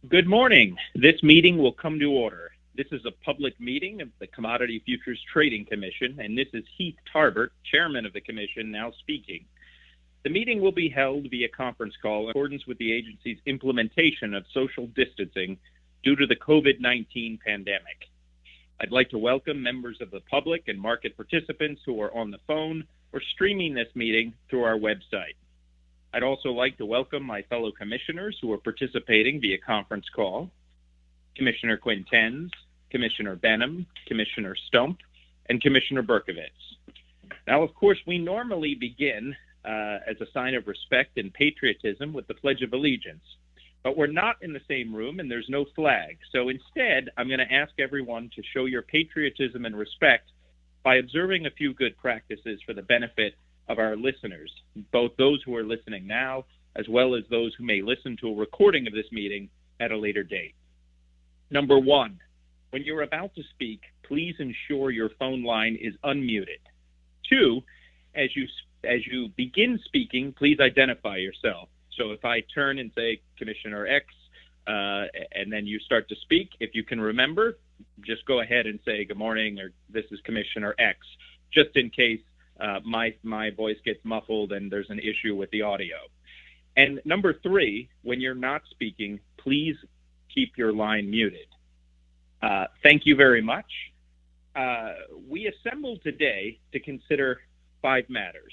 Good morning. This meeting will come to order. This is a public meeting of the Commodity Futures Trading Commission, and this is Heath Tarbert, Chairman of the Commission, now speaking. The meeting will be held via conference call in accordance with the agency's implementation of social distancing due to the COVID-19 pandemic. I'd like to welcome members of the public and market participants who are on the phone or streaming this meeting through our website. I'd also like to welcome my fellow commissioners who are participating via conference call: Commissioner Quintens, Commissioner Benham, Commissioner Stump, and Commissioner Berkovitz. Now, of course, we normally begin as a sign of respect and patriotism with the Pledge of Allegiance, but we're not in the same room and there's no flag. So instead, I'm going to ask everyone to show your patriotism and respect by observing a few good practices for the benefit of our listeners, both those who are listening now, as well as those who may listen to a recording of this meeting at a later date. Number one, when you're about to speak, please ensure your phone line is unmuted. Two, as you begin speaking, please identify yourself. So if I turn and say Commissioner X, and then you start to speak, if you can remember, just go ahead and say good morning, or this is Commissioner X, just in case my voice gets muffled and there's an issue with the audio. And number three, when you're not speaking, please keep your line muted. Thank you very much. We assembled today to consider 5 matters,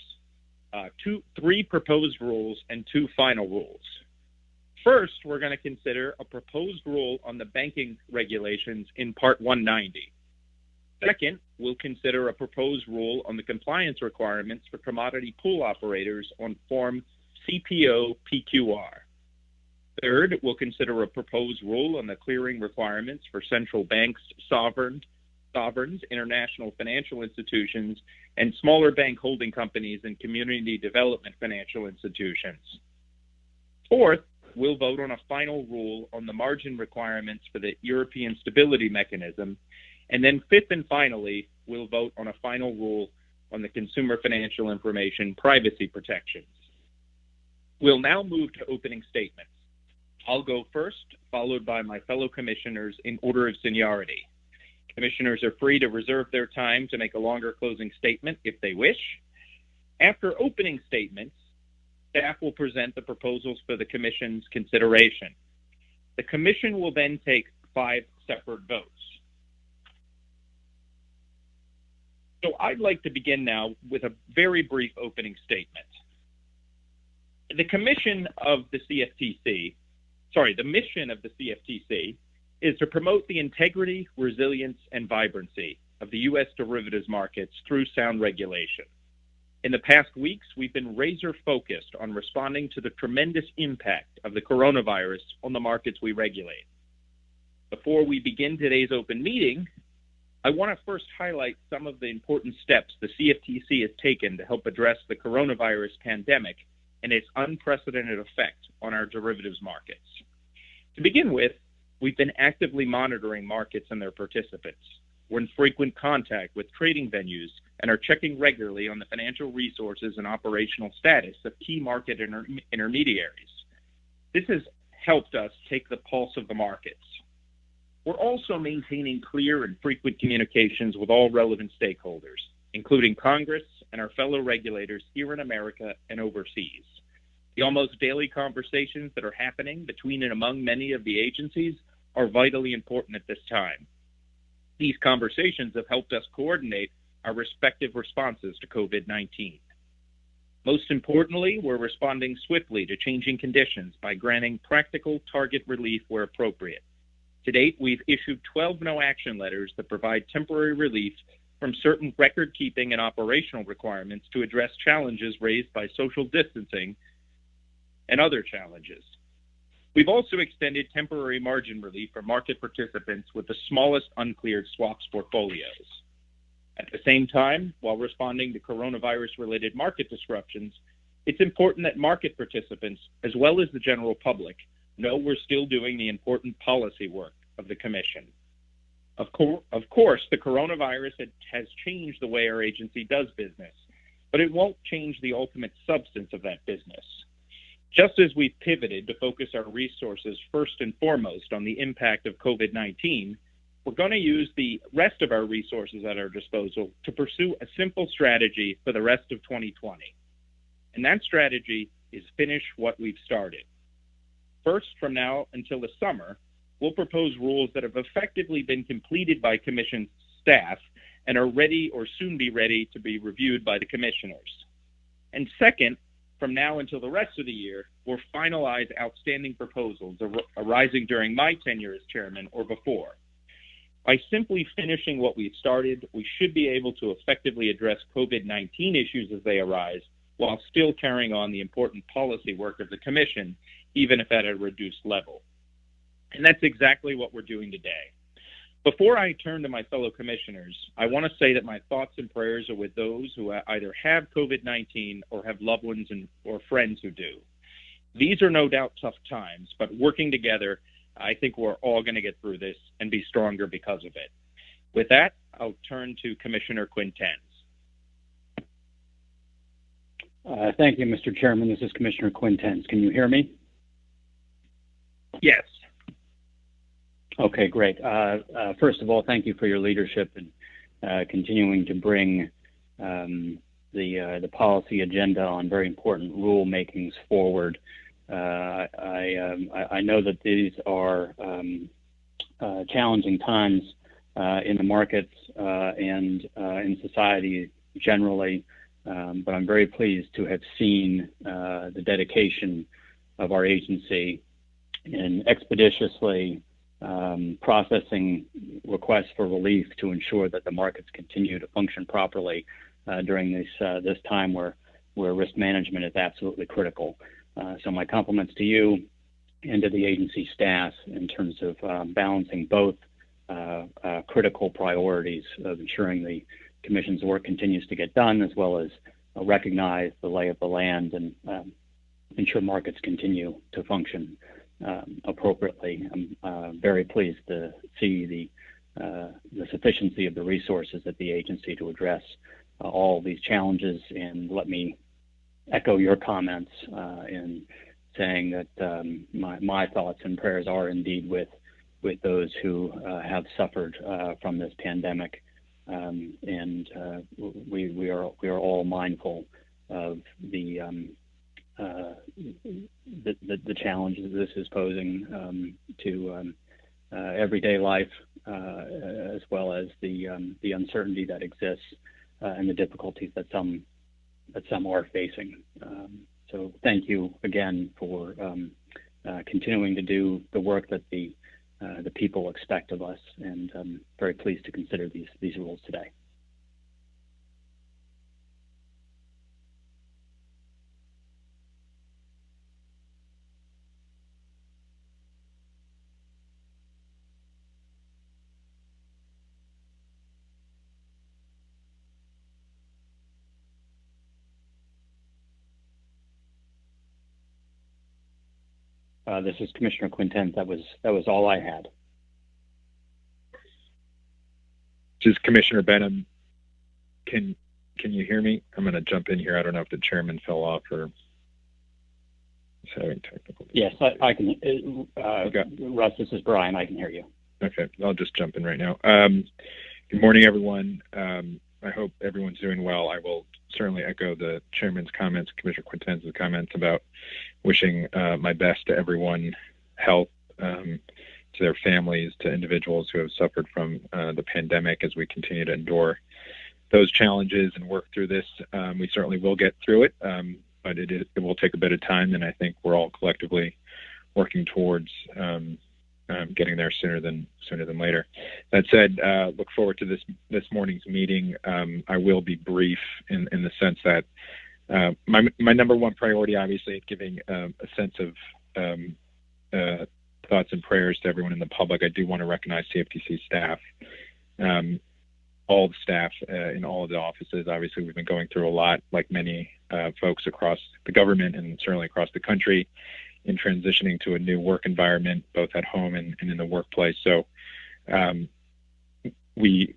3 proposed rules and 2 final rules. First, we're going to consider a proposed rule on the banking regulations in Part 190. Second, we'll consider a proposed rule on the compliance requirements for commodity pool operators on Form CPO-PQR. Third, we'll consider a proposed rule on the clearing requirements for central banks, sovereigns, international financial institutions, and smaller bank holding companies and community development financial institutions. Fourth, we'll vote on a final rule on the margin requirements for the European Stability Mechanism. And then fifth and finally, we'll vote on a final rule on the Consumer Financial Information Privacy Protections. We'll now move to opening statements. I'll go first, followed by my fellow commissioners in order of seniority. Commissioners are free to reserve their time to make a longer closing statement if they wish. After opening statements, staff will present the proposals for the Commission's consideration. The Commission will then take 5 separate votes. So I'd like to begin now with a very brief opening statement. The mission of the CFTC is to promote the integrity, resilience, and vibrancy of the U.S. derivatives markets through sound regulation. In the past weeks, we've been razor focused on responding to the tremendous impact of the coronavirus on the markets we regulate. Before we begin today's open meeting, I want to first highlight some of the important steps the CFTC has taken to help address the coronavirus pandemic and its unprecedented effect on our derivatives markets. To begin with, we've been actively monitoring markets and their participants. We're in frequent contact with trading venues and are checking regularly on the financial resources and operational status of key market intermediaries. This has helped us take the pulse of the markets. We're also maintaining clear and frequent communications with all relevant stakeholders, including Congress and our fellow regulators here in America and overseas. The almost daily conversations that are happening between and among many of the agencies are vitally important at this time. These conversations have helped us coordinate our respective responses to COVID-19. Most importantly, we're responding swiftly to changing conditions by granting practical target relief where appropriate. To date, we've issued 12 no-action letters that provide temporary relief from certain record-keeping and operational requirements to address challenges raised by social distancing and other challenges. We've also extended temporary margin relief for market participants with the smallest uncleared swaps portfolios. At the same time, while responding to coronavirus-related market disruptions, it's important that market participants, as well as the general public, know we're still doing the important policy work of the Commission. Of course, the coronavirus has changed the way our agency does business, but it won't change the ultimate substance of that business. Just as we've pivoted to focus our resources first and foremost on the impact of COVID-19, we're going to use the rest of our resources at our disposal to pursue a simple strategy for the rest of 2020. And that strategy is finish what we've started. First, from now until the summer, we'll propose rules that have effectively been completed by Commission staff and are ready or soon be ready to be reviewed by the commissioners. And second, from now until the rest of the year, we'll finalize outstanding proposals arising during my tenure as chairman or before. By simply finishing what we've started, we should be able to effectively address COVID-19 issues as they arise while still carrying on the important policy work of the Commission, even if at a reduced level. And that's exactly what we're doing today. Before I turn to my fellow commissioners, I want to say that my thoughts and prayers are with those who either have COVID-19 or have loved ones or friends who do. These are no doubt tough times, but working together, I think we're all going to get through this and be stronger because of it. With that, I'll turn to Commissioner Quintens. Thank you, Mr. Chairman. This is Commissioner Quintens. Can you hear me? Yes. Okay, great. First of all, thank you for your leadership in continuing to bring the policy agenda on very important rule makings forward. I know that these are challenging times in the markets and in society generally, but I'm very pleased to have seen the dedication of our agency in expeditiously processing requests for relief to ensure that the markets continue to function properly during this time where risk management is absolutely critical. So my compliments to you and to the agency staff in terms of balancing both critical priorities of ensuring the Commission's work continues to get done, as well as recognize the lay of the land and ensure markets continue to function appropriately. I'm very pleased to see the sufficiency of the resources at the agency to address all these challenges, and let me echo your comments in saying that my thoughts and prayers are indeed with those who have suffered from this pandemic, and we are all mindful of the challenges this is posing to everyday life, as well as the uncertainty that exists and the difficulties that some are facing. So thank you again for continuing to do the work that the people expect of us, and I'm very pleased to consider these rules today. This is Commissioner Quintens. That was all I had. Just Commissioner Benham, can you hear me? I'm going to jump in here. I don't know if the chairman fell off or is having technical difficulties. Yes, I can. Okay. Russ, this is Brian. I can hear you. Okay, I'll just jump in right now. Good morning, everyone. I hope everyone's doing well. I will certainly echo the chairman's comments, Commissioner Quintens' comments about wishing my best to everyone, health, to their families, to individuals who have suffered from the pandemic as we continue to endure those challenges and work through this. We certainly will get through it, but it will take a bit of time, and I think we're all collectively working towards getting there sooner than later. That said, look forward to this morning's meeting. I will be brief in the sense that my number one priority, obviously, is giving a sense of thoughts and prayers to everyone in the public. I do want to recognize CFTC staff, all the staff in all of the offices. Obviously, we've been going through a lot, like many folks across the government and certainly across the country, in transitioning to a new work environment, both at home and in the workplace. So we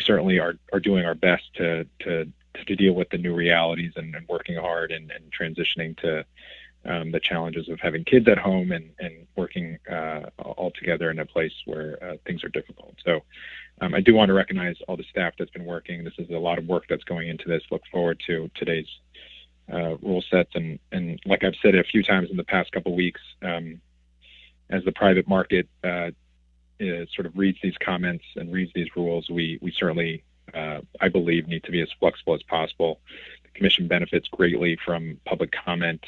certainly are doing our best to deal with the new realities and working hard and transitioning to the challenges of having kids at home and working all together in a place where things are difficult. So I do want to recognize all the staff that's been working. This is a lot of work that's going into this. Look forward to today's rule sets. And like I've said a few times in the past couple of weeks, as the private market sort of reads these comments and reads these rules, we certainly, I believe, need to be as flexible as possible. The Commission benefits greatly from public comment.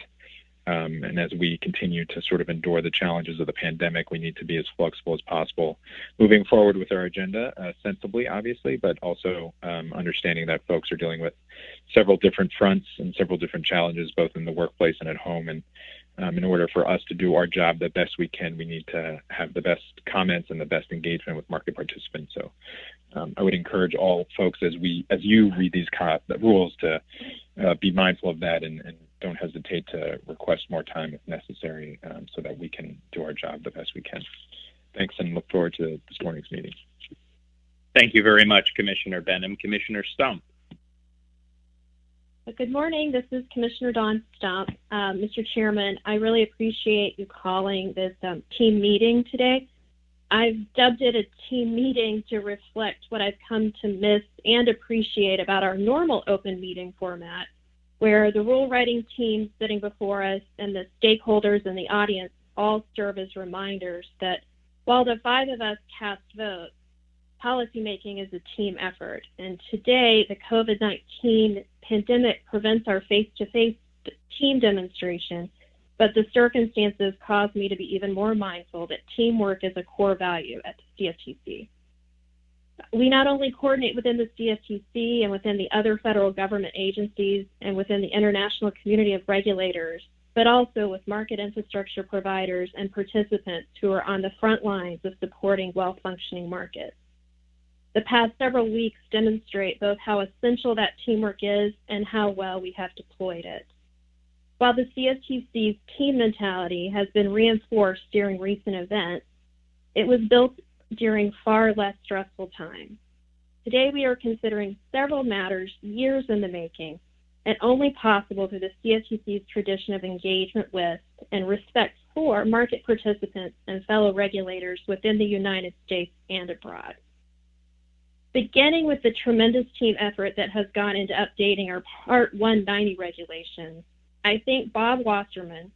And as we continue to sort of endure the challenges of the pandemic, we need to be as flexible as possible, moving forward with our agenda sensibly, obviously, but also understanding that folks are dealing with several different fronts and several different challenges, both in the workplace and at home. And in order for us to do our job the best we can, we need to have the best comments and the best engagement with market participants. So I would encourage all folks, as you read these rules, to be mindful of that and don't hesitate to request more time if necessary, so that we can do our job the best we can. Thanks, and look forward to this morning's meeting. Thank you very much, Commissioner Benham. Commissioner Stump. Good morning. This is Commissioner Dawn Stump. Mr. Chairman, I really appreciate you calling this team meeting today. I've dubbed it a team meeting to reflect what I've come to miss and appreciate about our normal open meeting format, where the rule writing team sitting before us and the stakeholders in the audience all serve as reminders that while the five of us cast votes, policymaking is a team effort. And today, the COVID-19 pandemic prevents our face-to-face team demonstration, but the circumstances cause me to be even more mindful that teamwork is a core value at the CFTC. We not only coordinate within the CFTC and within the other federal government agencies and within the international community of regulators, but also with market infrastructure providers and participants who are on the front lines of supporting well-functioning markets. The past several weeks demonstrate both how essential that teamwork is and how well we have deployed it. While the CFTC's team mentality has been reinforced during recent events, it was built during far less stressful times. Today, we are considering several matters years in the making and only possible through the CFTC's tradition of engagement with and respect for market participants and fellow regulators within the United States and abroad. Beginning with the tremendous team effort that has gone into updating our Part 190 regulations, I thank Bob Wasserman,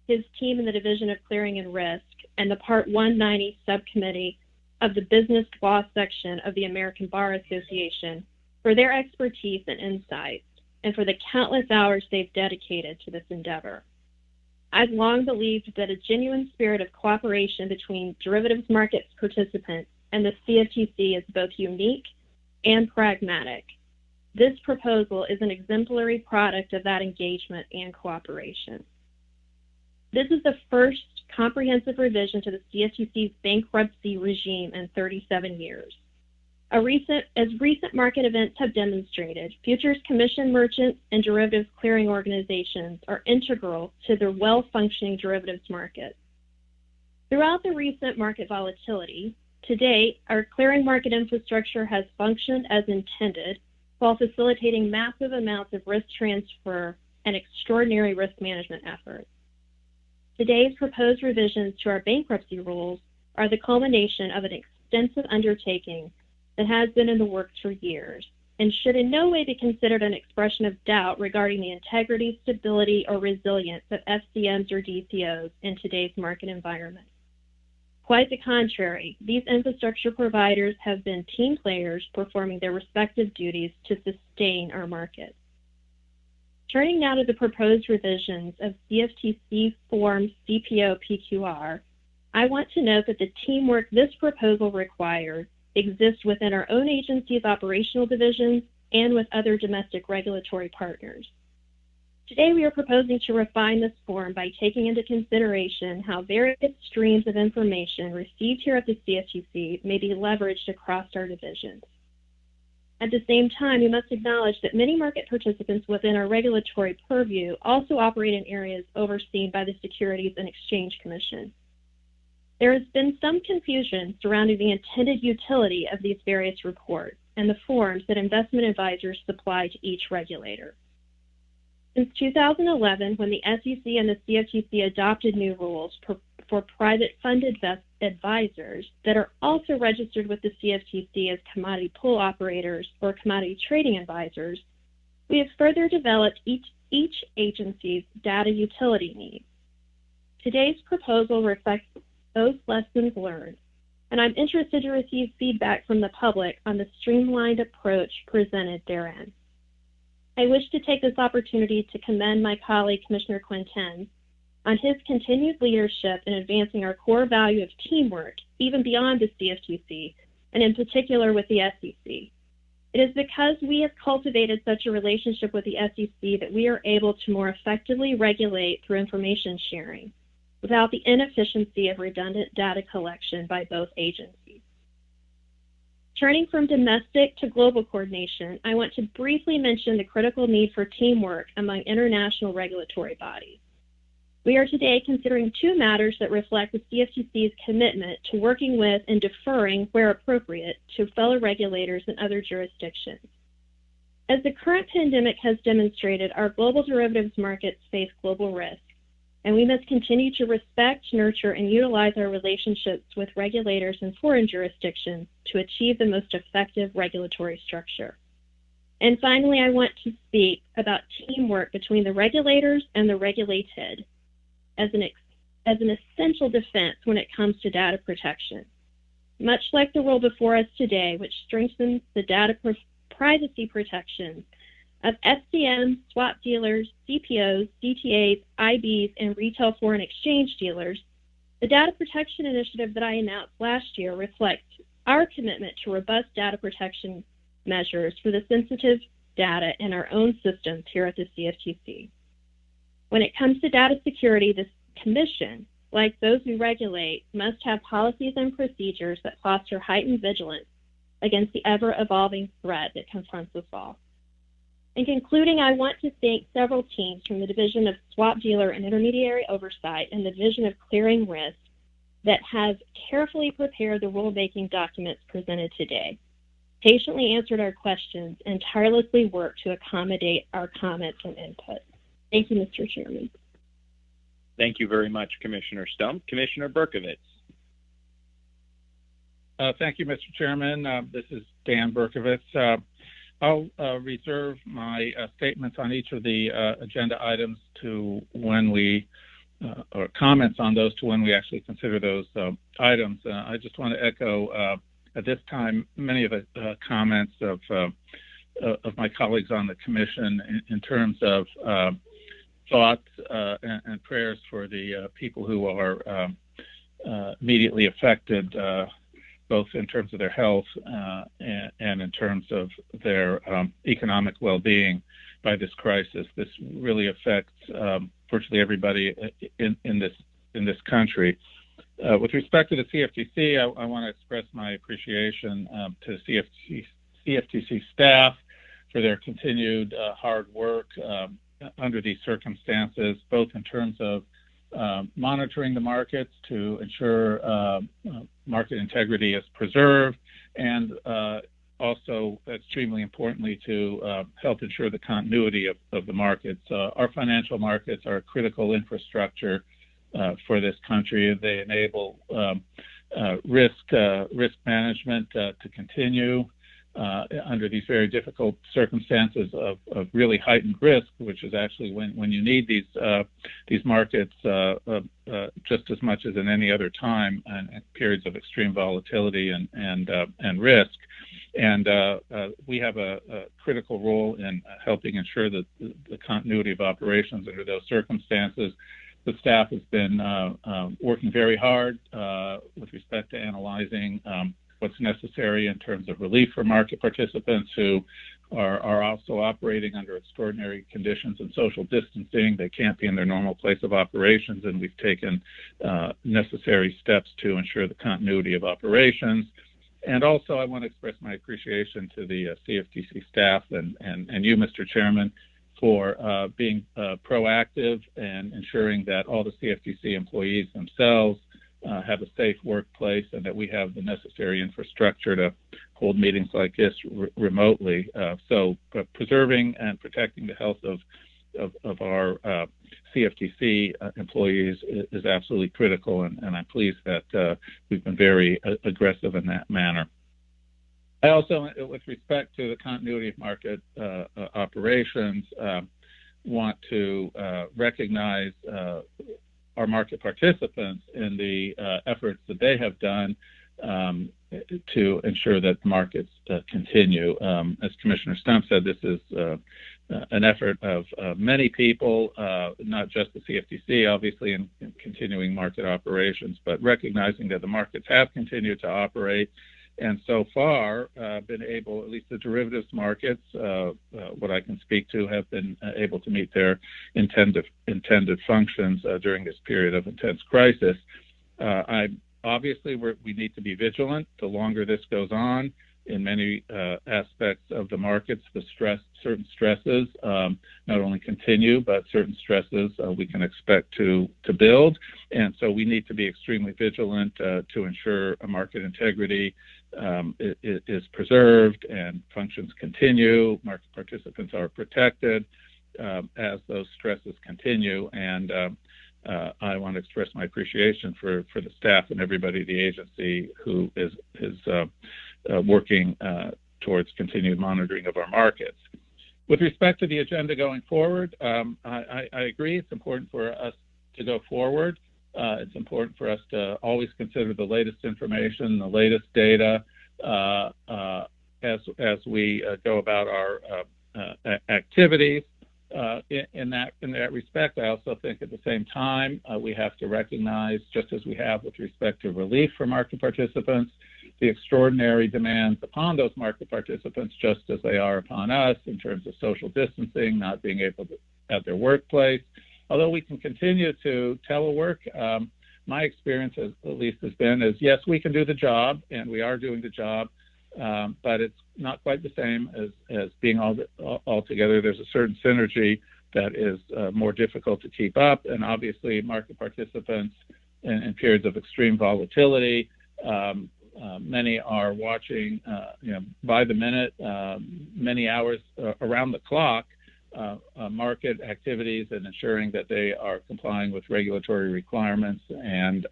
his team in the Division of Clearing and Risk, and the Part 190 Subcommittee of the Business Law Section of the American Bar Association for their expertise and insights, and for the countless hours they've dedicated to this endeavor. I've long believed that a genuine spirit of cooperation between derivatives markets participants and the CFTC is both unique and pragmatic. This proposal is an exemplary product of that engagement and cooperation. This is the first comprehensive revision to the CFTC's bankruptcy regime in 37 years. As recent market events have demonstrated, futures commission merchants and derivatives clearing organizations are integral to the well-functioning derivatives market. Throughout the recent market volatility, to date, our clearing market infrastructure has functioned as intended while facilitating massive amounts of risk transfer and extraordinary risk management efforts. Today's proposed revisions to our bankruptcy rules are the culmination of an extensive undertaking that has been in the works for years and should in no way be considered an expression of doubt regarding the integrity, stability, or resilience of FCMs or DCOs in today's market environment. Quite the contrary, these infrastructure providers have been team players performing their respective duties to sustain our market. Turning now to the proposed revisions of CFTC Form CPO-PQR, I want to note that the teamwork this proposal requires exists within our own agency's operational divisions and with other domestic regulatory partners. Today, we are proposing to refine this form by taking into consideration how various streams of information received here at the CFTC may be leveraged across our divisions. At the same time, we must acknowledge that many market participants within our regulatory purview also operate in areas overseen by the Securities and Exchange Commission. There has been some confusion surrounding the intended utility of these various reports and the forms that investment advisors supply to each regulator. Since 2011, when the SEC and the CFTC adopted new rules for private fund advisors that are also registered with the CFTC as commodity pool operators or commodity trading advisors, we have further developed each agency's data utility needs. Today's proposal reflects those lessons learned, and I'm interested to receive feedback from the public on the streamlined approach presented therein. I wish to take this opportunity to commend my colleague, Commissioner Quintens, on his continued leadership in advancing our core value of teamwork, even beyond the CFTC, and in particular with the SEC. It is because we have cultivated such a relationship with the SEC that we are able to more effectively regulate through information sharing, without the inefficiency of redundant data collection by both agencies. Turning from domestic to global coordination, I want to briefly mention the critical need for teamwork among international regulatory bodies. We are today considering two matters that reflect the CFTC's commitment to working with and deferring, where appropriate, to fellow regulators in other jurisdictions. As the current pandemic has demonstrated, our global derivatives markets face global risk, and we must continue to respect, nurture, and utilize our relationships with regulators in foreign jurisdictions to achieve the most effective regulatory structure. And finally, I want to speak about teamwork between the regulators and the regulated as an essential defense when it comes to data protection. Much like the rule before us today, which strengthens the data privacy protections of FCM, swap dealers, CPOs, DTAs, IBs, and retail foreign exchange dealers, the Data Protection Initiative that I announced last year reflects our commitment to robust data protection measures for the sensitive data in our own systems here at the CFTC. When it comes to data security, this Commission, like those we regulate, must have policies and procedures that foster heightened vigilance against the ever-evolving threat that confronts us all. In concluding, I want to thank several teams from the Division of Swap Dealer and Intermediary Oversight and the Division of Clearing Risk that have carefully prepared the rulemaking documents presented today, patiently answered our questions, and tirelessly worked to accommodate our comments and input. Thank you, Mr. Chairman. Thank you very much, Commissioner Stump. Commissioner Berkovitz. Thank you, Mr. Chairman. This is Dan Berkovitz. I'll reserve my statements on each of the agenda items to when we, or comments on those to when we actually consider those items. I just want to echo at this time many of the comments of my colleagues on the Commission in terms of thoughts and prayers for the people who are immediately affected, both in terms of their health and in terms of their economic well-being by this crisis. This really affects virtually everybody in this country. With respect to the CFTC, I want to express my appreciation to the CFTC staff for their continued hard work under these circumstances, both in terms of monitoring the markets to ensure market integrity is preserved, and also, extremely importantly, to help ensure the continuity of the markets. Our financial markets are a critical infrastructure for this country. They enable risk management to continue under these very difficult circumstances of really heightened risk, which is actually when you need these markets just as much as in any other time and periods of extreme volatility and risk. And we have a critical role in helping ensure that the continuity of operations under those circumstances. The staff has been working very hard with respect to analyzing what's necessary in terms of relief for market participants who are also operating under extraordinary conditions and social distancing. They can't be in their normal place of operations, and we've taken necessary steps to ensure the continuity of operations. And also, I want to express my appreciation to the CFTC staff and you, Mr. Chairman, for being proactive and ensuring that all the CFTC employees themselves have a safe workplace and that we have the necessary infrastructure to hold meetings like this remotely. So preserving and protecting the health of of our CFTC employees is absolutely critical, and I'm pleased that we've been very aggressive in that manner. I also, with respect to the continuity of market operations, want to recognize our market participants in the efforts that they have done to ensure that the markets continue. As Commissioner Stump said, this is an effort of many people, not just the CFTC, obviously, in continuing market operations, but recognizing that the markets have continued to operate, and so far been able, at least the derivatives markets, what I can speak to, have been able to meet their intended functions during this period of intense crisis. Obviously, we need to be vigilant. The longer this goes on, in many aspects of the markets, certain stresses not only continue, but certain stresses we can expect to build. And so we need to be extremely vigilant to ensure a market integrity is preserved and functions continue, market participants are protected as those stresses continue. And I want to express my appreciation for the staff and everybody at the agency who is working towards continued monitoring of our markets. With respect to the agenda going forward, I agree it's important for us to go forward. It's important for us to always consider the latest information, the latest data as we go about our activities. In that respect, I also think at the same time we have to recognize, just as we have with respect to relief for market participants, the extraordinary demands upon those market participants, just as they are upon us in terms of social distancing, not being able to at their workplace. Although we can continue to telework, my experience at least has been is, yes, we can do the job, and we are doing the job, but it's not quite the same as being all together. There's a certain synergy that is more difficult to keep up, and obviously market participants in periods of extreme volatility, many are watching by the minute, many hours around the clock, market activities and ensuring that they are complying with regulatory requirements and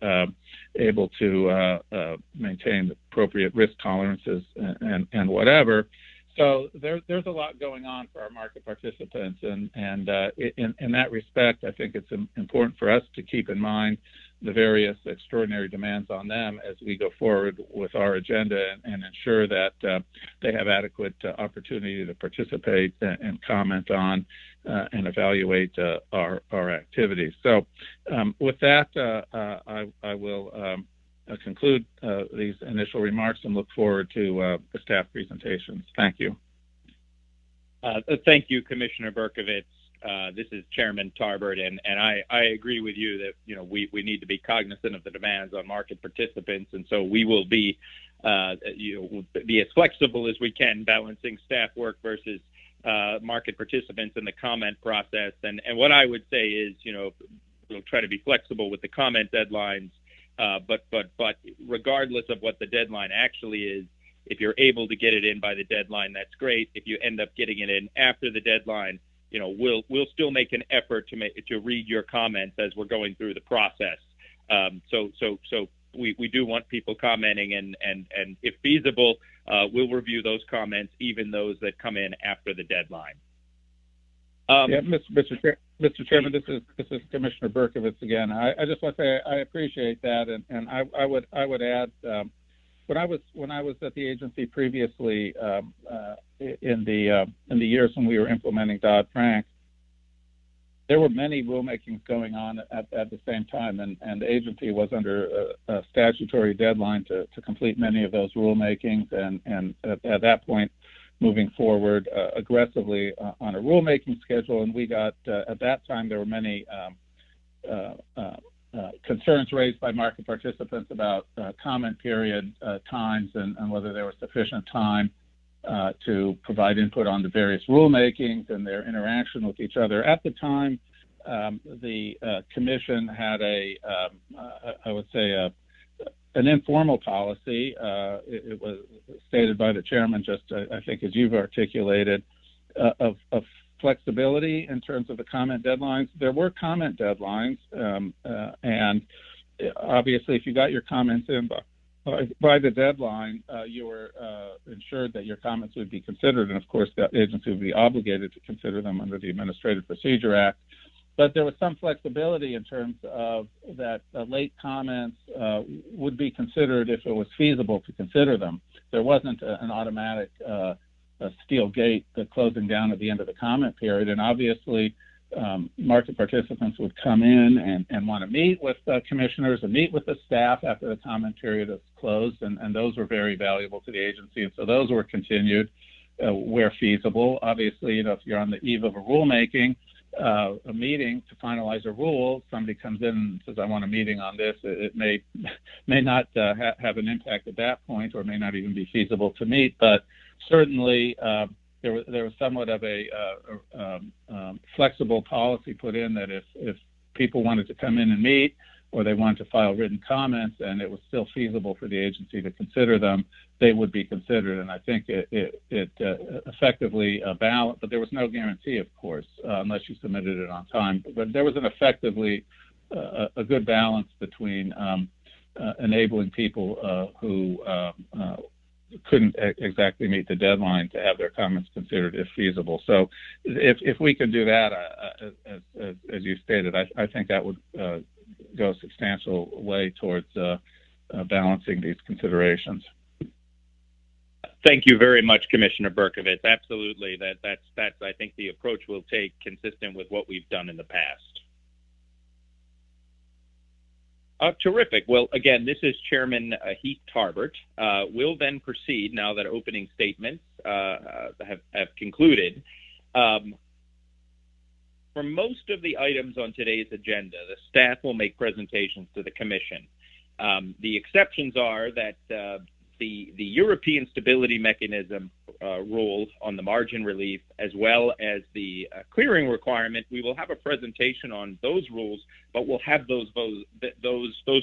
able to maintain appropriate risk tolerances and whatever. So there's a lot going on for our market participants, and in that respect, I think it's important for us to keep in mind the various extraordinary demands on them as we go forward with our agenda and ensure that they have adequate opportunity to participate and comment on and evaluate our activities. So with that, I will conclude these initial remarks and look forward to the staff presentations. Thank you. Thank you, Commissioner Berkovitz. This is Chairman Tarbert, and I agree with you that we need to be cognizant of the demands on market participants, and so we will be be as flexible as we can, balancing staff work versus market participants in the comment process. And what I would say is, we'll try to be flexible with the comment deadlines, but regardless of what the deadline actually is, if you're able to get it in by the deadline, that's great. If you end up getting it in after the deadline, we'll still make an effort to read your comments as we're going through the process. So we do want people commenting, and if feasible, we'll review those comments, even those that come in after the deadline. Mr. Chairman, this is Commissioner Berkovitz again. I just want to say I appreciate that, and I would add, when I was at the agency previously, in the years when we were implementing Dodd-Frank, there were many rulemakings going on at the same time, and the agency was under a statutory deadline to complete many of those rulemakings, and at that point, moving forward aggressively on a rulemaking schedule. And we got, at that time, there were many concerns raised by market participants about comment period times and whether there was sufficient time to provide input on the various rulemakings and their interaction with each other. At the time, the Commission had I would say, an informal policy. It was stated by the Chairman, just I think as you've articulated, of flexibility in terms of the comment deadlines. There were comment deadlines, and obviously, if you got your comments in by the deadline, you were ensured that your comments would be considered, and of course, the agency would be obligated to consider them under the Administrative Procedure Act. But there was some flexibility in terms of that late comments would be considered if it was feasible to consider them. There wasn't an automatic steel gate, the closing down at the end of the comment period, and obviously market participants would come in and want to meet with commissioners and meet with the staff after the comment period is closed, and those were very valuable to the agency, and so those were continued where feasible. Obviously, if you're on the eve of a rulemaking, a meeting to finalize a rule, somebody comes in and says, I want a meeting on this, it may not have an impact at that point, or may not even be feasible to meet, but certainly there was somewhat of a flexible policy put in that if people wanted to come in and meet, or they wanted to file written comments and it was still feasible for the agency to consider them, they would be considered. And I think it effectively balanced, but there was no guarantee, of course, unless you submitted it on time. But there was an effectively a good balance between enabling people who couldn't exactly meet the deadline to have their comments considered if feasible. So if we can do that, as you stated, I think that would go a substantial way towards balancing these considerations. Thank you very much, Commissioner Berkovitz. Absolutely, that's I think the approach we'll take, consistent with what we've done in the past. Terrific. Well, again, this is Chairman Heath Tarbert. We'll then proceed now that opening statements have concluded. For most of the items on today's agenda, the staff will make presentations to the Commission. The exceptions are that the European Stability Mechanism rule on the margin relief, as well as the clearing requirement, we will have a presentation on those rules, but we'll have those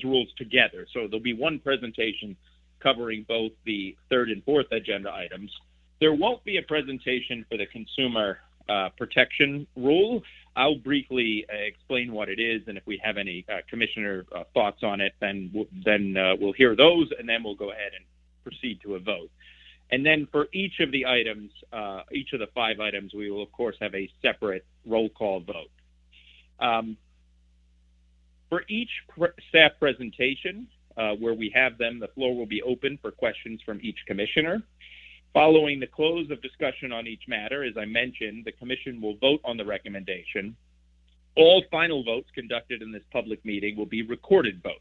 rules together. So there'll be one presentation covering both the third and fourth agenda items. There won't be a presentation for the consumer protection rule. I'll briefly explain what it is, and if we have any commissioner thoughts on it, then we'll hear those, and then we'll go ahead and proceed to a vote. And then for each of the items, each of the 5 items, we will, of course, have a separate roll call vote. For each staff presentation, where we have them, the floor will be open for questions from each commissioner. Following the close of discussion on each matter, as I mentioned, the Commission will vote on the recommendation. All final votes conducted in this public meeting will be recorded votes.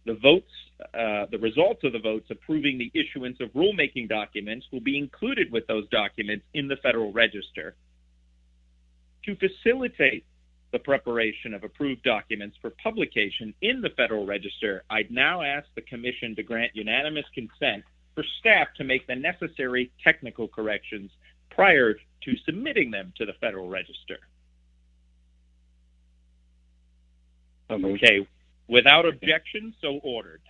The results of the votes approving the issuance of rulemaking documents will be included with those documents in the Federal Register. To facilitate the preparation of approved documents for publication in the Federal Register, I'd now ask the Commission to grant unanimous consent for staff to make the necessary technical corrections prior to submitting them to the Federal Register. Okay, without objection, so ordered.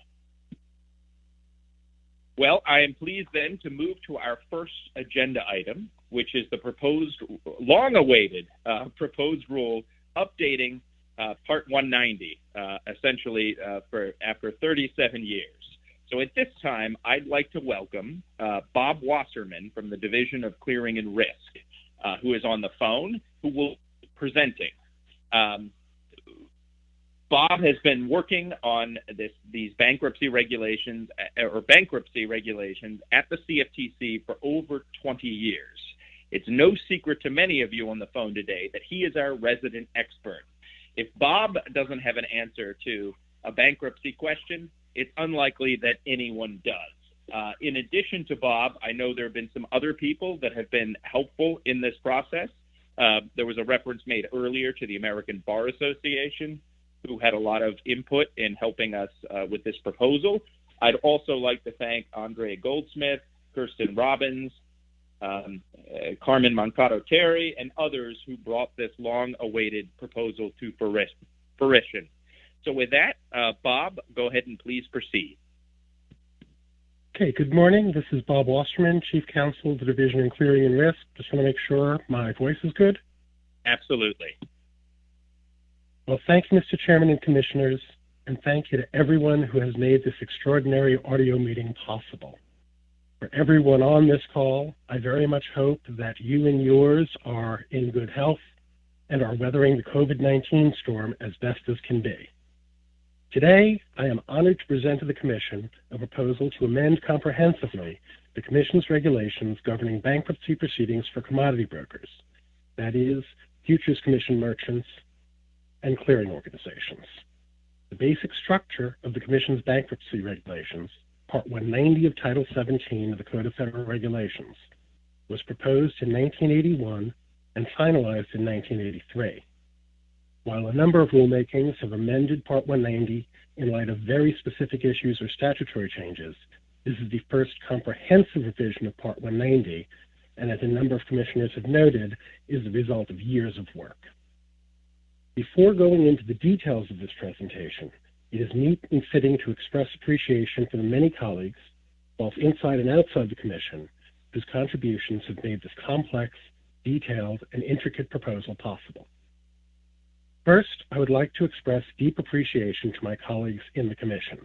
Well, I am pleased then to move to our first agenda item, which is the proposed, long-awaited proposed rule updating Part 190, essentially after 37 years. So at this time, I'd like to welcome Bob Wasserman from the Division of Clearing and Risk, who is on the phone, who will be presenting. Bob has been working on these bankruptcy regulations at the CFTC for over 20 years. It's no secret to many of you on the phone today that he is our resident expert. If Bob doesn't have an answer to a bankruptcy question, it's unlikely that anyone does. In addition to Bob, I know there have been some other people that have been helpful in this process. There was a reference made earlier to the American Bar Association, who had a lot of input in helping us with this proposal. I'd also like to thank Andre Goldsmith, Kirsten Robbins, Carmen Mancato-Terry, and others who brought this long-awaited proposal to fruition. So with that, Bob, go ahead and please proceed. Okay, good morning. This is Bob Wasserman, Chief Counsel of the Division in Clearing and Risk. Just want to make sure my voice is good. Absolutely. Well, thank you, Mr. Chairman and Commissioners, and thank you to everyone who has made this extraordinary audio meeting possible. For everyone on this call, I very much hope that you and yours are in good health and are weathering the COVID-19 storm as best as can be. Today, I am honored to present to the Commission a proposal to amend comprehensively the Commission's regulations governing bankruptcy proceedings for commodity brokers, that is, futures commission merchants and clearing organizations. The basic structure of the Commission's bankruptcy regulations, Part 190 of Title 17 of the Code of Federal Regulations, was proposed in 1981 and finalized in 1983. While a number of rulemakings have amended Part 190 in light of very specific issues or statutory changes, this is the first comprehensive revision of Part 190, and as a number of commissioners have noted, is the result of years of work. Before going into the details of this presentation, it is neat and fitting to express appreciation for the many colleagues, both inside and outside the Commission, whose contributions have made this complex, detailed, and intricate proposal possible. First, I would like to express deep appreciation to my colleagues in the Commission.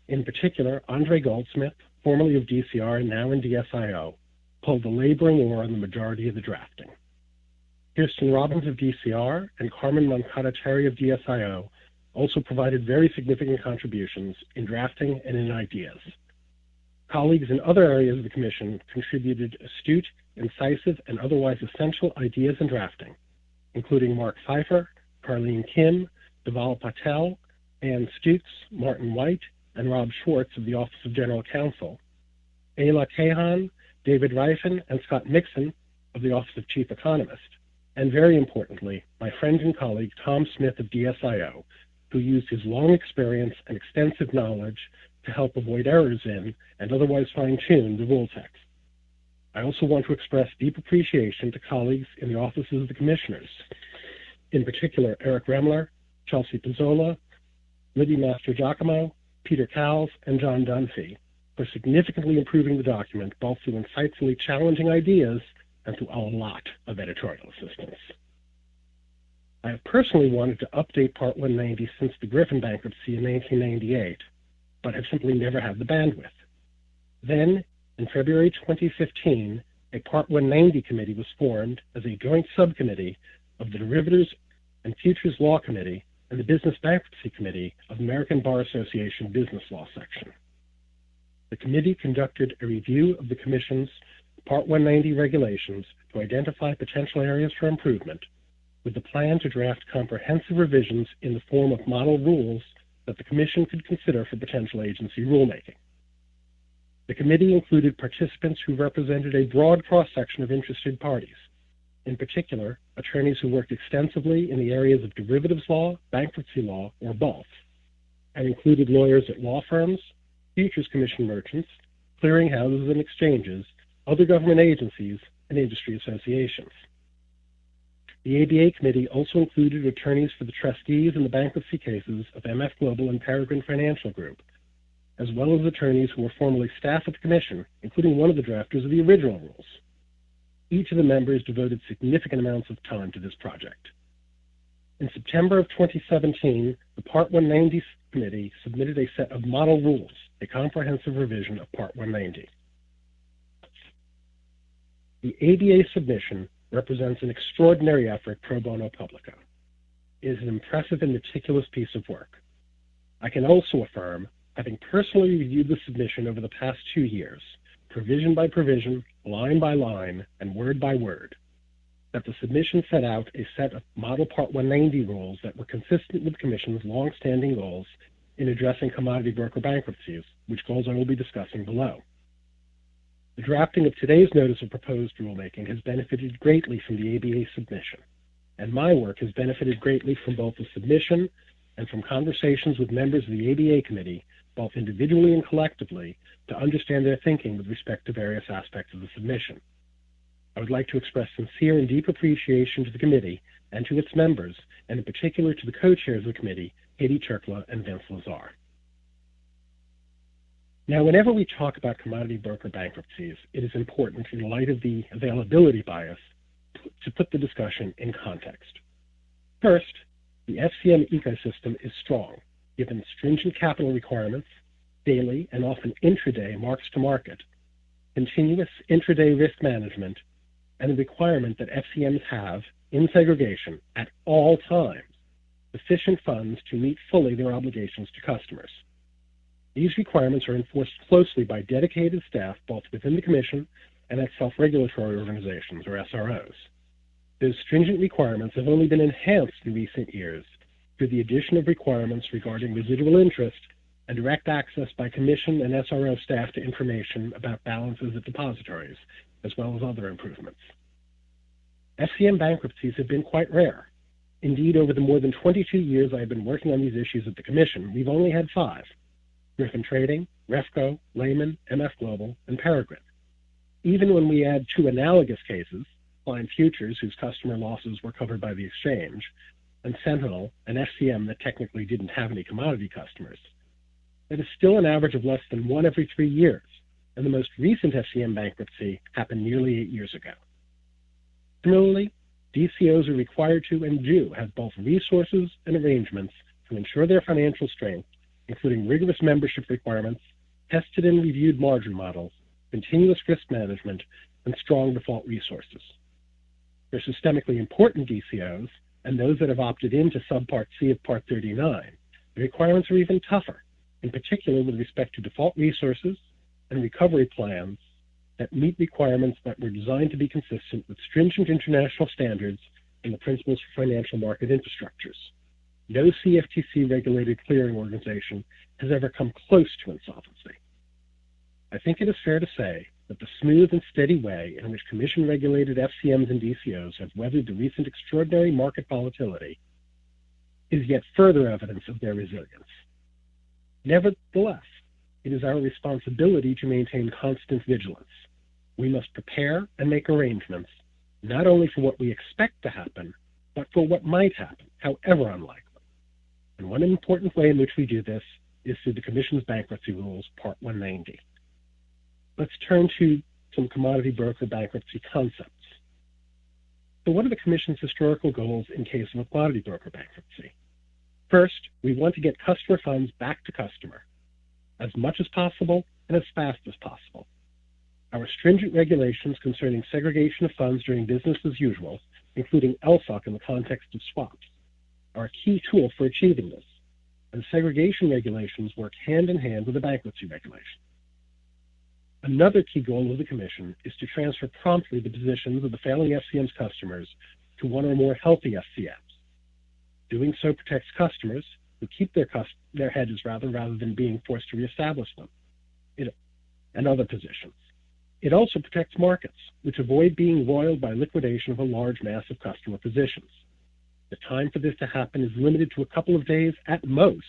In particular, Andre Goldsmith, formerly of DCR and now in DSIO, pulled the laboring oar on the majority of the drafting. Kirsten Robbins of DCR and Carmen Moncada-Terry of DSIO also provided very significant contributions in drafting and in ideas. Colleagues in other areas of the Commission contributed astute, incisive, and otherwise essential ideas in drafting, including Mark Pfeiffer, Carlene Kim, Deval Patel, Ann Stutz, Martin White, and Rob Schwartz of the Office of General Counsel, Ayla Kahan, David Reifen, and Scott Nixon of the Office of Chief Economist, and very importantly, my friend and colleague Tom Smith of DSIO, who used his long experience and extensive knowledge to help avoid errors in and otherwise fine-tune the rule text. I also want to express deep appreciation to colleagues in the offices of the commissioners, in particular Eric Remler, Chelsea Pizzola, Libby Master-Giacomo, Peter Cowles, and John Dunphy, for significantly improving the document both through insightfully challenging ideas and through a lot of editorial assistance. I have personally wanted to update Part 190 since the Griffin bankruptcy in 1998, but have simply never had the bandwidth. Then, in February 2015, a Part 190 committee was formed as a joint subcommittee of the Derivatives and Futures Law Committee and the Business Bankruptcy Committee of the American Bar Association Business Law Section. The committee conducted a review of the Commission's Part 190 regulations to identify potential areas for improvement, with the plan to draft comprehensive revisions in the form of model rules that the Commission could consider for potential agency rulemaking. The committee included participants who represented a broad cross-section of interested parties, in particular, attorneys who worked extensively in the areas of derivatives law, bankruptcy law, or both, and included lawyers at law firms, futures commission merchants, clearinghouses and exchanges, other government agencies, and industry associations. The ABA committee also included attorneys for the trustees in the bankruptcy cases of MF Global and Peregrine Financial Group, as well as attorneys who were formerly staff at the Commission, including one of the drafters of the original rules. Each of the members devoted significant amounts of time to this project. In September of 2017, the Part 190 committee submitted a set of model rules, a comprehensive revision of Part 190. The ABA submission represents an extraordinary effort pro bono publico. It is an impressive and meticulous piece of work. I can also affirm, having personally reviewed the submission over the past 2 years, provision by provision, line by line, and word by word, that the submission set out a set of model Part 190 rules that were consistent with the Commission's long-standing goals in addressing commodity broker bankruptcies, which goals I will be discussing below. The drafting of today's notice of proposed rulemaking has benefited greatly from the ABA submission, and my work has benefited greatly from both the submission and from conversations with members of the ABA committee, both individually and collectively, to understand their thinking with respect to various aspects of the submission. I would like to express sincere and deep appreciation to the committee and to its members, and in particular to the co-chairs of the committee, Katie Chirkla and Vince Lazar. Now, whenever we talk about commodity broker bankruptcies, it is important, in light of the availability bias, to put the discussion in context. First, the FCM ecosystem is strong, given stringent capital requirements, daily and often intraday marks to market, continuous intraday risk management, and the requirement that FCMs have, in segregation, at all times, sufficient funds to meet fully their obligations to customers. These requirements are enforced closely by dedicated staff both within the Commission and at self-regulatory organizations, or SROs. Those stringent requirements have only been enhanced in recent years through the addition of requirements regarding residual interest and direct access by Commission and SRO staff to information about balances at depositories, as well as other improvements. FCM bankruptcies have been quite rare. Indeed, over the more than 22 years I have been working on these issues at the Commission, we've only had 5: Griffin Trading, Refco, Lehman, MF Global, and Peregrine. Even when we add 2 analogous cases, Klein Futures, whose customer losses were covered by the exchange, and Sentinel, an FCM that technically didn't have any commodity customers, that is still an average of less than 1 every 3 years, and the most recent FCM bankruptcy happened nearly 8 years ago. Similarly, DCOs are required to and do have both resources and arrangements to ensure their financial strength, including rigorous membership requirements, tested and reviewed margin models, continuous risk management, and strong default resources. For systemically important DCOs, and those that have opted into Subpart C of Part 39, the requirements are even tougher, in particular with respect to default resources and recovery plans that meet requirements that were designed to be consistent with stringent international standards and the principles for financial market infrastructures. No CFTC-regulated clearing organization has ever come close to insolvency. I think it is fair to say that the smooth and steady way in which Commission-regulated FCMs and DCOs have weathered the recent extraordinary market volatility is yet further evidence of their resilience. Nevertheless, it is our responsibility to maintain constant vigilance. We must prepare and make arrangements, not only for what we expect to happen, but for what might happen, however unlikely. And one important way in which we do this is through the Commission's Bankruptcy Rules, Part 190. Let's turn to some commodity broker bankruptcy concepts. So what are the Commission's historical goals in case of a commodity broker bankruptcy? First, we want to get customer funds back to customer as much as possible and as fast as possible. Our stringent regulations concerning segregation of funds during business as usual, including LSOC in the context of swaps, are a key tool for achieving this, and segregation regulations work hand in hand with the bankruptcy regulation. Another key goal of the Commission is to transfer promptly the positions of the failing FCM's customers to one or more healthy FCMs. Doing so protects customers who keep their hedges rather than being forced to reestablish them, and other positions. It also protects markets, which avoid being roiled by liquidation of a large mass of customer positions. The time for this to happen is limited to a couple of days at most,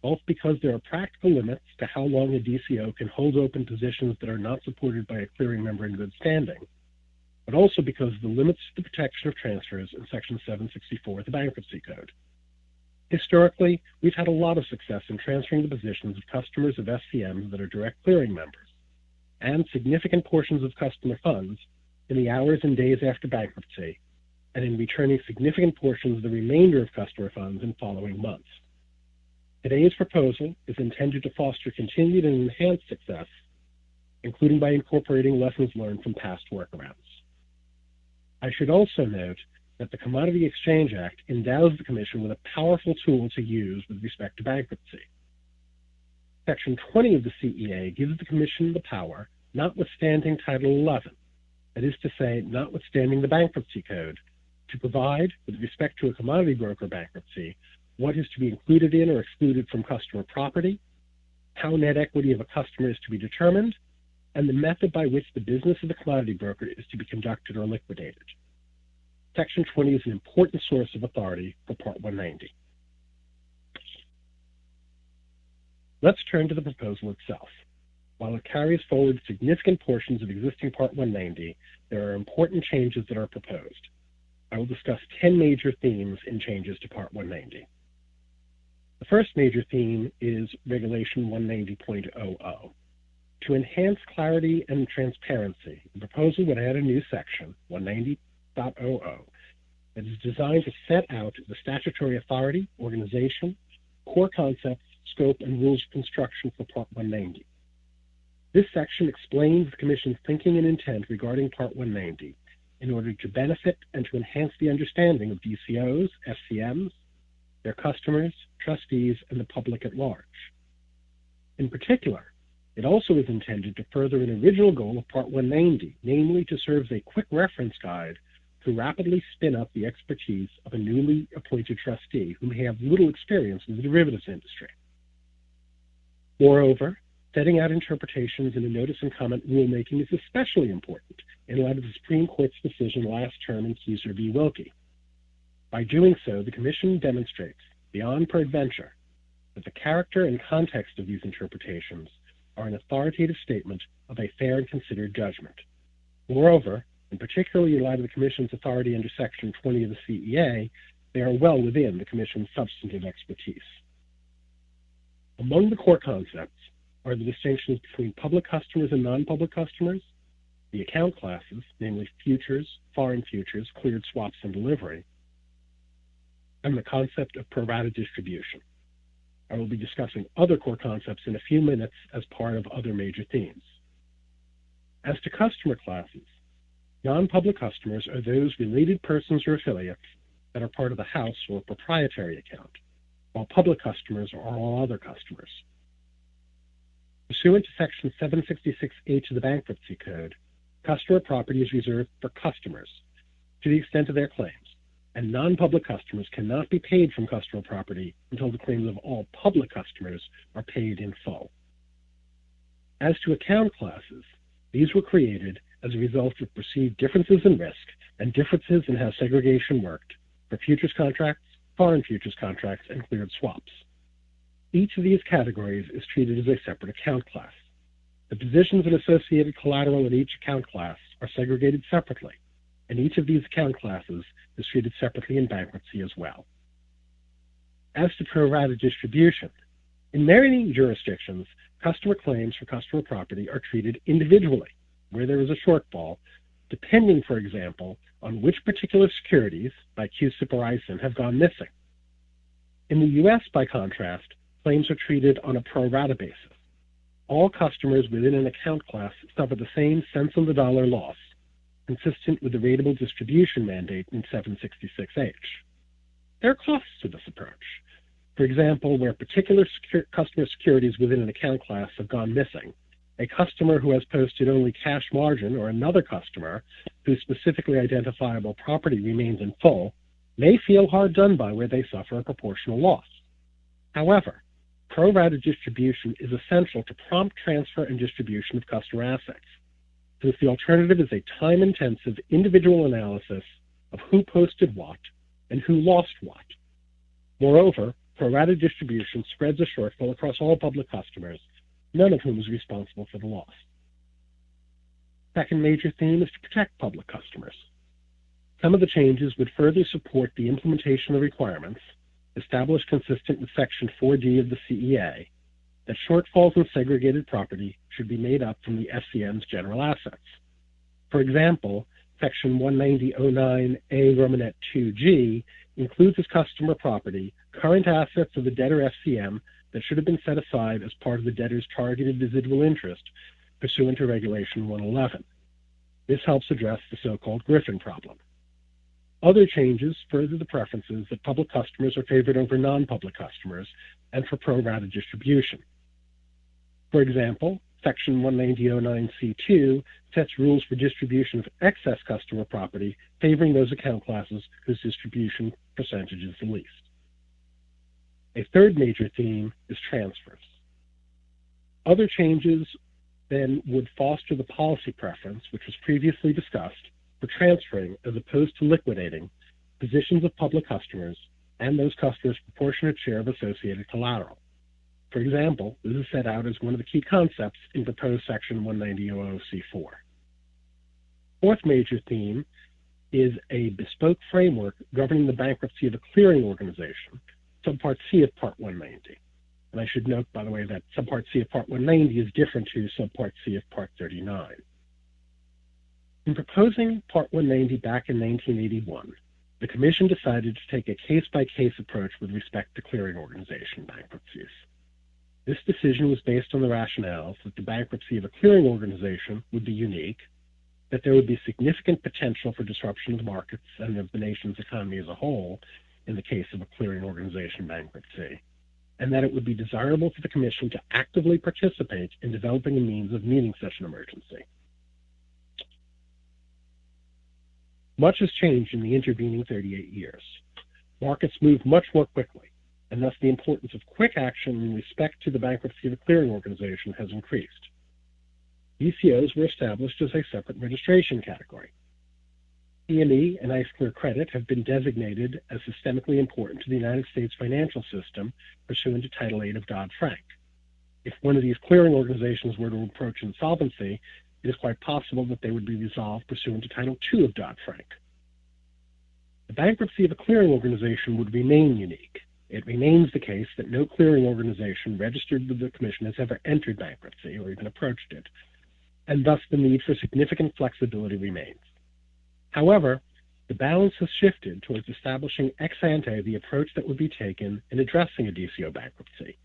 both because there are practical limits to how long a DCO can hold open positions that are not supported by a clearing member in good standing, but also because of the limits to the protection of transfers in Section 764 of the Bankruptcy Code. Historically, we've had a lot of success in transferring the positions of customers of FCMs that are direct clearing members, and significant portions of customer funds in the hours and days after bankruptcy, and in returning significant portions of the remainder of customer funds in following months. Today's proposal is intended to foster continued and enhanced success, including by incorporating lessons learned from past workarounds. I should also note that the Commodity Exchange Act endows the Commission with a powerful tool to use with respect to bankruptcy. Section 20 of the CEA gives the Commission the power, notwithstanding Title 11, that is to say, notwithstanding the Bankruptcy Code, to provide, with respect to a commodity broker bankruptcy, what is to be included in or excluded from customer property, how net equity of a customer is to be determined, and the method by which the business of the commodity broker is to be conducted or liquidated. Section 20 is an important source of authority for Part 190. Let's turn to the proposal itself. While it carries forward significant portions of existing Part 190, there are important changes that are proposed. I will discuss 10 major themes in changes to Part 190. The first major theme is Regulation 190.00. To enhance clarity and transparency, the proposal would add a new section, 190.00, that is designed to set out the statutory authority, organization, core concepts, scope, and rules of construction for Part 190. This section explains the Commission's thinking and intent regarding Part 190 in order to benefit and to enhance the understanding of DCOs, FCMs, their customers, trustees, and the public at large. In particular, it also is intended to further an original goal of Part 190, namely to serve as a quick reference guide to rapidly spin up the expertise of a newly appointed trustee who may have little experience in the derivatives industry. Moreover, setting out interpretations in a notice and comment rulemaking is especially important in light of the Supreme Court's decision last term in Keyser v. Wilkie. By doing so, the Commission demonstrates, beyond peradventure, that the character and context of these interpretations are an authoritative statement of a fair and considered judgment. Moreover, and particularly in light of the Commission's authority under Section 20 of the CEA, they are well within the Commission's substantive expertise. Among the core concepts are the distinctions between public customers and non-public customers, the account classes, namely futures, foreign futures, cleared swaps, and delivery, and the concept of pro rata distribution. I will be discussing other core concepts in a few minutes as part of other major themes. As to customer classes, non-public customers are those related persons or affiliates that are part of the house or proprietary account, while public customers are all other customers. Pursuant to Section 766H of the Bankruptcy Code, customer property is reserved for customers to the extent of their claims, and non-public customers cannot be paid from customer property until the claims of all public customers are paid in full. As to account classes, these were created as a result of perceived differences in risk and differences in how segregation worked for futures contracts, foreign futures contracts, and cleared swaps. Each of these categories is treated as a separate account class. The positions and associated collateral in each account class are segregated separately, and each of these account classes is treated separately in bankruptcy as well. As to pro rata distribution, in many jurisdictions, customer claims for customer property are treated individually, where there is a shortfall, depending, for example, on which particular securities, by CUSIP or ISIN, have gone missing. In the U.S., by contrast, claims are treated on a pro rata basis. All customers within an account class suffer the same cents on the dollar loss, consistent with the ratable distribution mandate in 766H. There are costs to this approach. For example, where particular customer securities within an account class have gone missing, a customer who has posted only cash margin or another customer whose specifically identifiable property remains in full may feel hard done by where they suffer a proportional loss. However, pro rata distribution is essential to prompt transfer and distribution of customer assets, since the alternative is a time-intensive individual analysis of who posted what and who lost what. Moreover, pro rata distribution spreads a shortfall across all public customers, none of whom is responsible for the loss. Second major theme is to protect public customers. Some of the changes would further support the implementation of requirements established consistent with Section 4D of the CEA that shortfalls in segregated property should be made up from the FCM's general assets. For example, Section 190.09A Romanet 2G includes as customer property current assets of the debtor FCM that should have been set aside as part of the debtor's targeted residual interest pursuant to Regulation 111. This helps address the so-called Griffin problem. Other changes further the preferences that public customers are favored over non-public customers and for pro rata distribution. For example, Section 190.09C2 sets rules for distribution of excess customer property, favoring those account classes whose distribution percentage is the least. A third major theme is transfers. Other changes then would foster the policy preference, which was previously discussed, for transferring as opposed to liquidating positions of public customers and those customers' proportionate share of associated collateral. For example, this is set out as one of the key concepts in proposed Section 190.00C4. Fourth major theme is a bespoke framework governing the bankruptcy of a clearing organization, Subpart C of Part 190. And I should note, by the way, that Subpart C of Part 190 is different to Subpart C of Part 39. In proposing Part 190 back in 1981, the Commission decided to take a case-by-case approach with respect to clearing organization bankruptcies. This decision was based on the rationales that the bankruptcy of a clearing organization would be unique, that there would be significant potential for disruption of the markets and of the nation's economy as a whole in the case of a clearing organization bankruptcy, and that it would be desirable for the Commission to actively participate in developing a means of meeting such an emergency. Much has changed in the intervening 38 years. Markets move much more quickly, and thus the importance of quick action in respect to the bankruptcy of a clearing organization has increased. DCOs were established as a separate registration category. CME and ICE Clear Credit have been designated as systemically important to the United States financial system pursuant to Title VIII of Dodd-Frank. If one of these clearing organizations were to approach insolvency, it is quite possible that they would be resolved pursuant to Title II of Dodd-Frank. The bankruptcy of a clearing organization would remain unique. It remains the case that no clearing organization registered with the Commission has ever entered bankruptcy or even approached it, and thus the need for significant flexibility remains. However, the balance has shifted towards establishing ex ante the approach that would be taken in addressing a DCO bankruptcy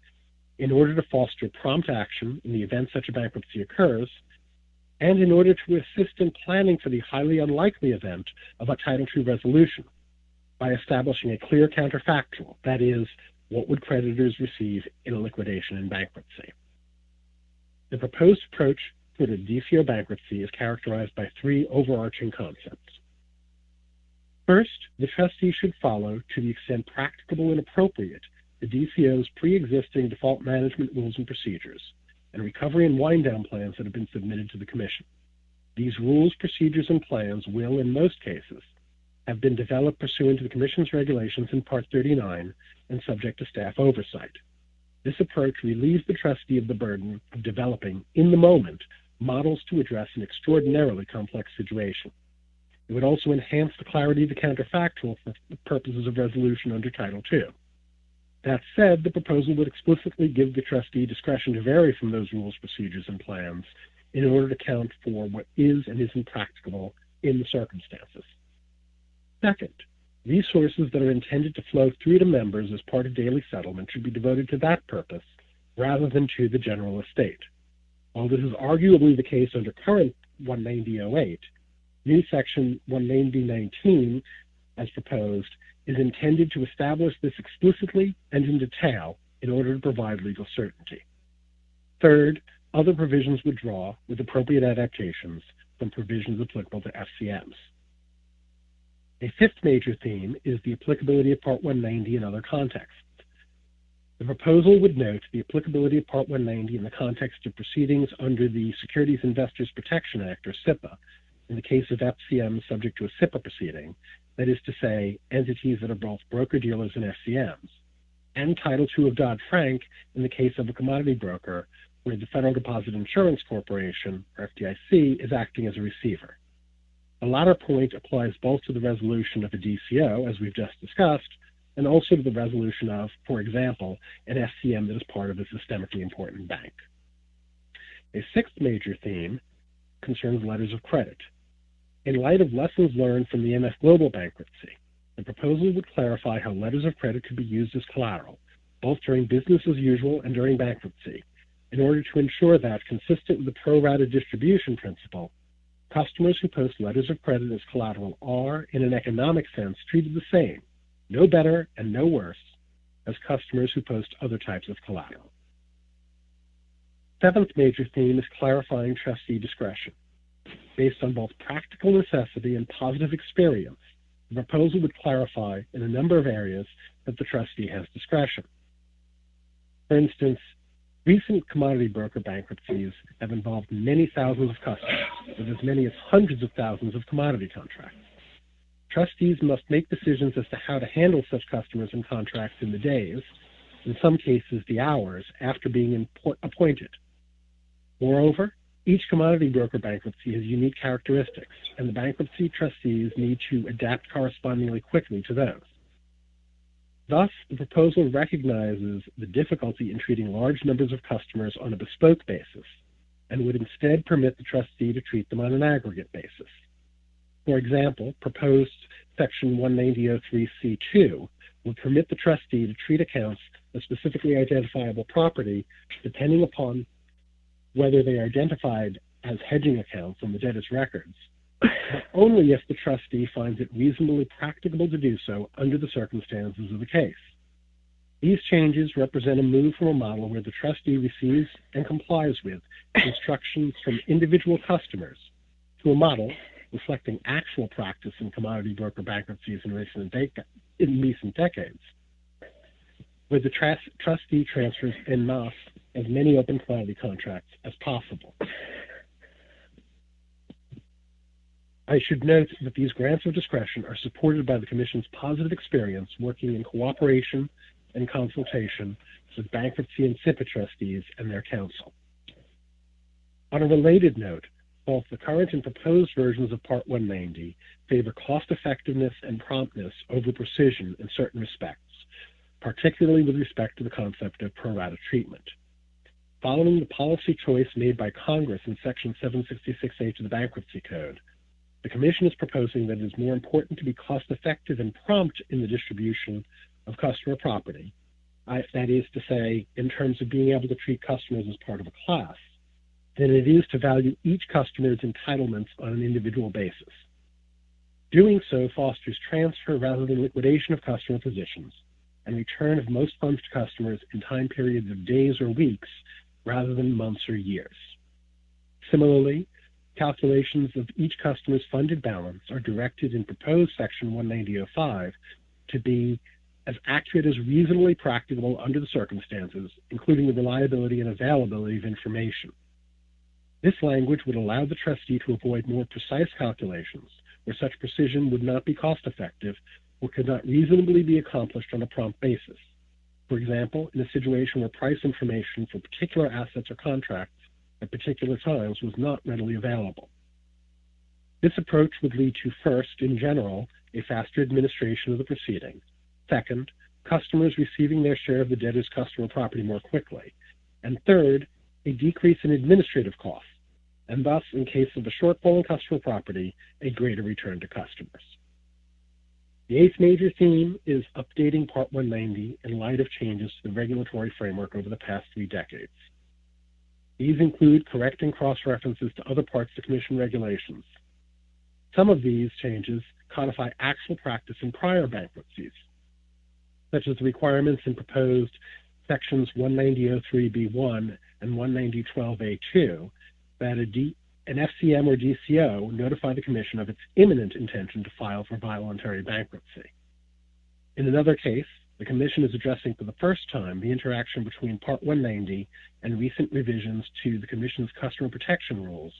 in order to foster prompt action in the event such a bankruptcy occurs, and in order to assist in planning for the highly unlikely event of a Title II resolution by establishing a clear counterfactual, that is, what would creditors receive in a liquidation and bankruptcy. The proposed approach toward a DCO bankruptcy is characterized by three overarching concepts. First, the trustee should follow, to the extent practicable and appropriate, the DCO's pre-existing default management rules and procedures, and recovery and wind-down plans that have been submitted to the Commission. These rules, procedures, and plans will, in most cases, have been developed pursuant to the Commission's regulations in Part 39 and subject to staff oversight. This approach relieves the trustee of the burden of developing, in the moment, models to address an extraordinarily complex situation. It would also enhance the clarity of the counterfactual for the purposes of resolution under Title II. That said, the proposal would explicitly give the trustee discretion to vary from those rules, procedures, and plans in order to account for what is and isn't practicable in the circumstances. Second, resources that are intended to flow through to members as part of daily settlement should be devoted to that purpose rather than to the general estate. While this is arguably the case under current 190.08, new Section 190.19, as proposed, is intended to establish this explicitly and in detail in order to provide legal certainty. Third, other provisions would draw, with appropriate adaptations, from provisions applicable to FCMs. A fifth major theme is the applicability of Part 190 in other contexts. The proposal would note the applicability of Part 190 in the context of proceedings under the Securities Investors Protection Act, or SIPA, in the case of FCMs subject to a SIPA proceeding, that is to say, entities that are both broker-dealers and FCMs, and Title II of Dodd-Frank in the case of a commodity broker where the Federal Deposit Insurance Corporation, or FDIC, is acting as a receiver. The latter point applies both to the resolution of a DCO, as we've just discussed, and also to the resolution of, for example, an FCM that is part of a systemically important bank. A sixth major theme concerns letters of credit. In light of lessons learned from the MF Global bankruptcy, the proposal would clarify how letters of credit could be used as collateral, both during business as usual and during bankruptcy, in order to ensure that, consistent with the pro rata distribution principle, customers who post letters of credit as collateral are, in an economic sense, treated the same, no better and no worse, as customers who post other types of collateral. Seventh major theme is clarifying trustee discretion. Based on both practical necessity and positive experience, the proposal would clarify in a number of areas that the trustee has discretion. For instance, recent commodity broker bankruptcies have involved many thousands of customers, with as many as hundreds of thousands of commodity contracts. Trustees must make decisions as to how to handle such customers and contracts in the days, in some cases the hours, after being appointed. Moreover, each commodity broker bankruptcy has unique characteristics, and the bankruptcy trustees need to adapt correspondingly quickly to those. Thus, the proposal recognizes the difficulty in treating large numbers of customers on a bespoke basis and would instead permit the trustee to treat them on an aggregate basis. For example, proposed Section 190.03(c)(2) would permit the trustee to treat accounts as specifically identifiable property depending upon whether they are identified as hedging accounts on the debtor's records, but only if the trustee finds it reasonably practicable to do so under the circumstances of the case. These changes represent a move from a model where the trustee receives and complies with instructions from individual customers to a model reflecting actual practice in commodity broker bankruptcies in recent decades, where the trustee transfers en masse as many open commodity contracts as possible. I should note that these grants of discretion are supported by the Commission's positive experience working in cooperation and consultation with bankruptcy and SIPA trustees and their counsel. On a related note, both the current and proposed versions of Part 190 favor cost-effectiveness and promptness over precision in certain respects, particularly with respect to the concept of pro rata treatment. Following the policy choice made by Congress in Section 766H of the Bankruptcy Code, the Commission is proposing that it is more important to be cost-effective and prompt in the distribution of customer property, that is to say, in terms of being able to treat customers as part of a class, than it is to value each customer's entitlements on an individual basis. Doing so fosters transfer rather than liquidation of customer positions and return of most funds to customers in time periods of days or weeks rather than months or years. Similarly, calculations of each customer's funded balance are directed in proposed Section 190.05 to be as accurate as reasonably practicable under the circumstances, including the reliability and availability of information. This language would allow the trustee to avoid more precise calculations where such precision would not be cost-effective or could not reasonably be accomplished on a prompt basis. For example, in a situation where price information for particular assets or contracts at particular times was not readily available. This approach would lead to, first, in general, a faster administration of the proceeding. Second, customers receiving their share of the debtor's customer property more quickly. And third, a decrease in administrative costs, and thus, in case of a shortfall in customer property, a greater return to customers. The eighth major theme is updating Part 190 in light of changes to the regulatory framework over the past 3 decades. These include correcting cross-references to other parts of Commission regulations. Some of these changes codify actual practice in prior bankruptcies, such as the requirements in proposed Sections 190.03b1 and 190.12a2 that an FCM or DCO notify the Commission of its imminent intention to file for voluntary bankruptcy. In another case, the Commission is addressing for the first time the interaction between Part 190 and recent revisions to the Commission's customer protection rules,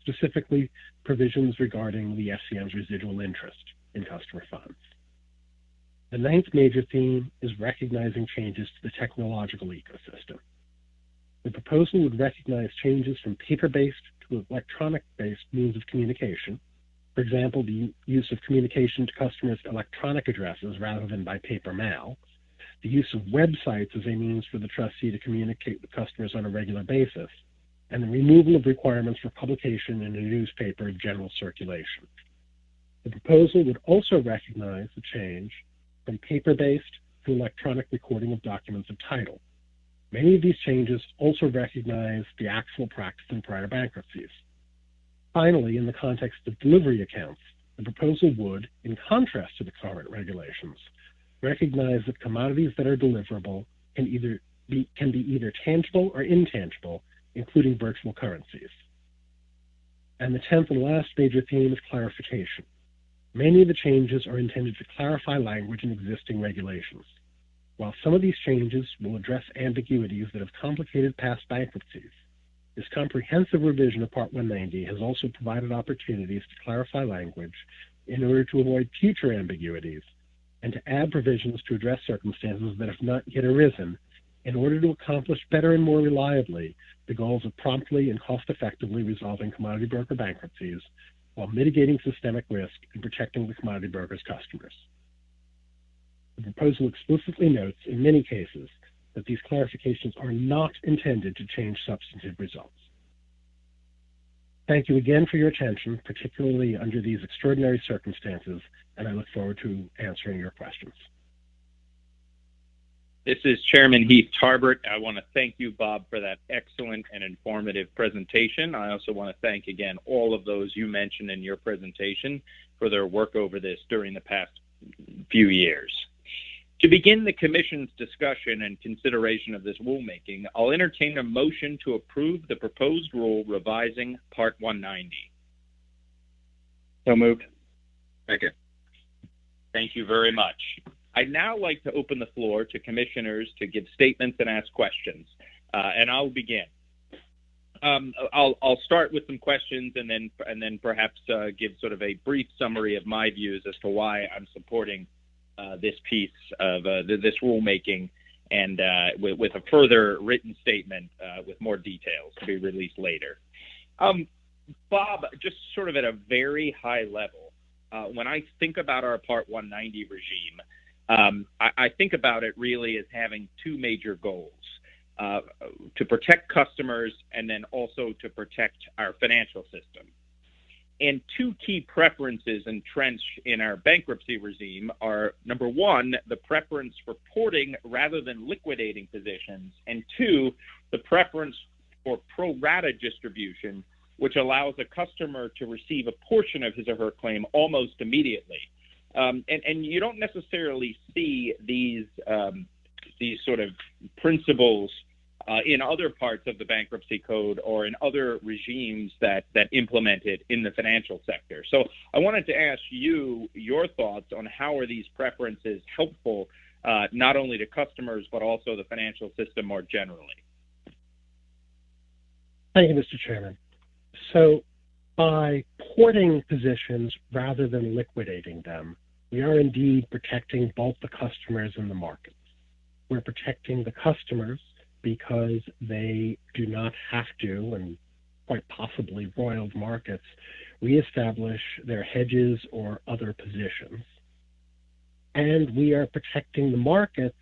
specifically provisions regarding the FCM's residual interest in customer funds. The ninth major theme is recognizing changes to the technological ecosystem. The proposal would recognize changes from paper-based to electronic-based means of communication. For example, the use of communication to customers' electronic addresses rather than by paper mail, the use of websites as a means for the trustee to communicate with customers on a regular basis, and the removal of requirements for publication in a newspaper of general circulation. The proposal would also recognize the change from paper-based to electronic recording of documents of title. Many of these changes also recognize the actual practice in prior bankruptcies. Finally, in the context of delivery accounts, the proposal would, in contrast to the current regulations, recognize that commodities that are deliverable can be either tangible or intangible, including virtual currencies. And the 10th and last major theme is clarification. Many of the changes are intended to clarify language in existing regulations. While some of these changes will address ambiguities that have complicated past bankruptcies, this comprehensive revision of Part 190 has also provided opportunities to clarify language in order to avoid future ambiguities and to add provisions to address circumstances that have not yet arisen in order to accomplish better and more reliably the goals of promptly and cost-effectively resolving commodity broker bankruptcies while mitigating systemic risk and protecting the commodity broker's customers. The proposal explicitly notes in many cases that these clarifications are not intended to change substantive results. Thank you again for your attention, particularly under these extraordinary circumstances, and I look forward to answering your questions. This is Chairman Heath Tarbert. I want to thank you, Bob, for that excellent and informative presentation. I also want to thank again all of those you mentioned in your presentation for their work over this during the past few years. To begin the Commission's discussion and consideration of this rulemaking, I'll entertain a motion to approve the proposed rule revising Part 190. So moved. Second. Thank you very much. I'd now like to open the floor to commissioners to give statements and ask questions, and I'll begin. I'll start with some questions and then perhaps give sort of a brief summary of my views as to why I'm supporting this piece of this rulemaking, and with a further written statement with more details to be released later. Bob, just sort of at a very high level, when I think about our Part 190 regime, I think about it really as having two major goals: to protect customers and then also to protect our financial system. And two key preferences entrenched in our bankruptcy regime are, number one, the preference for porting rather than liquidating positions, and two, the preference for pro rata distribution, which allows a customer to receive a portion of his or her claim almost immediately. And you don't necessarily see these sort of principles in other parts of the bankruptcy code or in other regimes that implement it in the financial sector. So I wanted to ask you your thoughts on how are these preferences helpful not only to customers but also the financial system more generally. Thank you, Mr. Chairman. So by porting positions rather than liquidating them, we are indeed protecting both the customers and the markets. We're protecting the customers because they do not have to, and quite possibly roiled markets, reestablish their hedges or other positions. And we are protecting the markets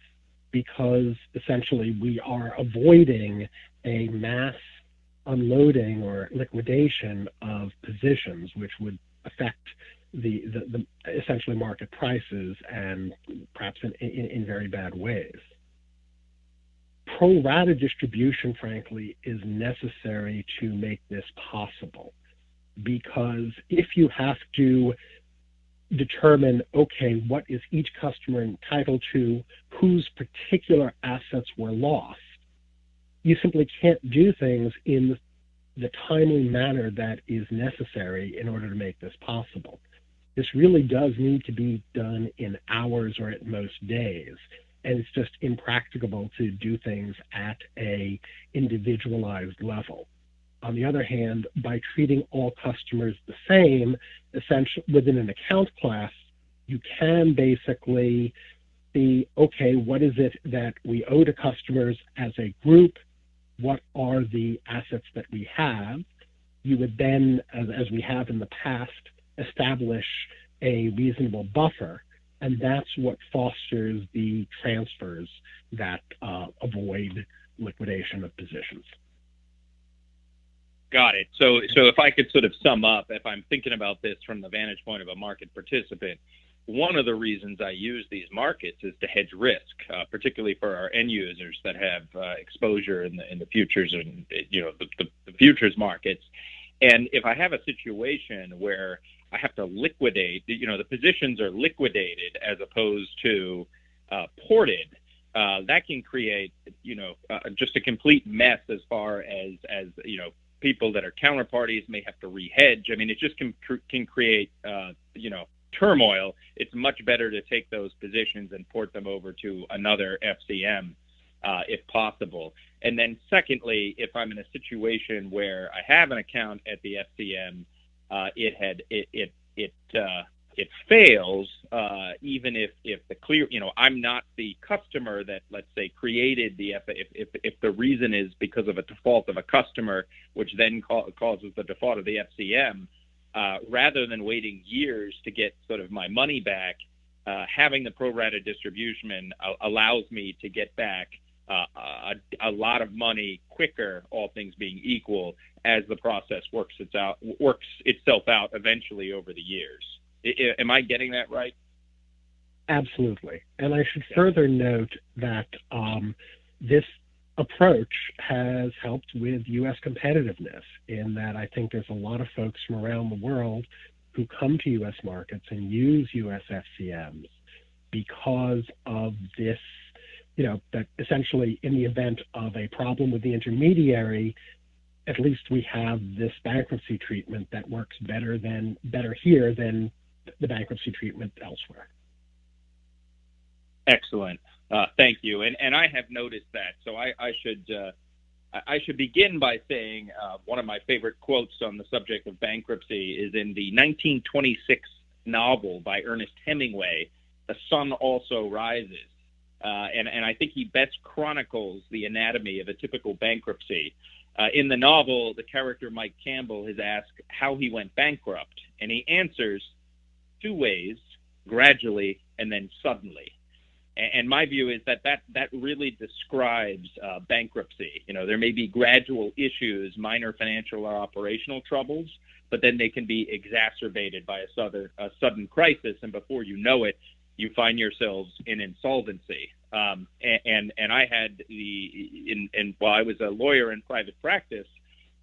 because essentially we are avoiding a mass unloading or liquidation of positions, which would affect the essentially market prices and perhaps in very bad ways. Pro rata distribution, frankly, is necessary to make this possible, because if you have to determine, okay, what is each customer entitled to, whose particular assets were lost, you simply can't do things in the timely manner that is necessary in order to make this possible. This really does need to be done in hours or at most days, and it's just impracticable to do things at a individualized level. On the other hand, by treating all customers the same, essentially within an account class, you can basically see, okay, what is it that we owe to customers as a group? What are the assets that we have? You would then, as we have in the past, establish a reasonable buffer, and that's what fosters the transfers that avoid liquidation of positions. Got it. So if I could sort of sum up, if I'm thinking about this from the vantage point of a market participant, one of the reasons I use these markets is to hedge risk, particularly for our end users that have exposure in the futures and the futures markets. And if I have a situation where I have to liquidate, the positions are liquidated as opposed to ported, that can create just a complete mess as far as people that are counterparties may have to re-hedge. I mean, it just can create turmoil. It's much better to take those positions and port them over to another FCM if possible. And then secondly, if I'm in a situation where I have an account at the FCM, it fails, even if the clear, I'm not the customer that, let's say, created the if the reason is because of a default of a customer, which then causes the default of the FCM, rather than waiting years to get sort of my money back, having the pro rata distribution allows me to get back a lot of money quicker, all things being equal, as the process works itself out eventually over the years. Am I getting that right? Absolutely. And I should further note that this approach has helped with U.S. competitiveness, in that I think there's a lot of folks from around the world who come to U.S. markets and use U.S. FCMs because of this, that essentially in the event of a problem with the intermediary, at least we have this bankruptcy treatment that works better here than the bankruptcy treatment elsewhere. Excellent. Thank you. And I have noticed that. So I should begin by saying one of my favorite quotes on the subject of bankruptcy is in the 1926 novel by Ernest Hemingway, The Sun Also Rises. And I think he best chronicles the anatomy of a typical bankruptcy. In the novel, the character Mike Campbell is asked how he went bankrupt, and he answers 2 ways: gradually and then suddenly. And my view is that really describes bankruptcy. There may be gradual issues, minor financial or operational troubles, but then they can be exacerbated by a sudden crisis, and before you know it, you find yourselves in insolvency. And I had while I was a lawyer in private practice,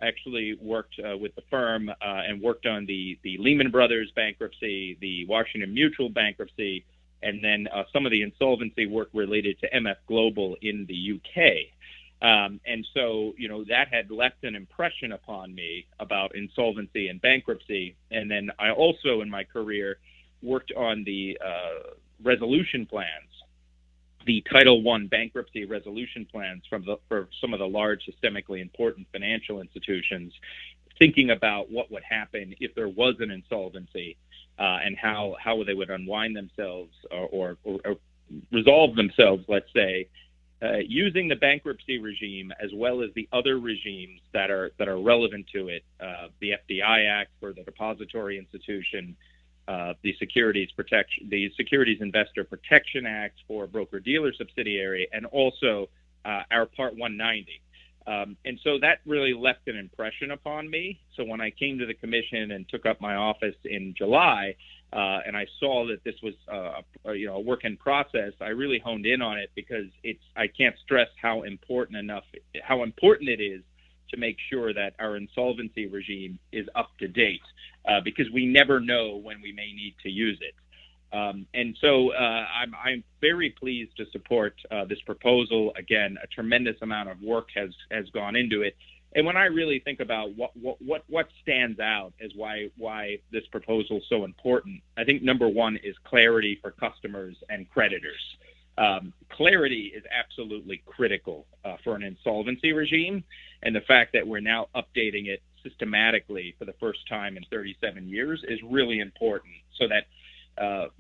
I actually worked with the firm and worked on the Lehman Brothers bankruptcy, the Washington Mutual bankruptcy, and then some of the insolvency work related to MF Global in the UK. And so, that had left an impression upon me about insolvency and bankruptcy. And then I also, in my career, worked on the resolution plans, the Title I bankruptcy resolution plans for some of the large systemically important financial institutions, thinking about what would happen if there was an insolvency, and how they would unwind themselves or resolve themselves, let's say, using the bankruptcy regime as well as the other regimes that are relevant to it, the FDI Act for the depository institution, the Securities Investor Protection Act for broker-dealer subsidiary, and also our Part 190. And so that really left an impression upon me. So when I came to the commission and took up my office in July, and I saw that this was a work in process, I really honed in on it, because I can't stress how important it is to make sure that our insolvency regime is up to date, because we never know when we may need to use it. And so I'm very pleased to support this proposal. Again, a tremendous amount of work has gone into it. And when I really think about what stands out as why this proposal is so important, I think number one is clarity for customers and creditors. Clarity is absolutely critical for an insolvency regime, and the fact that we're now updating it systematically for the first time in 37 years is really important, so that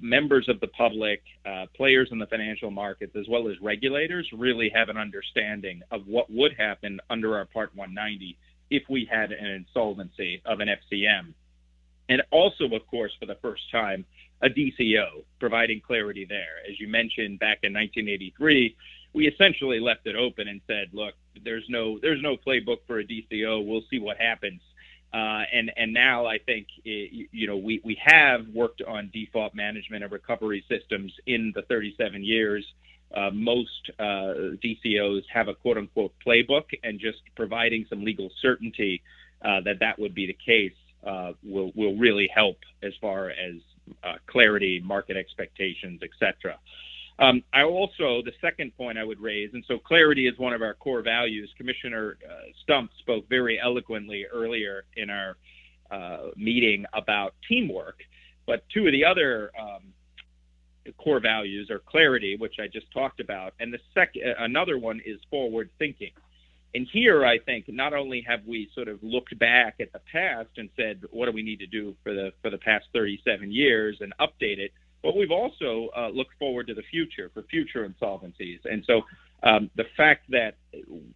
members of the public, players in the financial markets, as well as regulators, really have an understanding of what would happen under our Part 190 if we had an insolvency of an FCM. And also, of course, for the first time, a DCO, providing clarity there. As you mentioned, back in 1983, we essentially left it open and said, look, there's no playbook for a DCO. We'll see what happens. And now I think, we have worked on default management and recovery systems in the 37 years. Most DCOs have a quote-unquote playbook, and just providing some legal certainty that would be the case will really help as far as clarity, market expectations, etc. The second point I would raise, and so clarity is one of our core values. Commissioner Stump spoke very eloquently earlier in our meeting about teamwork, but two of the other core values are clarity, which I just talked about, and another one is forward thinking. And here, I think, not only have we sort of looked back at the past and said, what do we need to do for the past 37 years and update it, but we've also looked forward to the future, for future insolvencies. And so the fact that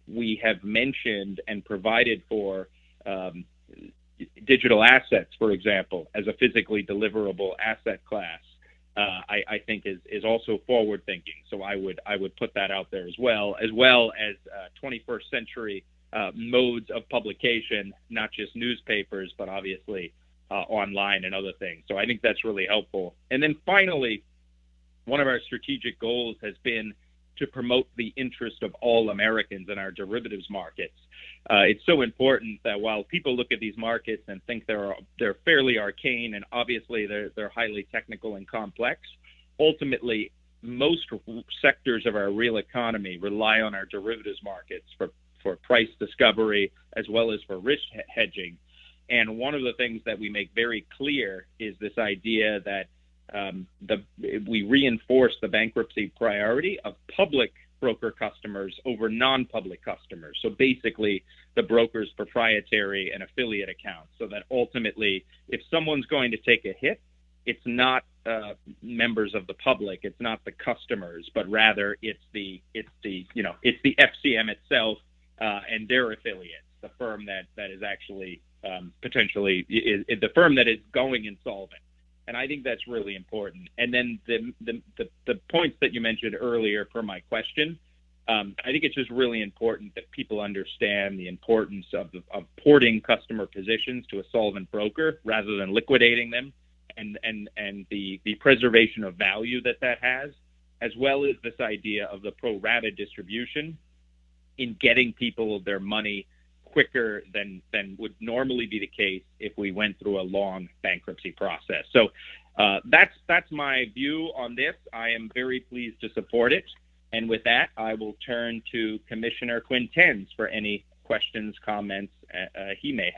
we have mentioned and provided for digital assets, for example, as a physically deliverable asset class, I think is also forward thinking. So I would put that out there as well as 21st century modes of publication, not just newspapers, but obviously online and other things. So I think that's really helpful. And then finally, one of our strategic goals has been to promote the interest of all Americans in our derivatives markets. It's so important that while people look at these markets and think they're fairly arcane and obviously they're highly technical and complex, ultimately most sectors of our real economy rely on our derivatives markets for price discovery as well as for risk hedging. And one of the things that we make very clear is this idea that we reinforce the bankruptcy priority of public broker customers over non-public customers. So basically the broker's proprietary and affiliate accounts, so that ultimately if someone's going to take a hit, it's not members of the public, it's not the customers, but rather it's the FCM itself and their affiliates, the firm that is actually potentially the firm that is going insolvent. And I think that's really important. And then the points that you mentioned earlier for my question, I think it's just really important that people understand the importance of porting customer positions to a solvent broker rather than liquidating them, and the preservation of value that has, as well as this idea of the pro rata distribution in getting people their money quicker than would normally be the case if we went through a long bankruptcy process. So that's my view on this. I am very pleased to support it. And with that, I will turn to Commissioner Quintens for any questions, comments he may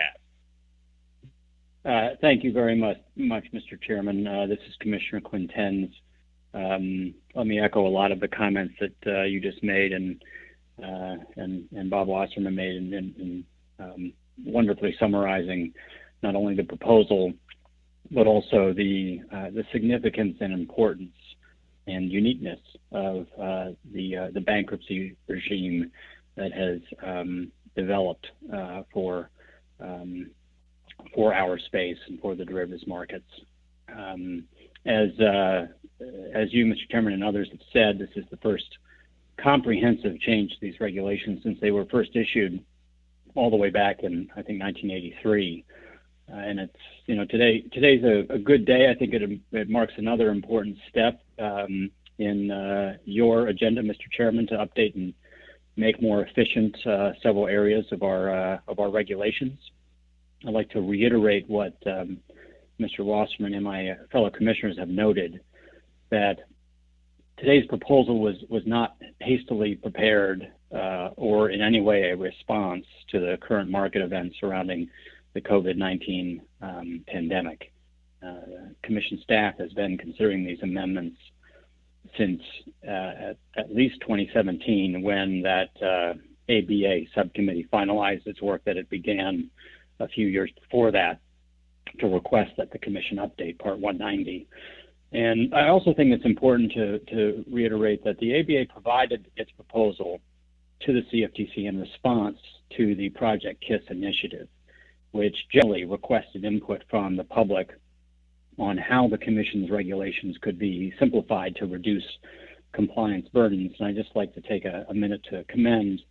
have. Thank you very much, Mr. Chairman. This is Commissioner Quintens. Let me echo a lot of the comments that you just made and Bob Wasserman made in wonderfully summarizing not only the proposal, but also the significance and importance and uniqueness of the bankruptcy regime that has developed for our space and for the derivatives markets. As you, Mr. Chairman, and others have said, this is the first comprehensive change to these regulations since they were first issued all the way back in, I think, 1983. And it's, today's a good day. I think it marks another important step in your agenda, Mr. Chairman, to update and make more efficient several areas of our regulations. I'd like to reiterate what Mr. Wasserman and my fellow commissioners have noted, that today's proposal was not hastily prepared or in any way a response to the current market events surrounding the COVID-19 pandemic. Commission staff has been considering these amendments since at least 2017, when that ABA subcommittee finalized its work that it began a few years before that to request that the Commission update Part 190. And I also think it's important to reiterate that the ABA provided its proposal to the CFTC in response to the Project KISS initiative, which generally requested input from the public on how the Commission's regulations could be simplified to reduce compliance burdens. And I'd just like to take a minute to commend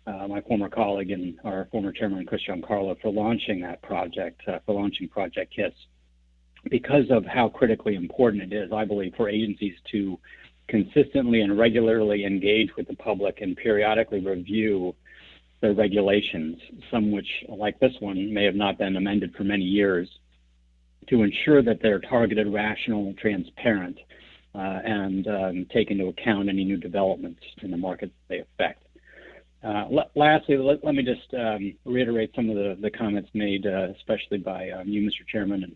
my former colleague and our former chairman, Chris Giancarlo, for launching that project, for launching Project KISS, because of how critically important it is, I believe, for agencies to consistently and regularly engage with the public and periodically review their regulations, some which, like this one, may have not been amended for many years, to ensure that they're targeted, rational, transparent, and take into account any new developments in the markets they affect. Lastly, let me just reiterate some of the comments made, especially by you, Mr. Chairman, and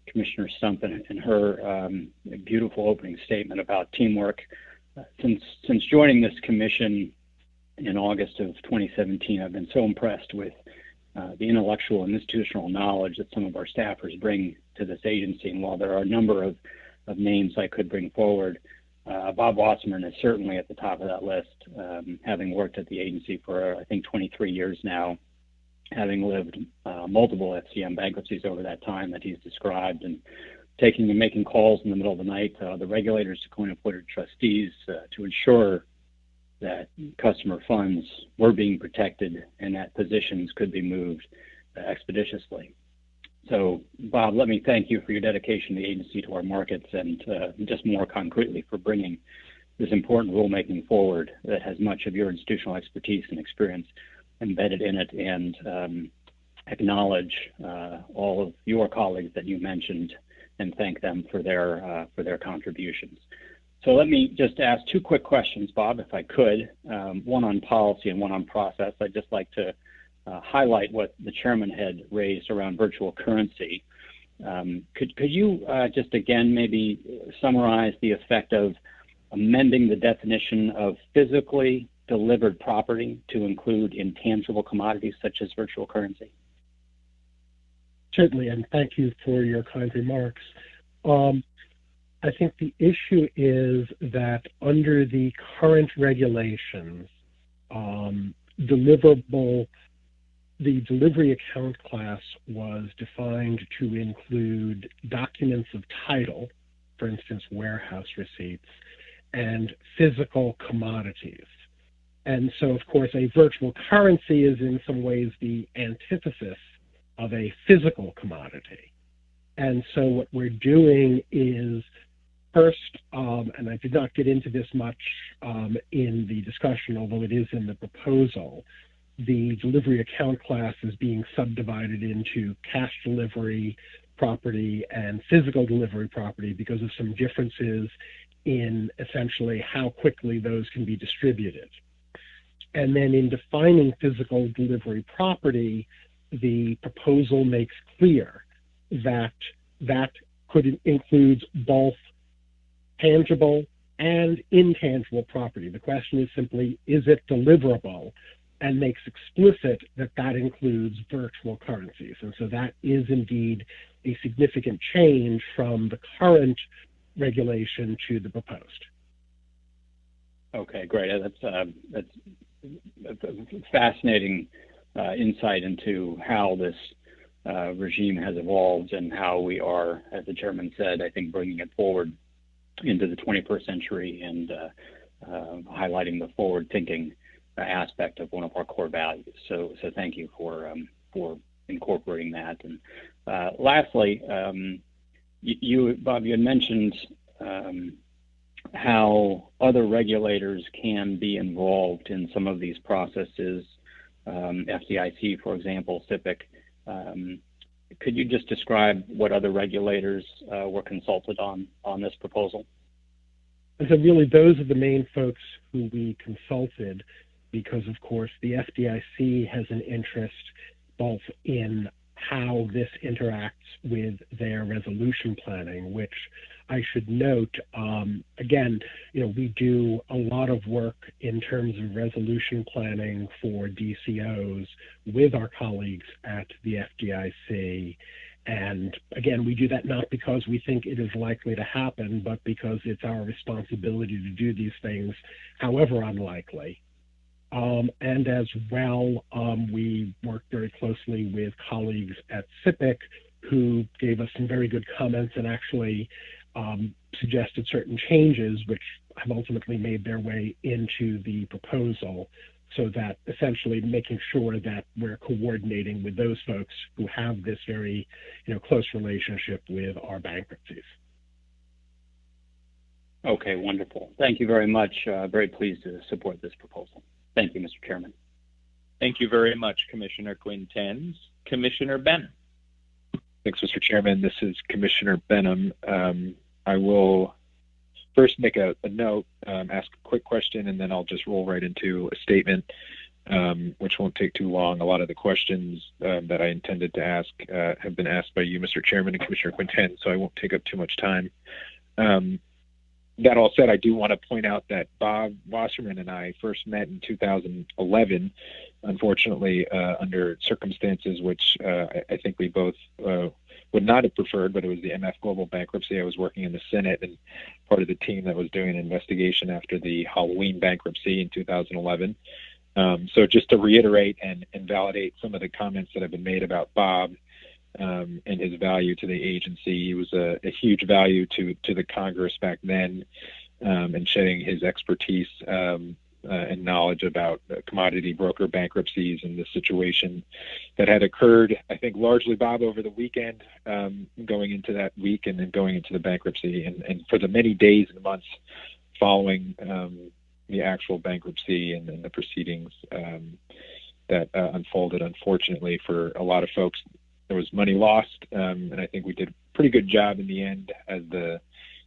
Commissioner Stump in her beautiful opening statement about teamwork. Since joining this commission in August of 2017, I've been so impressed with the intellectual and institutional knowledge that some of our staffers bring to this agency. And while there are a number of names I could bring forward, Bob Wasserman is certainly at the top of that list, having worked at the agency for, I think, 23 years now, having lived multiple FCM bankruptcies over that time that he's described, and taking and making calls in the middle of the night, the regulators to coin-appointed trustees to ensure that customer funds were being protected and that positions could be moved expeditiously. So, Bob, let me thank you for your dedication to the agency, to our markets, and just more concretely for bringing this important rulemaking forward that has much of your institutional expertise and experience embedded in it, and acknowledge all of your colleagues that you mentioned and thank them for their contributions. So let me just ask two quick questions, Bob, if I could, one on policy and one on process. I'd just like to highlight what the chairman had raised around virtual currency. Could you just again maybe summarize the effect of amending the definition of physically delivered property to include intangible commodities such as virtual currency? Certainly, and thank you for your kind remarks. I think the issue is that under the current regulations, the delivery account class was defined to include documents of title, for instance, warehouse receipts, and physical commodities. And so, of course, a virtual currency is in some ways the antithesis of a physical commodity. And so what we're doing is first, and I did not get into this much in the discussion, although it is in the proposal, the delivery account class is being subdivided into cash delivery property and physical delivery property because of some differences in essentially how quickly those can be distributed. And then in defining physical delivery property, the proposal makes clear that that includes both tangible and intangible property. The question is simply, is it deliverable? And makes explicit that that includes virtual currencies. And so that is indeed a significant change from the current regulation to the proposed. Okay, great. That's fascinating insight into how this regime has evolved and how we are, as the chairman said, I think bringing it forward into the 21st century and highlighting the forward-thinking aspect of one of our core values. So thank you for incorporating that. And lastly, you, Bob, you had mentioned how other regulators can be involved in some of these processes, FDIC, for example, CFTC. Could you just describe what other regulators were consulted on this proposal? And so really those are the main folks who we consulted because, of course, the FDIC has an interest both in how this interacts with their resolution planning, which I should note, again, we do a lot of work in terms of resolution planning for DCOs with our colleagues at the FDIC. And again, we do that not because we think it is likely to happen, but because it's our responsibility to do these things, however unlikely. And as well, we work very closely with colleagues at CFTC who gave us some very good comments and actually suggested certain changes which have ultimately made their way into the proposal, so that essentially making sure that we're coordinating with those folks who have this very close relationship with our bankruptcies. Okay, wonderful. Thank you very much. Very pleased to support this proposal. Thank you, Mr. Chairman. Thank you very much, Commissioner Quintens. Commissioner Benham. Thanks, Mr. Chairman. This is Commissioner Benham. I will first make a note, ask a quick question, and then I'll just roll right into a statement, which won't take too long. A lot of the questions that I intended to ask have been asked by you, Mr. Chairman, and Commissioner Quintens, so I won't take up too much time. That all said, I do want to point out that Bob Wasserman and I first met in 2011, unfortunately, under circumstances which I think we both would not have preferred, but it was the MF Global bankruptcy. I was working in the Senate and part of the team that was doing an investigation after the Halloween bankruptcy in 2011. So just to reiterate and validate some of the comments that have been made about Bob, and his value to the agency. He was a huge value to the Congress back then, and shedding his expertise and knowledge about commodity broker bankruptcies and the situation that had occurred, I think, largely, Bob, over the weekend, going into that week and then going into the bankruptcy, and for the many days and months following the actual bankruptcy and the proceedings that unfolded. Unfortunately, for a lot of folks, there was money lost, and I think we did a pretty good job in the end as the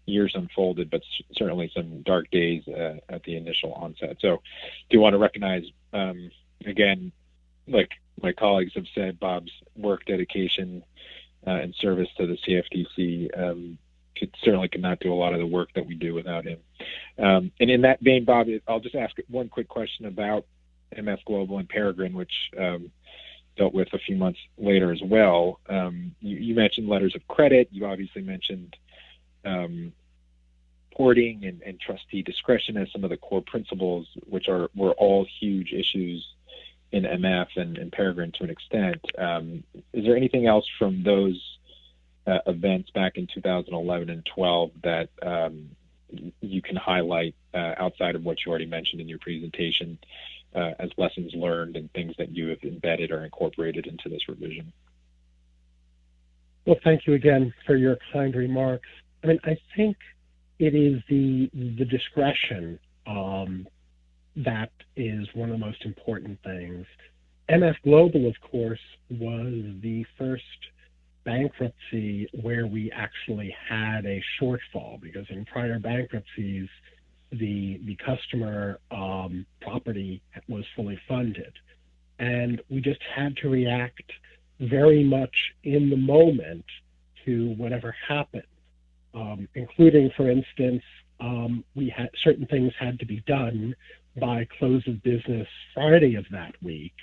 years unfolded, but certainly some dark days at the initial onset. So do want to recognize, again, like my colleagues have said, Bob's work, dedication, and service to the CFTC. Certainly could not do a lot of the work that we do without him. And in that vein, Bob, I'll just ask one quick question about MF Global and Peregrine, which dealt with a few months later as well. You mentioned letters of credit. You obviously mentioned porting and trustee discretion as some of the core principles, which were all huge issues in MF and Peregrine to an extent. Is there anything else from those events back in 2011 and 12 that you can highlight outside of what you already mentioned in your presentation as lessons learned and things that you have embedded or incorporated into this revision? Well, thank you again for your kind remarks. I mean, I think it is the discretion that is one of the most important things. MF Global, of course, was the first bankruptcy where we actually had a shortfall, because in prior bankruptcies, the customer property was fully funded. And we just had to react very much in the moment to whatever happened, including, for instance, we had certain things had to be done by close of business Friday of that week.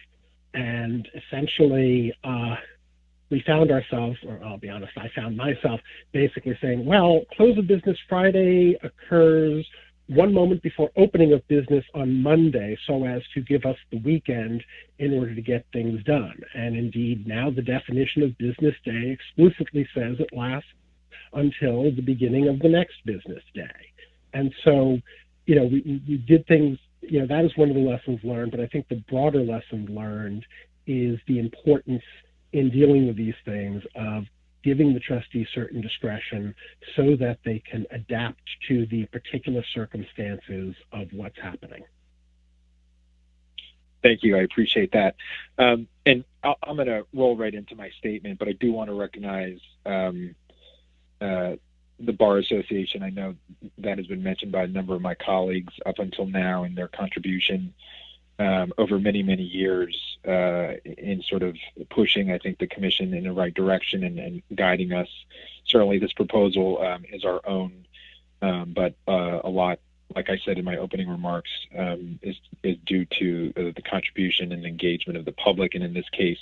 And essentially, we found ourselves, or I'll be honest, I found myself basically saying, well, close of business Friday occurs one moment before opening of business on Monday, so as to give us the weekend in order to get things done. And indeed, now the definition of business day explicitly says it lasts until the beginning of the next business day. And so, we did things, that is one of the lessons learned, but I think the broader lesson learned is the importance in dealing with these things of giving the trustee certain discretion so that they can adapt to the particular circumstances of what's happening. Thank you. I appreciate that. And I'm going to roll right into my statement, but I do want to recognize the Bar Association. I know that has been mentioned by a number of my colleagues up until now, and their contribution over many, many years in sort of pushing, I think, the Commission in the right direction and guiding us. Certainly this proposal is our own, but a lot, like I said in my opening remarks, is due to the contribution and engagement of the public. And in this case,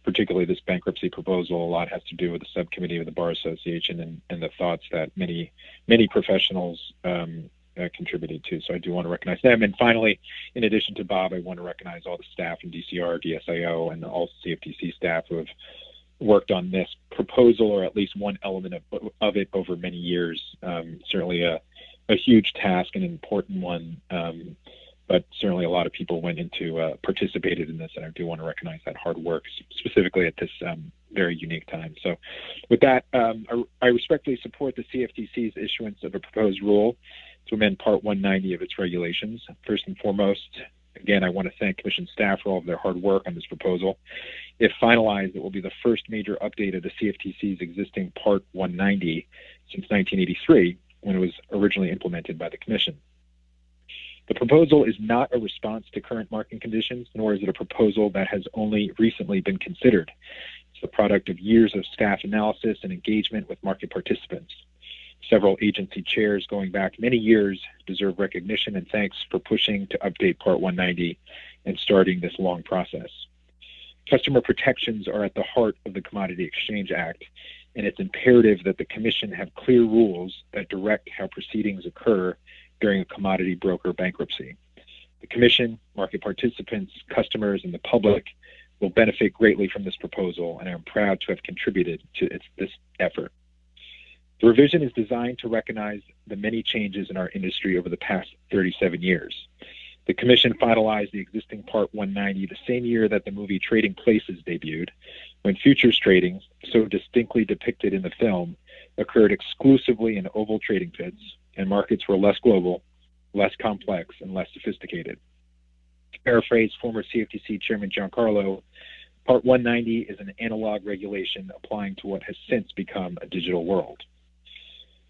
particularly this bankruptcy proposal, a lot has to do with the subcommittee of the Bar Association and the thoughts that many, many professionals contributed to. So I do want to recognize them. And finally, in addition to Bob, I want to recognize all the staff in DCR, DSIO, and all CFTC staff who have worked on this proposal, or at least one element of it, over many years. Certainly a huge task, an important one, but certainly a lot of people went into, participated in this, and I do want to recognize that hard work, specifically at this very unique time. So with that, I respectfully support the CFTC's issuance of a proposed rule to amend Part 190 of its regulations. First and foremost, again, I want to thank Commission staff for all of their hard work on this proposal. If finalized, it will be the first major update of the CFTC's existing Part 190 since 1983, when it was originally implemented by the Commission. The proposal is not a response to current market conditions, nor is it a proposal that has only recently been considered. It's the product of years of staff analysis and engagement with market participants. Several agency chairs going back many years deserve recognition and thanks for pushing to update Part 190 and starting this long process. Customer protections are at the heart of the Commodity Exchange Act, and it's imperative that the Commission have clear rules that direct how proceedings occur during a commodity broker bankruptcy. The Commission, market participants, customers, and the public will benefit greatly from this proposal, and I am proud to have contributed to this effort. The revision is designed to recognize the many changes in our industry over the past 37 years. The Commission finalized the existing Part 190 the same year that the movie Trading Places debuted, when futures trading, so distinctly depicted in the film, occurred exclusively in oval trading pits, and markets were less global, less complex, and less sophisticated. To paraphrase former CFTC Chairman Giancarlo, Part 190 is an analog regulation applying to what has since become a digital world.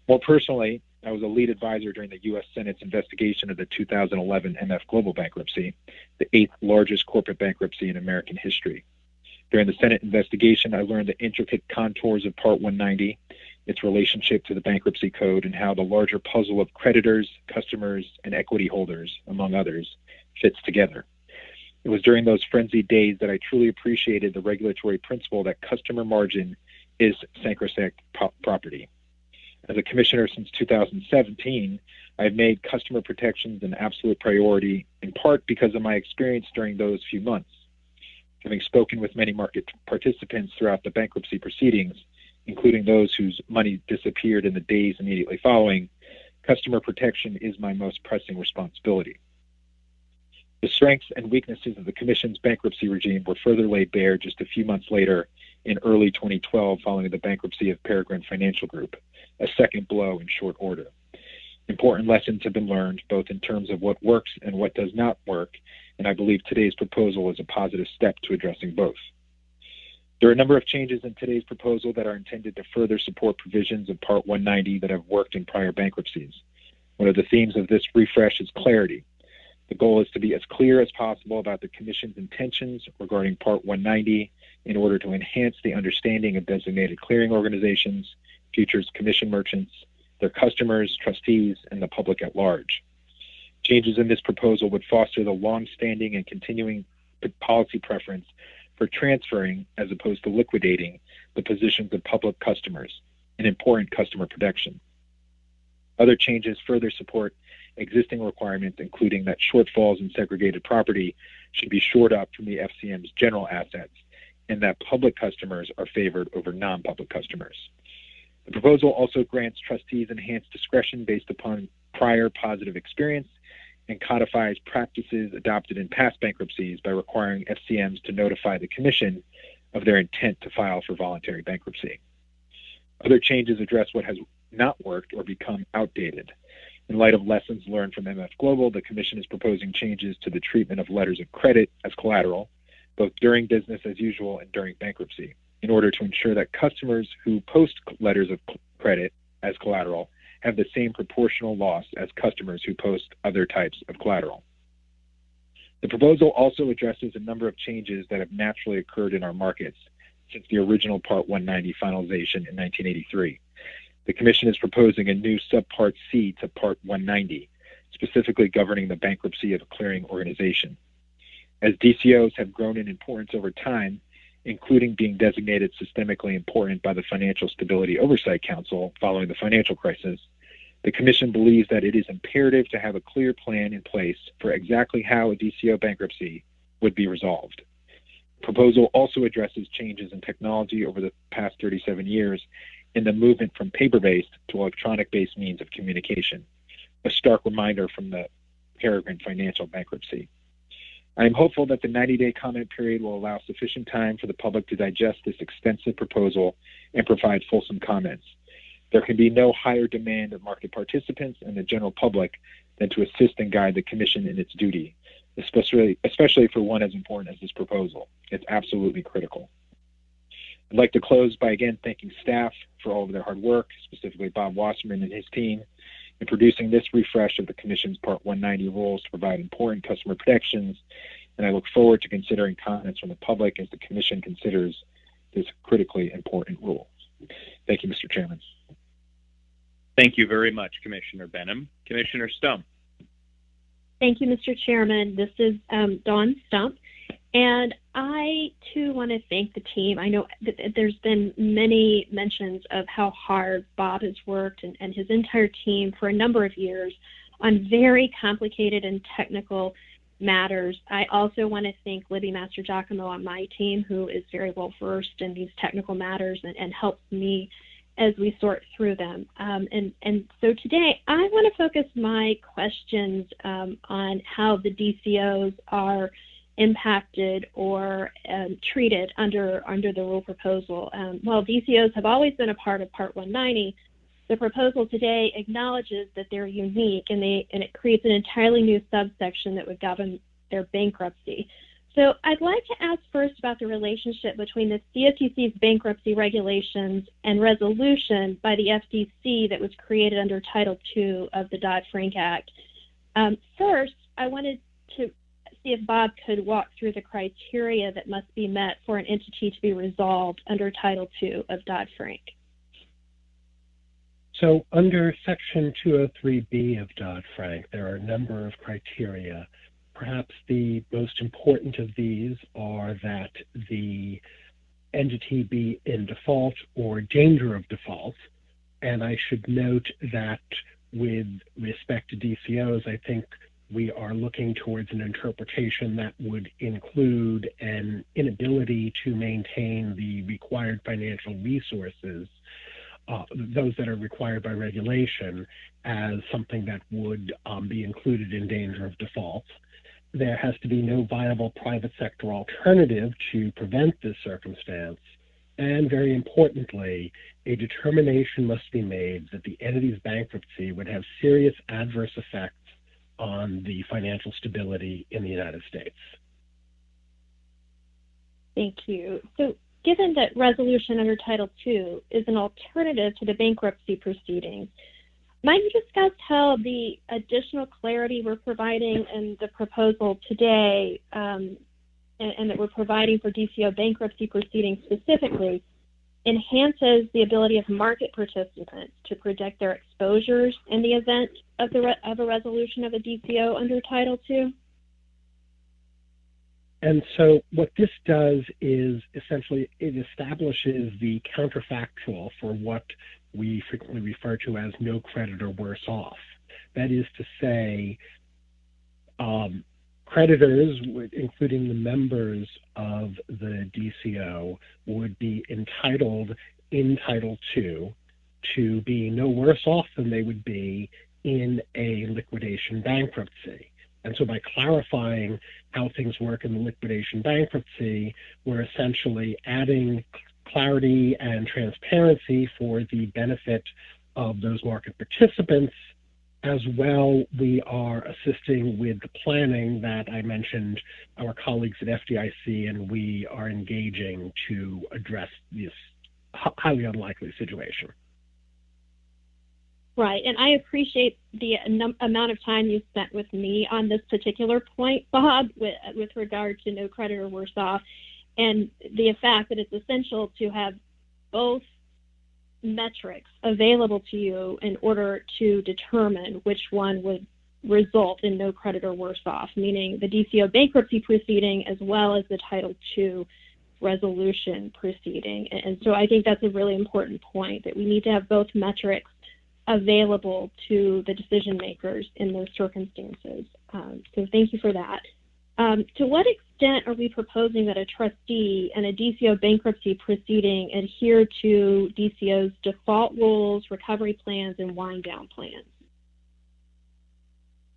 More personally, I was a lead advisor during the U.S. Senate's investigation of the 2011 MF Global bankruptcy, the 8th largest corporate bankruptcy in American history. During the Senate investigation, I learned the intricate contours of Part 190, its relationship to the bankruptcy code, and how the larger puzzle of creditors, customers, and equity holders, among others, fits together. It was during those frenzied days that I truly appreciated the regulatory principle that customer margin is sacrosanct property. As a commissioner since 2017, I've made customer protections an absolute priority, in part because of my experience during those few months. Having spoken with many market participants throughout the bankruptcy proceedings, including those whose money disappeared in the days immediately following, customer protection is my most pressing responsibility. The strengths and weaknesses of the Commission's bankruptcy regime were further laid bare just a few months later in early 2012 following the bankruptcy of Peregrine Financial Group, a second blow in short order. Important lessons have been learned, both in terms of what works and what does not work, and I believe today's proposal is a positive step to addressing both. There are a number of changes in today's proposal that are intended to further support provisions of Part 190 that have worked in prior bankruptcies. One of the themes of this refresh is clarity. The goal is to be as clear as possible about the Commission's intentions regarding Part 190 in order to enhance the understanding of designated clearing organizations, futures commission merchants, their customers, trustees, and the public at large. Changes in this proposal would foster the long-standing and continuing policy preference for transferring, as opposed to liquidating, the positions of public customers, an important customer protection. Other changes further support existing requirements, including that shortfalls in segregated property should be shored up from the FCM's general assets, and that public customers are favored over non-public customers. The proposal also grants trustees enhanced discretion based upon prior positive experience and codifies practices adopted in past bankruptcies by requiring FCMs to notify the Commission of their intent to file for voluntary bankruptcy. Other changes address what has not worked or become outdated. In light of lessons learned from MF Global, the Commission is proposing changes to the treatment of letters of credit as collateral, both during business as usual and during bankruptcy, in order to ensure that customers who post letters of credit as collateral have the same proportional loss as customers who post other types of collateral. The proposal also addresses a number of changes that have naturally occurred in our markets since the original Part 190 finalization in 1983. The Commission is proposing a new Subpart C to Part 190, specifically governing the bankruptcy of a clearing organization. As DCOs have grown in importance over time, including being designated systemically important by the Financial Stability Oversight Council following the financial crisis, the Commission believes that it is imperative to have a clear plan in place for exactly how a DCO bankruptcy would be resolved. The proposal also addresses changes in technology over the past 37 years in the movement from paper-based to electronic-based means of communication, a stark reminder from the Peregrine Financial bankruptcy. I am hopeful that the 90-day comment period will allow sufficient time for the public to digest this extensive proposal and provide fulsome comments. There can be no higher demand of market participants and the general public than to assist and guide the Commission in its duty, especially for one as important as this proposal. It's absolutely critical. I'd like to close by again thanking staff for all of their hard work, specifically Bob Wasserman and his team, in producing this refresh of the Commission's Part 190 rules to provide important customer protections, and I look forward to considering comments from the public as the Commission considers this critically important rule. Thank you, Mr. Chairman. Thank you very much, Commissioner Benham. Commissioner Stump. Thank you, Mr. Chairman. This is Dawn Stump, and I, too, want to thank the team. I know that there's been many mentions of how hard Bob has worked and his entire team for a number of years on very complicated and technical matters. I also want to thank Libby Master-Giacomo on my team, who is very well versed in these technical matters and helps me as we sort through them. And so today I want to focus my questions on how the DCOs are impacted or treated under the rule proposal. While DCOs have always been a part of Part 190, the proposal today acknowledges that they're unique, and it creates an entirely new subsection that would govern their bankruptcy. So I'd like to ask first about the relationship between the CFTC's bankruptcy regulations and resolution by the FTC that was created under Title II of the Dodd-Frank Act. First, I wanted to see if Bob could walk through the criteria that must be met for an entity to be resolved under Title II of Dodd-Frank. So under Section 203B of Dodd-Frank, there are a number of criteria. Perhaps the most important of these are that the entity be in default or danger of default. And I should note that with respect to DCOs, I think we are looking towards an interpretation that would include an inability to maintain the required financial resources, those that are required by regulation, as something that would be included in danger of default. There has to be no viable private sector alternative to prevent this circumstance. And very importantly, a determination must be made that the entity's bankruptcy would have serious adverse effects on the financial stability in the United States. Thank you. So given that resolution under Title II is an alternative to the bankruptcy proceedings, might you discuss how the additional clarity we're providing in the proposal today and that we're providing for DCO bankruptcy proceedings specifically enhances the ability of market participants to protect their exposures in the event of a resolution of a DCO under Title II? And so what this does is essentially it establishes the counterfactual for what we frequently refer to as no creditor worse off. That is to say, creditors, including the members of the DCO, would be entitled in Title II to be no worse off than they would be in a liquidation bankruptcy. And so by clarifying how things work in the liquidation bankruptcy, we're essentially adding clarity and transparency for the benefit of those market participants. As well, we are assisting with the planning that I mentioned our colleagues at FDIC, and we are engaging to address this highly unlikely situation. Right, and I appreciate the amount of time you spent with me on this particular point, Bob, with regard to no creditor worse off, and the fact that it's essential to have both metrics available to you in order to determine which one would result in no creditor worse off, meaning the DCO bankruptcy proceeding as well as the Title II resolution proceeding. And so I think that's a really important point, that we need to have both metrics available to the decision makers in those circumstances. So thank you for that. To what extent are we proposing that a trustee in a DCO bankruptcy proceeding adhere to DCO's default rules, recovery plans, and wind down plans?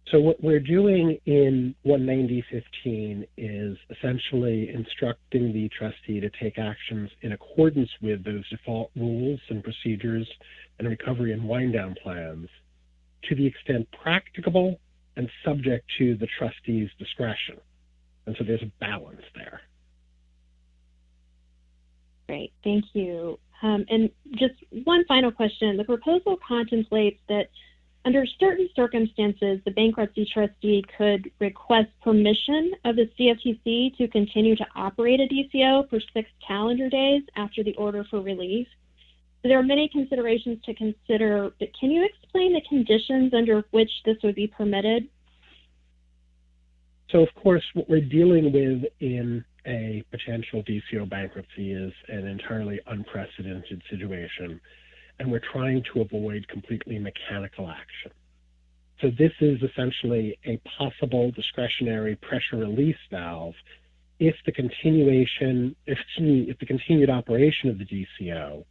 So what we're doing in 190.15 is essentially instructing the trustee to take actions in accordance with those default rules and procedures and recovery and wind down plans to the extent practicable and subject to the trustee's discretion. And so there's a balance there. Great, thank you. And just one final question. The proposal contemplates that under certain circumstances, the bankruptcy trustee could request permission of the CFTC to continue to operate a DCO for 6 calendar days after the order for relief. There are many considerations to consider, but can you explain the conditions under which this would be permitted? So, of course, what we're dealing with in a potential DCO bankruptcy is an entirely unprecedented situation, and we're trying to avoid completely mechanical action. So this is essentially a possible discretionary pressure release valve if the continued operation of the DCO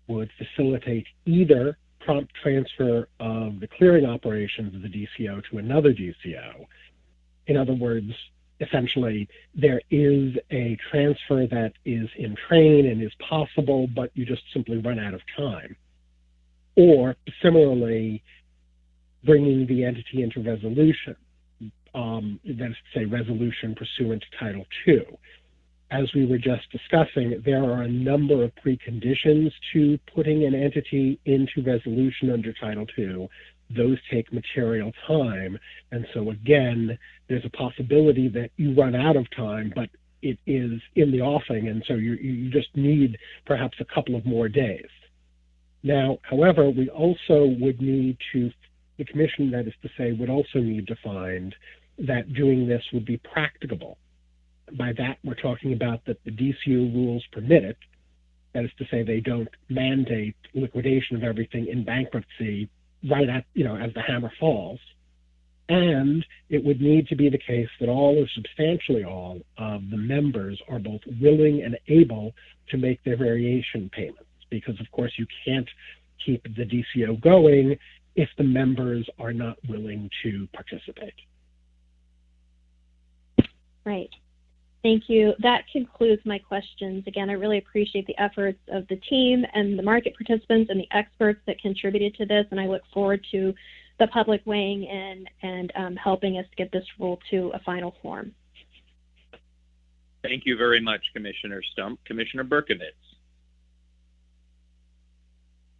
would facilitate either prompt transfer of the clearing operations of the DCO to another DCO. In other words, essentially, there is a transfer that is in train and is possible, but you just simply run out of time. Or similarly, bringing the entity into resolution, that is to say, resolution pursuant to Title II. As we were just discussing, there are a number of preconditions to putting an entity into resolution under Title II. Those take material time. And so again, there's a possibility that you run out of time, but it is in the offing, and so you just need perhaps a couple of more days. Now, however, we also would need to, the Commission, that is to say, would also need to find that doing this would be practicable. By that, we're talking about that the DCO rules permit it. That is to say, they don't mandate liquidation of everything in bankruptcy right at, as the hammer falls. And it would need to be the case that all or substantially all of the members are both willing and able to make their variation payments. Because, of course, you can't keep the DCO going if the members are not willing to participate. Right. Thank you. That concludes my questions. Again, I really appreciate the efforts of the team and the market participants and the experts that contributed to this, and I look forward to the public weighing in and helping us get this rule to a final form. Thank you very much, Commissioner Stump. Commissioner Berkovitz.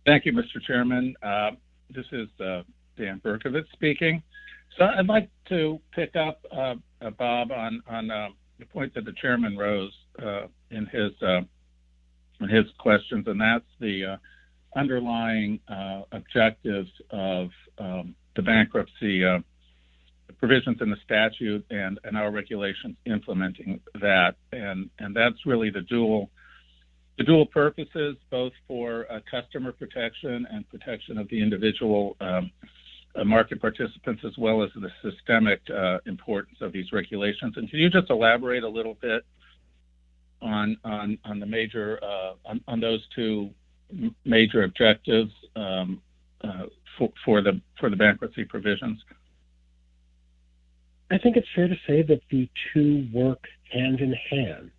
Thank you, Mr. Chairman. This is Dan Berkovitz speaking. So I'd like to pick up, Bob, on the point that the chairman rose in his questions, and that's the underlying objectives of the bankruptcy provisions in the statute and our regulations implementing that, and that's really the dual purposes, both for customer protection and protection of the individual market participants, as well as the systemic importance of these regulations. And can you just elaborate a little bit on the major on those two major objectives for the bankruptcy provisions? I think it's fair to say that the two work hand in hand.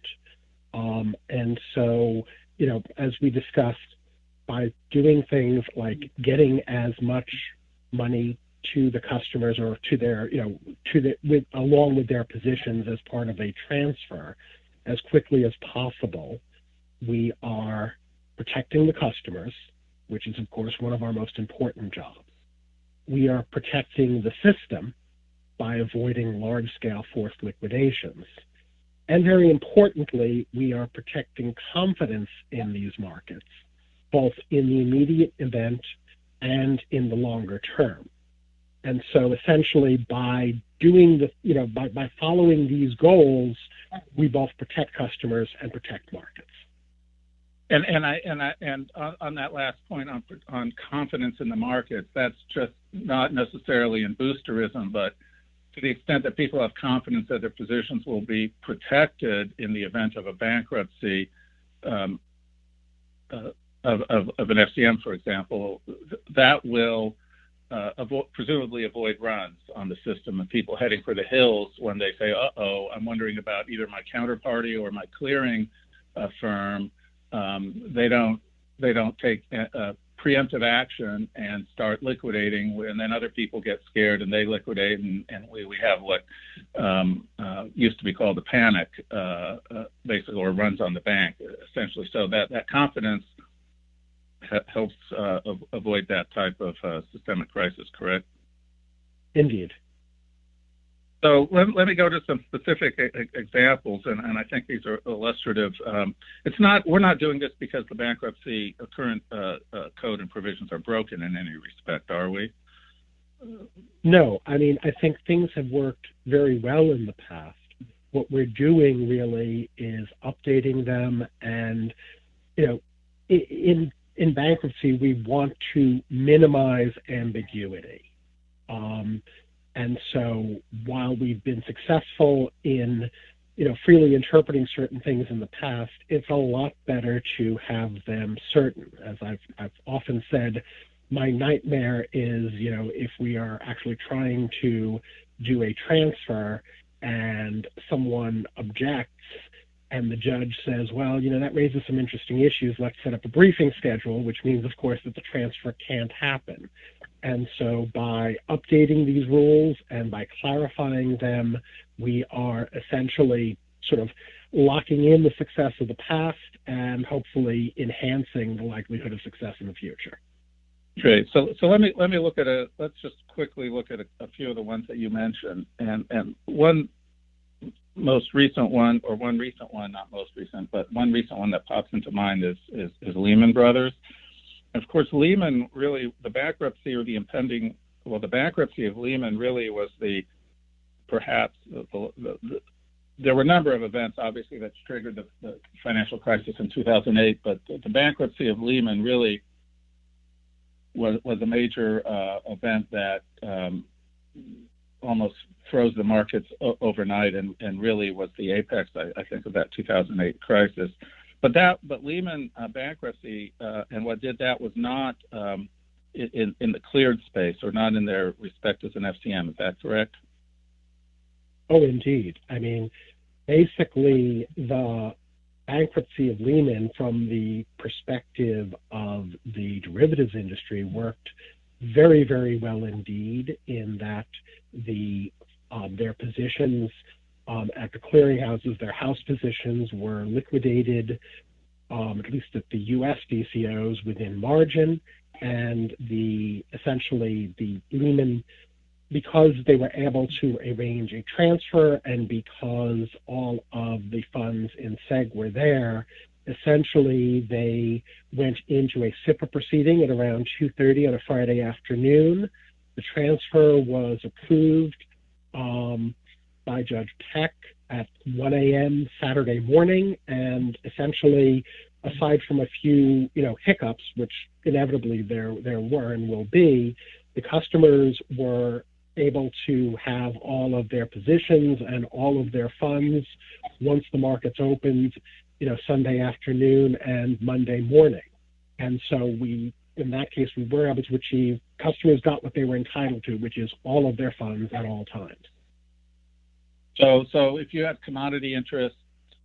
And so, as we discussed, by doing things like getting as much money to the customers or to their, along with their positions as part of a transfer as quickly as possible, we are protecting the customers, which is, of course, one of our most important jobs. We are protecting the system by avoiding large-scale forced liquidations. And very importantly, we are protecting confidence in these markets, both in the immediate event and in the longer term. And so essentially by doing by following these goals, we both protect customers and protect markets. And on that last point on confidence in the markets, that's just not necessarily in boosterism, but to the extent that people have confidence that their positions will be protected in the event of a bankruptcy of an FCM, for example, that will presumably avoid runs on the system and people heading for the hills when they say, uh-oh, I'm wondering about either my counterparty or my clearing firm. They don't take preemptive action and start liquidating, and then other people get scared and they liquidate, and we have what used to be called a panic, basically, or runs on the bank, essentially. So that confidence helps avoid that type of systemic crisis, correct? Indeed. So let me go to some specific examples, and I think these are illustrative. We're not doing this because the bankruptcy current code and provisions are broken in any respect, are we? No, I mean, I think things have worked very well in the past. What we're doing really is updating them, and in bankruptcy, we want to minimize ambiguity. And so while we've been successful in, freely interpreting certain things in the past, it's a lot better to have them certain. As I've often said, my nightmare is, if we are actually trying to do a transfer and someone objects and the judge says, well, that raises some interesting issues. Let's set up a briefing schedule, which means, of course, that the transfer can't happen. And so by updating these rules and by clarifying them, we are essentially sort of locking in the success of the past and hopefully enhancing the likelihood of success in the future. Great. So let me look at let's just quickly look at a few of the ones that you mentioned. And one recent one, not most recent, but one recent one that pops into mind is Lehman Brothers. Of course, Lehman really, the bankruptcy or the bankruptcy of Lehman really was there were a number of events, obviously, that triggered the financial crisis in 2008, but the bankruptcy of Lehman really was a major event that almost froze the markets overnight and really was the apex, I think, of that 2008 crisis. But Lehman bankruptcy and what did that was not in the cleared space or not in their respect as an FCM. Is that correct? Oh, indeed. I mean, basically, the bankruptcy of Lehman from the perspective of the derivatives industry worked very, very well indeed in that their positions at the clearinghouses, their house positions were liquidated, at least at the U.S. DCOs, within margin, and essentially the Lehman, because they were able to arrange a transfer and because all of the funds in SEG were there, essentially they went into a SIPA proceeding at around 2:30 on a Friday afternoon. The transfer was approved by Judge Peck at 1 a.m. Saturday morning, and essentially, aside from a few, hiccups, which inevitably there were and will be, the customers were able to have all of their positions and all of their funds once the markets opened, Sunday afternoon and Monday morning. And so in that case, we were able to achieve, customers got what they were entitled to, which is all of their funds at all times. So if you had commodity interest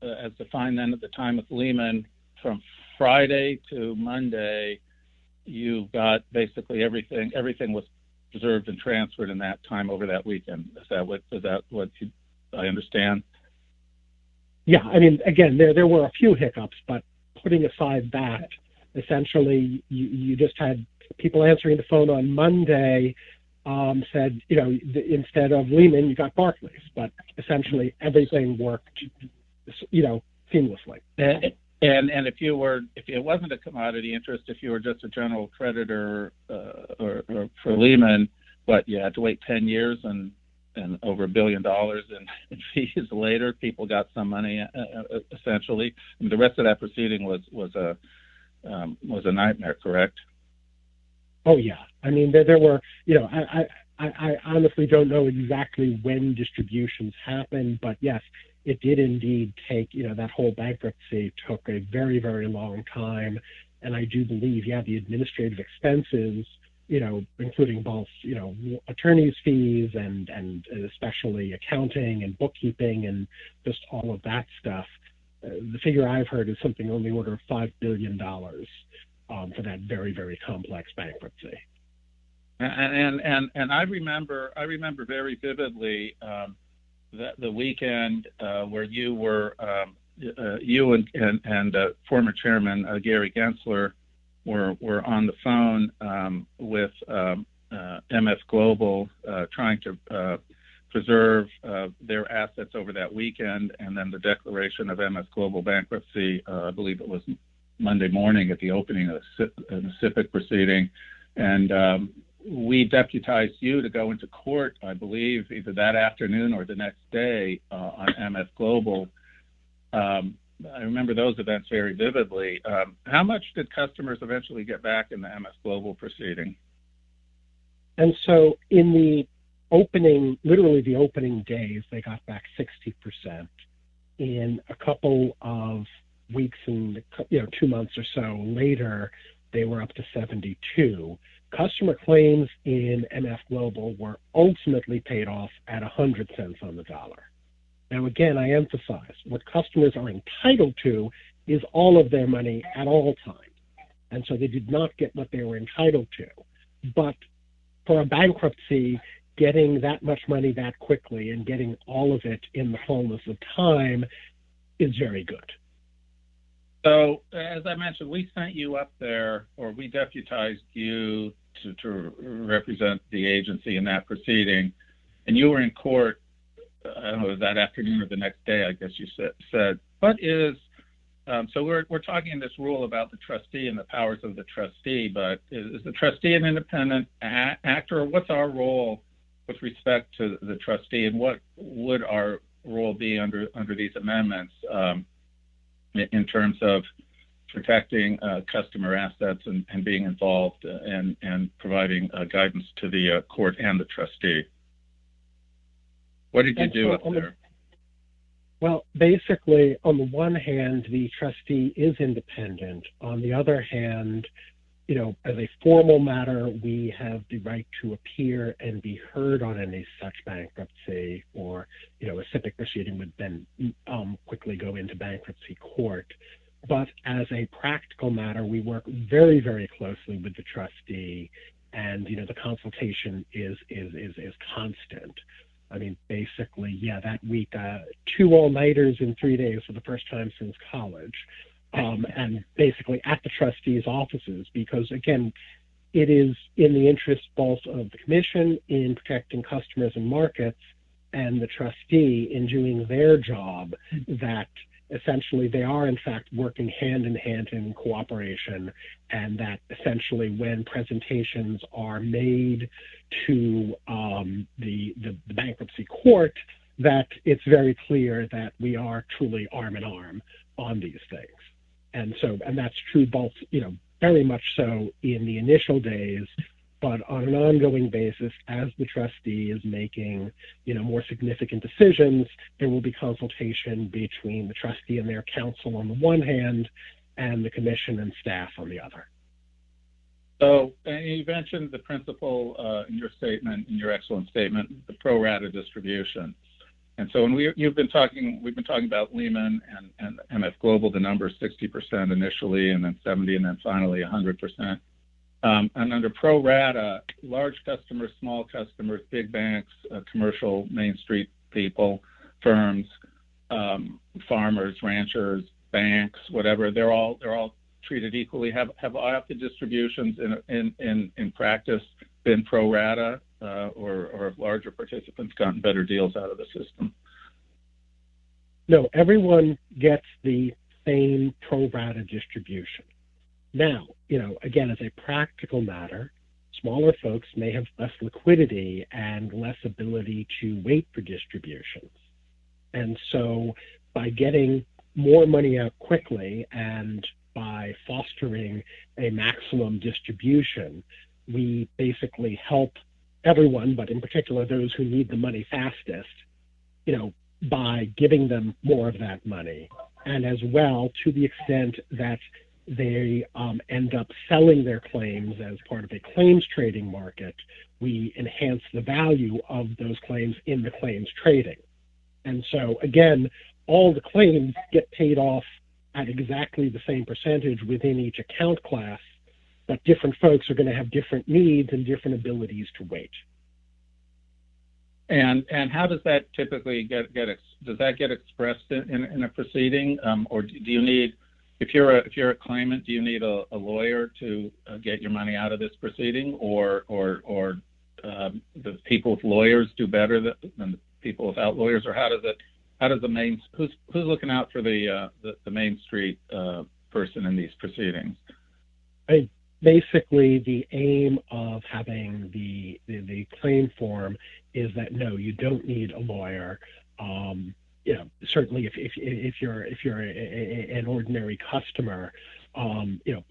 as defined then at the time with Lehman, from Friday to Monday, you got basically everything was preserved and transferred in that time over that weekend. Is that what I understand? Yeah, I mean, again, there were a few hiccups, but putting aside that, essentially you just had people answering the phone on Monday said, instead of Lehman, you got Barclays, but essentially everything worked, seamlessly. And if it wasn't a commodity interest, if you were just a general creditor or for Lehman, you had to wait 10 years and over $1 billion in fees later, people got some money essentially. And the rest of that proceeding was a nightmare, correct? Oh yeah, I mean there were, I honestly don't know exactly when distributions happened, but yes, it did indeed take, that whole bankruptcy took a very, very long time. And I do believe, the administrative expenses, including both, attorneys' fees and especially accounting and bookkeeping and just all of that stuff. The figure I've heard is something on the order of $5 billion for that very, very complex bankruptcy. And I remember very vividly the weekend where you were you and former chairman Gary Gensler were on the phone with MS Global trying to preserve their assets over that weekend, and then the declaration of MS Global bankruptcy, I believe it was Monday morning at the opening of the SIPC proceeding. And we deputized you to go into court, I believe, either that afternoon or the next day on MS Global. I remember those events very vividly. How much did customers eventually get back in the MS Global proceeding? And so in the opening, literally the opening days, they got back 60%. In a couple of weeks and 2 months or so later, they were up to 72. Customer claims in MF Global were ultimately paid off at 100 cents on the dollar. Now, again, I emphasize what customers are entitled to is all of their money at all times. And so they did not get what they were entitled to. But for a bankruptcy, getting that much money that quickly and getting all of it in the fullness of time is very good. So, as I mentioned, we sent you up there, or we deputized you to represent the agency in that proceeding, and you were in court, I don't know, was that afternoon or the next day, I guess you said. What is, so we're talking this rule about the trustee and the powers of the trustee, but is the trustee an independent actor, or what's our role with respect to the trustee, and what would our role be under these amendments in terms of protecting customer assets and being involved and providing guidance to the court and the trustee? What did you do up there? Well, basically, on the one hand, the trustee is independent. On the other hand, as a formal matter, we have the right to appear and be heard on any such bankruptcy, or, a civic proceeding would then quickly go into bankruptcy court. But as a practical matter, we work very, very closely with the trustee, and, the consultation is constant. I mean, basically, that week, 2 all-nighters in 3 days for the first time since college. And basically at the trustees' offices, because again, it is in the interest both of the commission in protecting customers and markets, and the trustee in doing their job, that essentially they are in fact working hand in hand in cooperation, and that essentially when presentations are made to the bankruptcy court, that it's very clear that we are truly arm in arm on these things. And that's true both, very much so in the initial days, but on an ongoing basis, as the trustee is making, more significant decisions, there will be consultation between the trustee and their counsel on the one hand, and the commission and staff on the other. So, and you mentioned the principle in your statement, in your excellent statement, the pro rata distribution. And so when we've been talking about Lehman and MF Global, the number is 60% initially, and then 70%, and then finally 100%. And under pro rata, large customers, small customers, big banks, commercial Main Street people, firms, farmers, ranchers, banks, whatever, they're all treated equally. Have all of the distributions in practice been pro rata? Or have larger participants gotten better deals out of the system? No, everyone gets the same pro rata distribution. Now, again, as a practical matter, smaller folks may have less liquidity and less ability to wait for distributions. And so by getting more money out quickly and by fostering a maximum distribution, we basically help everyone, but in particular those who need the money fastest, by giving them more of that money. And as well, to the extent that they end up selling their claims as part of a claims trading market, we enhance the value of those claims in the claims trading. And so again, all the claims get paid off at exactly the same percentage within each account class, but different folks are going to have different needs and different abilities to wait. And how does that typically get expressed in a proceeding, or do you need, if you're a claimant, do you need a lawyer to get your money out of this proceeding, or the people with lawyers do better than the people without lawyers, or who's looking out for the Main Street person in these proceedings? Basically, the aim of having the claim form is that no, you don't need a lawyer. Certainly, if you're an ordinary customer,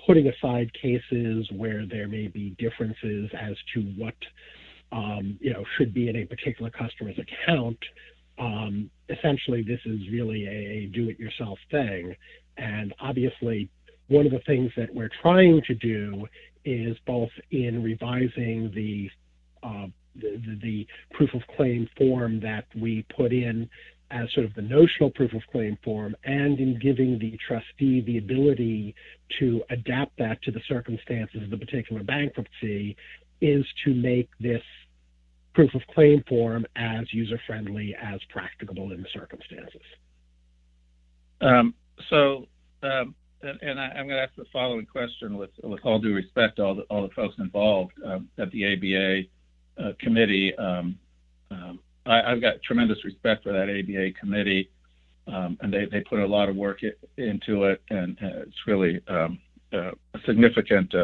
putting aside cases where there may be differences as to what should be in a particular customer's account. Essentially, this is really a do-it-yourself thing. And obviously, one of the things that we're trying to do is both in revising the proof of claim form that we put in as sort of the notional proof of claim form, and in giving the trustee the ability to adapt that to the circumstances of the particular bankruptcy, is to make this proof of claim form as user-friendly as practicable in the circumstances. I'm going to ask the following question with all due respect to all the folks involved at the ABA committee. I've got tremendous respect for that ABA committee, and they put a lot of work into it, and it's really a significant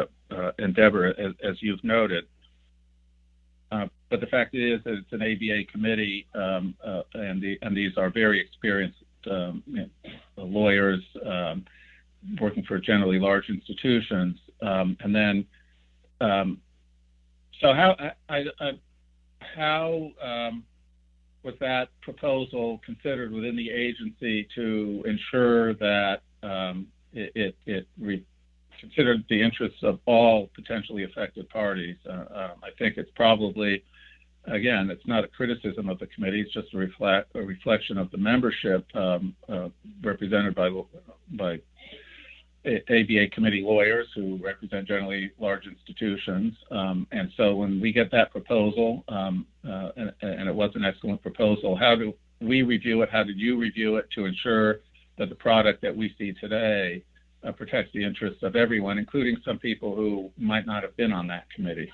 endeavor, as you've noted. But the fact is that it's an ABA committee, and these are very experienced lawyers working for generally large institutions. So how was that proposal considered within the agency to ensure that it considered the interests of all potentially affected parties? I think it's probably, again, it's not a criticism of the committee, it's just a reflection of the membership represented by ABA committee lawyers who represent generally large institutions. And so when we get that proposal, and it was an excellent proposal, how do we review it? How did you review it to ensure that the product that we see today protects the interests of everyone, including some people who might not have been on that committee?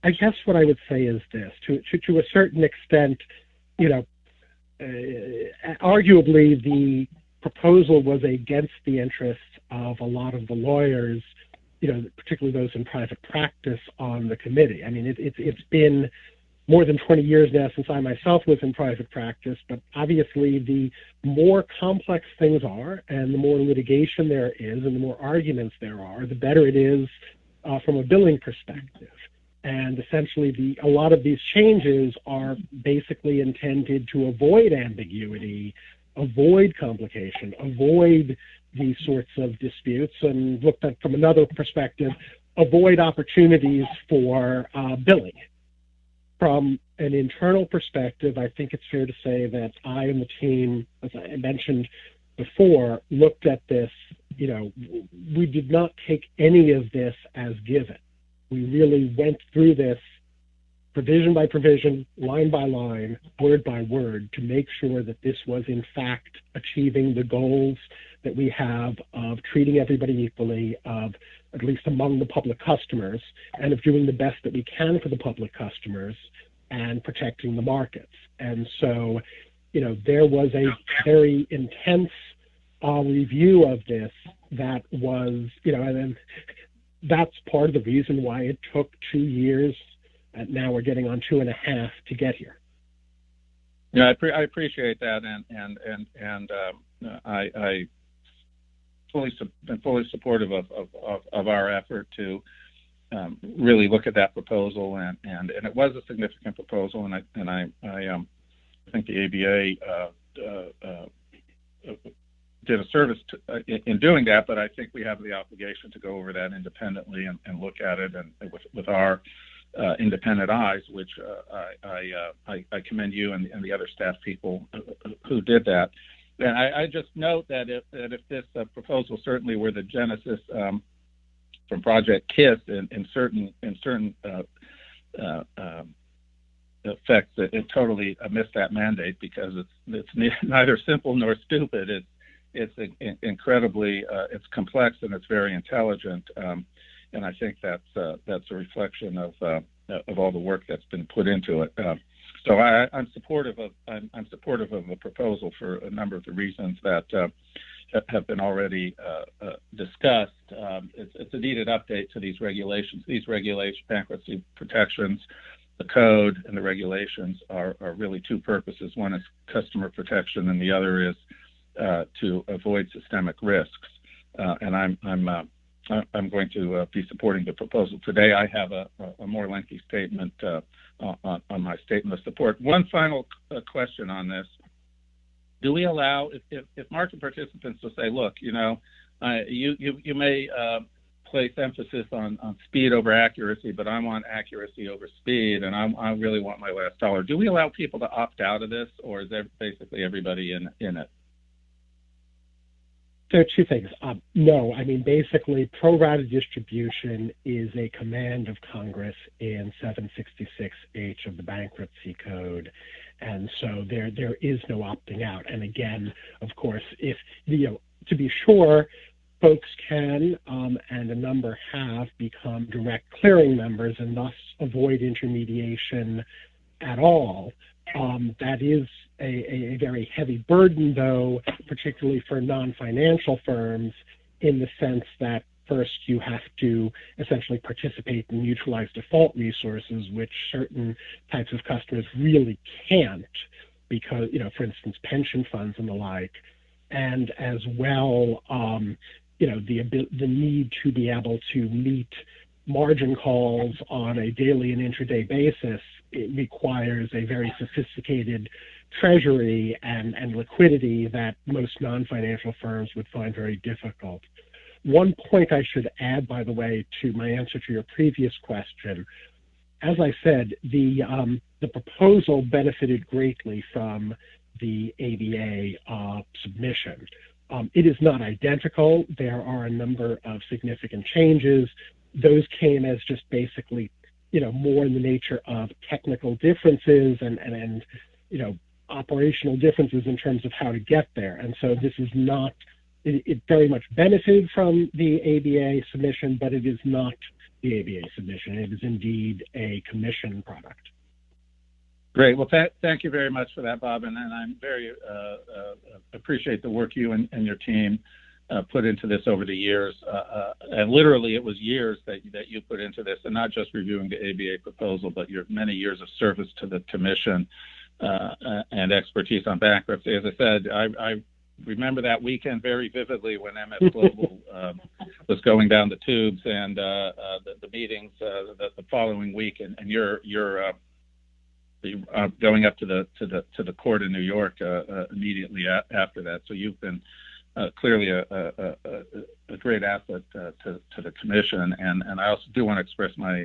I guess what I would say is this: to a certain extent, arguably the proposal was against the interests of a lot of the lawyers, particularly those in private practice on the committee. I mean, it's been more than 20 years now since I myself was in private practice, but obviously the more complex things are and the more litigation there is and the more arguments there are, the better it is from a billing perspective. And essentially a lot of these changes are basically intended to avoid ambiguity, avoid complication, avoid these sorts of disputes, and looked at from another perspective, avoid opportunities for billing. From an internal perspective, I think it's fair to say that I and the team, as I mentioned before, looked at this, we did not take any of this as given. We really went through this provision by provision, line by line, word by word, to make sure that this was in fact achieving the goals that we have of treating everybody equally, of at least among the public customers, and of doing the best that we can for the public customers and protecting the markets. And so, there was a very intense review of this that was, and then that's part of the reason why it took 2 years, and now we're getting on 2.5 to get here. Yeah, I appreciate that, and I been fully supportive of our effort to really look at that proposal, and it was a significant proposal, and I think the ABA did a service in doing that, but I think we have the obligation to go over that independently and look at it and with our independent eyes, which I commend you and the other staff people who did that. And I just note that if this proposal certainly were the genesis from Project KISS in certain effects, it totally missed that mandate, because it's neither simple nor stupid. It's incredibly it's complex and it's very intelligent, and I think that's a reflection of all the work that's been put into it. So I'm supportive of the proposal for a number of the reasons that have been already discussed. It's a needed update to these regulations. These bankruptcy protections, the code and the regulations are really two purposes. One is customer protection, and the other is to avoid systemic risks. And I'm going to be supporting the proposal today. I have a more lengthy statement on my statement of support. One final question on this. Do we allow, if market participants will say, look, you may place emphasis on speed over accuracy, but I want accuracy over speed, and I really want my last dollar. Do we allow people to opt out of this, or is there basically everybody in it? So two things. No, I mean, basically, pro rata distribution is a command of Congress in 766H of the Bankruptcy Code. And so there is no opting out. And again, of course, if, to be sure, folks can, and a number have, become direct clearing members and thus avoid intermediation at all. That is a very heavy burden, though, particularly for non-financial firms, in the sense that first you have to essentially participate in mutualized default resources, which certain types of customers really can't, because, for instance, pension funds and the like, and as well, the need to be able to meet margin calls on a daily and intraday basis. It requires a very sophisticated treasury and liquidity that most non-financial firms would find very difficult. One point I should add, by the way, to my answer to your previous question, as I said, the proposal benefited greatly from the ABA submission. It is not identical. There are a number of significant changes. Those came as just basically, more in the nature of technical differences and operational differences in terms of how to get there. And so this is not, it very much benefited from the ABA submission, but it is not the ABA submission. It is indeed a commission product. Great. Well, thank you very much for that, Bob. And I'm very appreciate the work you and your team put into this over the years. And literally, it was years that you put into this, and not just reviewing the ABA proposal, but your many years of service to the commission and expertise on bankruptcy. As I said, I remember that weekend very vividly when MS Global was going down the tubes, and the meetings the following week, and you're going up to the court in New York immediately after that. So you've been clearly a great asset to the commission, and I also do want to express my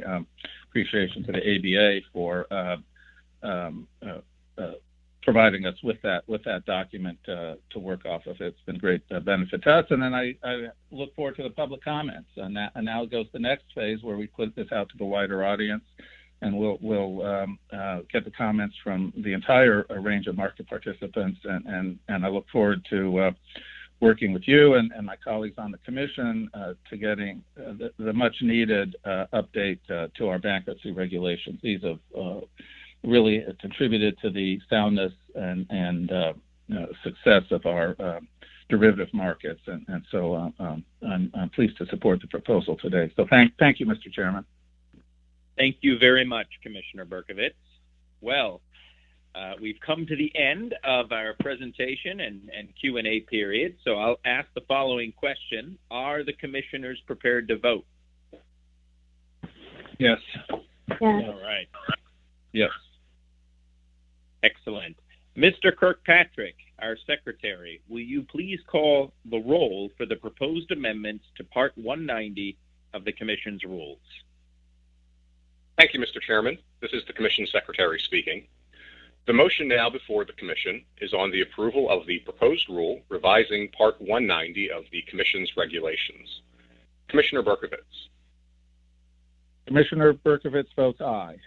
appreciation to the ABA for providing us with that document to work off of. It's been great benefit to us, and then I look forward to the public comments. And now goes the next phase where we put this out to the wider audience, and we'll get the comments from the entire range of market participants, and I look forward to working with you and my colleagues on the commission to getting the much needed update to our bankruptcy regulations. These have really contributed to the soundness and success of our derivative markets, and so I'm pleased to support the proposal today. So thank you, Mr. Chairman. Thank you very much, Commissioner Berkovitz. Well, we've come to the end of our presentation and Q&A period, so I'll ask the following question. Are the commissioners prepared to vote? Yes. All right. Yes. Excellent. Mr. Kirkpatrick, our secretary, will you please call the roll for the proposed amendments to Part 190 of the Commission's rules? Thank you, Mr. Chairman. This is the Commission Secretary speaking. The motion now before the Commission is on the approval of the proposed rule revising Part 190 of the Commission's regulations. Commissioner Berkovitz. Commissioner Berkovitz votes aye.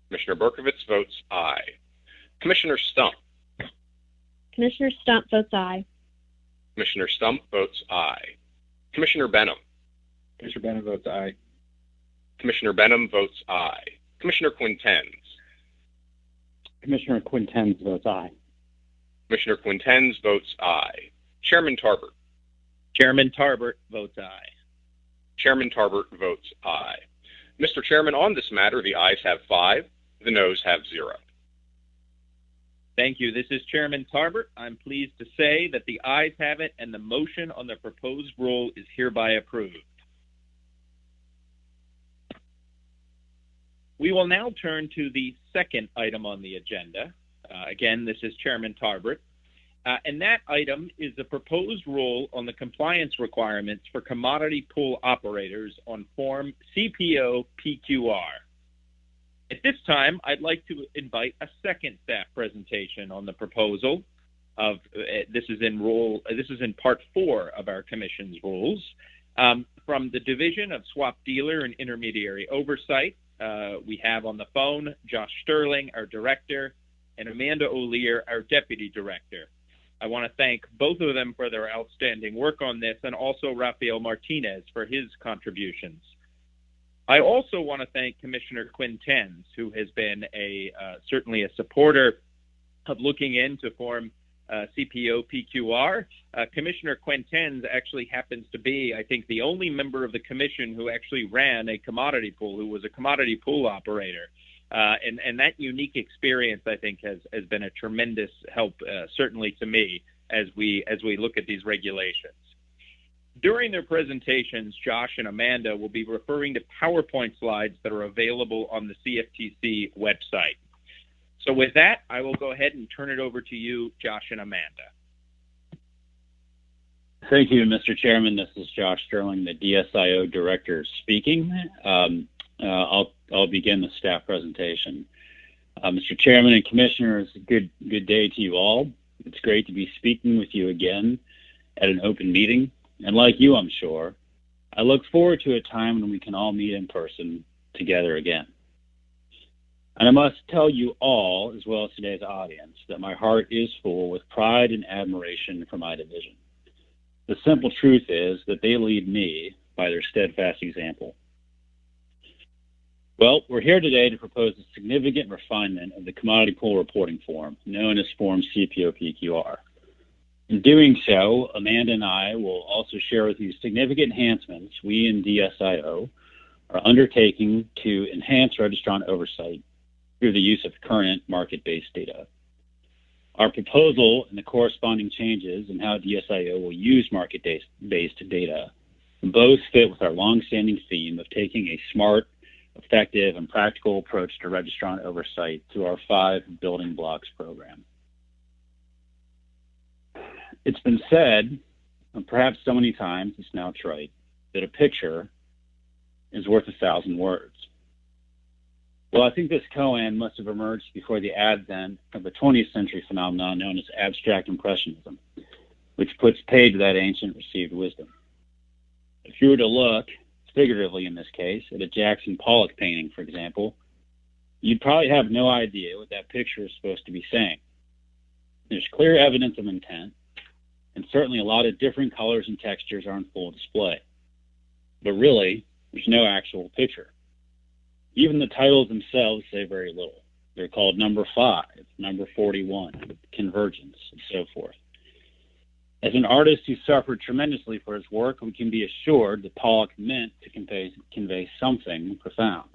Commissioner Berkovitz votes aye. Commissioner Stump. Commissioner Stump votes aye. Commissioner Stump votes aye. Commissioner Benham. Commissioner Benham votes aye. Commissioner Benham votes aye. Commissioner Quintens. Commissioner Quintens votes aye. Commissioner Quintens votes aye. Chairman Tarbert. Chairman Tarbert votes aye. Chairman Tarbert votes aye. Mr. Chairman, on this matter, the ayes have 5, the noes have 0. Thank you. This is Chairman Tarbert. I'm pleased to say that the ayes have it and the motion on the proposed rule is hereby approved. We will now turn to the second item on the agenda. Again, this is Chairman Tarbert. And that item is the proposed rule on the compliance requirements for commodity pool operators on Form CPO-PQR. At this time, I'd like to invite a second staff presentation on the proposal of this is in Part 4 of our Commission's rules from the Division of Swap Dealer and Intermediary Oversight. We have on the phone Josh Sterling, our Director, and Amanda O'Lear, our Deputy Director. I want to thank both of them for their outstanding work on this, and also Rafael Martinez for his contributions. I also want to thank Commissioner Quintens, who has been certainly a supporter of looking into Form CPO-PQR. Commissioner Quintens actually happens to be, I think, the only member of the Commission who actually ran a commodity pool, who was a commodity pool operator. And that unique experience, I think, has been a tremendous help, certainly to me, as we look at these regulations. During their presentations, Josh and Amanda will be referring to PowerPoint slides that are available on the CFTC website. So with that, I will go ahead and turn it over to you, Josh and Amanda. Thank you, Mr. Chairman. This is Josh Sterling, the DSIO Director speaking. I'll begin the staff presentation. Mr. Chairman and Commissioners, good day to you all. It's great to be speaking with you again at an open meeting. And like you, I'm sure, I look forward to a time when we can all meet in person together again. And I must tell you all, as well as today's audience, that my heart is full with pride and admiration for my division. The simple truth is that they lead me by their steadfast example. Well, we're here today to propose a significant refinement of the commodity pool reporting form, known as Form CPO-PQR. In doing so, Amanda and I will also share with you significant enhancements we in DSIO are undertaking to enhance registrant oversight through the use of current market-based data. Our proposal and the corresponding changes in how DSIO will use market-based data both fit with our long-standing theme of taking a smart, effective, and practical approach to registrant oversight through our 5 building blocks program. It's been said, and perhaps so many times it's now trite, that a picture is worth 1,000 words. Well, I think this koan must have emerged before the advent of a 20th century phenomenon known as abstract impressionism, which puts paid to that ancient received wisdom. If you were to look, figuratively in this case, at a Jackson Pollock painting, for example, you'd probably have no idea what that picture is supposed to be saying. There's clear evidence of intent, and certainly a lot of different colors and textures are on full display. But really, there's no actual picture. Even the titles themselves say very little. They're called number 5, number 41, convergence, and so forth. As an artist who suffered tremendously for his work, we can be assured that Pollock meant to convey something profound.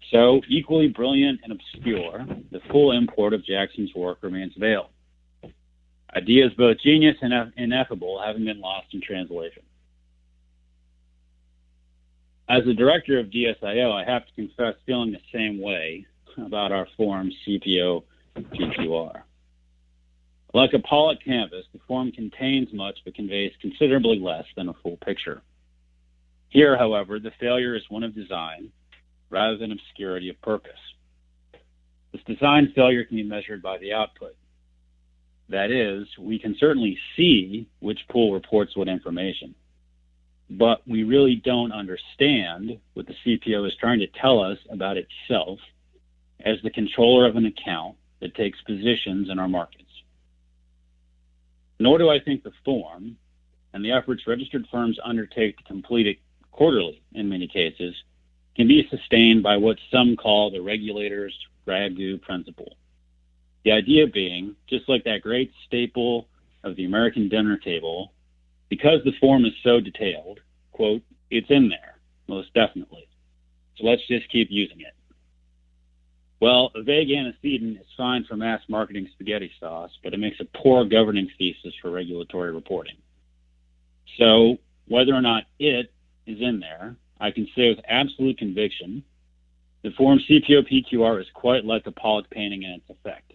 So, equally brilliant and obscure, the full import of Jackson's work remains veiled. Ideas both genius and ineffable having been lost in translation. As the director of DSIO, I have to confess feeling the same way about our form CPO-PQR. Like a Pollock canvas, the form contains much but conveys considerably less than a full picture. Here, however, the failure is one of design rather than obscurity of purpose. This design failure can be measured by the output. That is, we can certainly see which pool reports what information, but we really don't understand what the CPO is trying to tell us about itself as the controller of an account that takes positions in our markets. Nor do I think the form and the efforts registered firms undertake to complete it quarterly in many cases can be sustained by what some call the regulator's ragu principle. The idea being, just like that great staple of the American dinner table, because the form is so detailed, quote, it's in there, most definitely. So let's just keep using it. Well, a vague antecedent is fine for mass marketing spaghetti sauce, but it makes a poor governing thesis for regulatory reporting. So whether or not it is in there, I can say with absolute conviction, the form CPO-PQR is quite like a Pollock painting in its effect.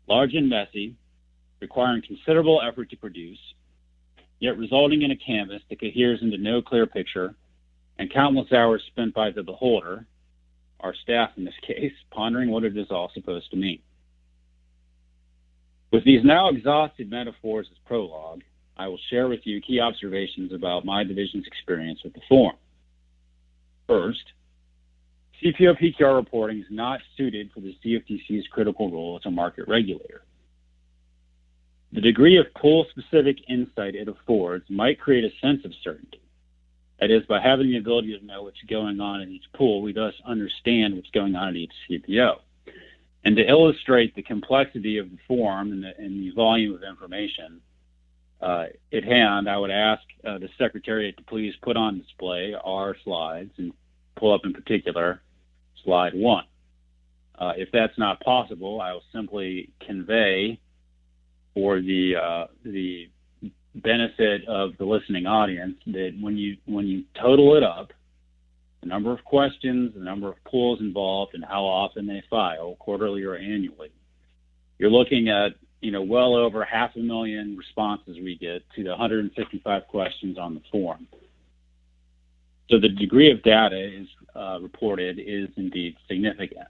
Large and messy, requiring considerable effort to produce, yet resulting in a canvas that coheres into no clear picture, and countless hours spent by the beholder, our staff in this case, pondering what it is all supposed to mean. With these now exhausted metaphors as prologue, I will share with you key observations about my division's experience with the form. First, CPO-PQR reporting is not suited for the CFTC's critical role as a market regulator. The degree of pool-specific insight it affords might create a sense of certainty. That is, by having the ability to know what's going on in each pool, we thus understand what's going on in each CPO. And to illustrate the complexity of the form and the volume of information at hand, I would ask the Secretariat to please put on display our slides and pull up in particular slide 1. If that's not possible, I will simply convey for the benefit of the listening audience that when you total it up, the number of questions, the number of pools involved, and how often they file, quarterly or annually, you're looking at well over 500,000 responses we get to the 155 questions on the form. So the degree of data is reported is indeed significant.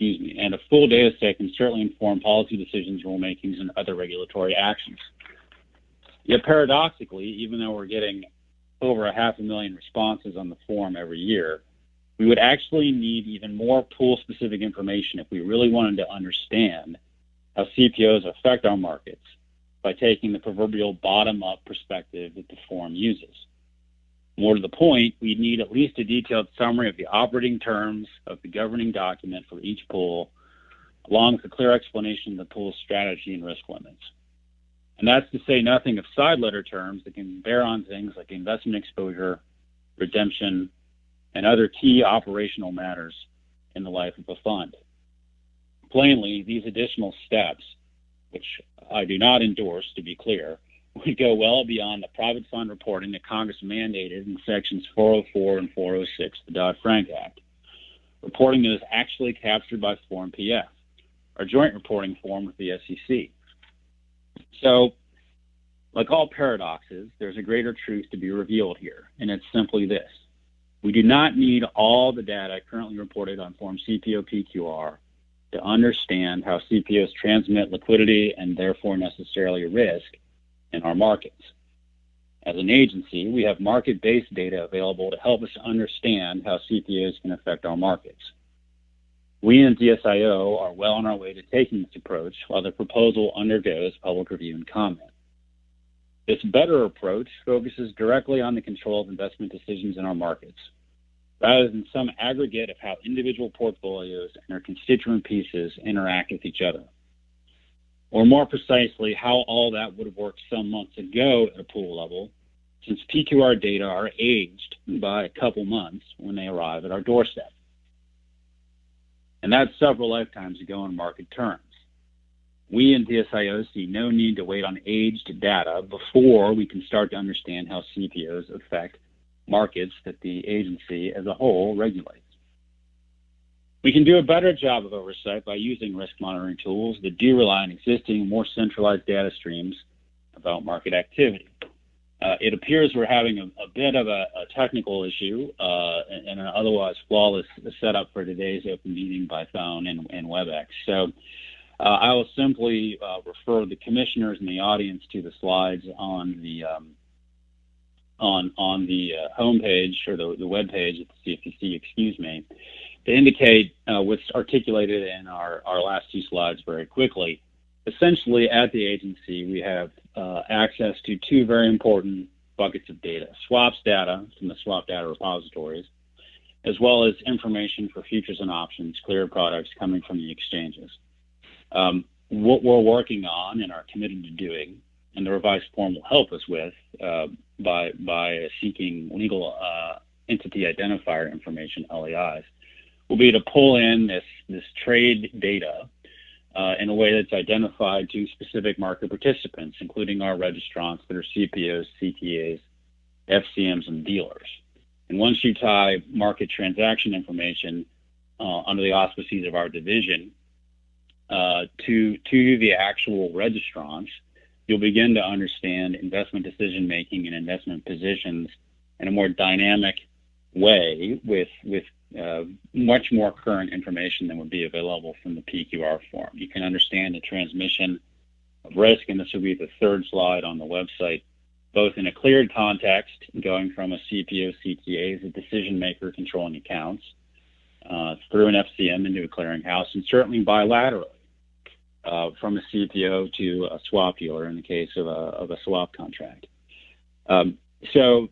And a full data set can certainly inform policy decisions, rulemakings, and other regulatory actions. Yet paradoxically, even though we're getting over 500,000 responses on the form every year, we would actually need even more pool-specific information if we really wanted to understand how CPOs affect our markets by taking the proverbial bottom-up perspective that the form uses. More to the point, we need at least a detailed summary of the operating terms of the governing document for each pool, along with a clear explanation of the pool's strategy and risk limits. And that's to say nothing of side letter terms that can bear on things like investment exposure, redemption, and other key operational matters in the life of a fund. Plainly, these additional steps, which I do not endorse, to be clear, would go well beyond the private fund reporting that Congress mandated in sections 404 and 406 of the Dodd-Frank Act, reporting that is actually captured by Form PF, our joint reporting form with the SEC. So, like all paradoxes, there's a greater truth to be revealed here, and it's simply this. We do not need all the data currently reported on Form CPO-PQR to understand how CPOs transmit liquidity and therefore necessarily risk in our markets. As an agency, we have market-based data available to help us understand how CPOs can affect our markets. We in DSIO are well on our way to taking this approach while the proposal undergoes public review and comment. This better approach focuses directly on the control of investment decisions in our markets, rather than some aggregate of how individual portfolios and their constituent pieces interact with each other. Or more precisely, how all that would have worked some months ago at a pool level, since PQR data are aged by a couple months when they arrive at our doorstep. And that's several lifetimes ago in market terms. We in DSIO see no need to wait on aged data before we can start to understand how CPOs affect markets that the agency as a whole regulates. We can do a better job of oversight by using risk monitoring tools that do rely on existing, more centralized data streams about market activity. It appears we're having a bit of a technical issue and an otherwise flawless setup for today's open meeting by phone and WebEx. So I will simply refer the commissioners in the audience to the slides on the homepage or the web page at the CFTC, to indicate what's articulated in our last two slides very quickly. Essentially, at the agency, we have access to two very important buckets of data: swaps data from the swap data repositories, as well as information for futures and options, cleared products coming from the exchanges. What we're working on and are committed to doing and the revised form will help us with by seeking legal entity identifier information, LEIs, will be to pull in this trade data in a way that's identified to specific market participants, including our registrants that are CPOs, CTAs, FCMs, and dealers. And once you tie market transaction information under the auspices of our division to the actual registrants, you'll begin to understand investment decision-making and investment positions in a more dynamic way with much more current information than would be available from the PQR form. You can understand the transmission of risk, and this will be the third slide on the website, both in a cleared context, going from a CPO, CTA as a decision maker controlling accounts, through an FCM into a clearinghouse, and certainly bilaterally from a CPO to a swap dealer in the case of a swap contract. So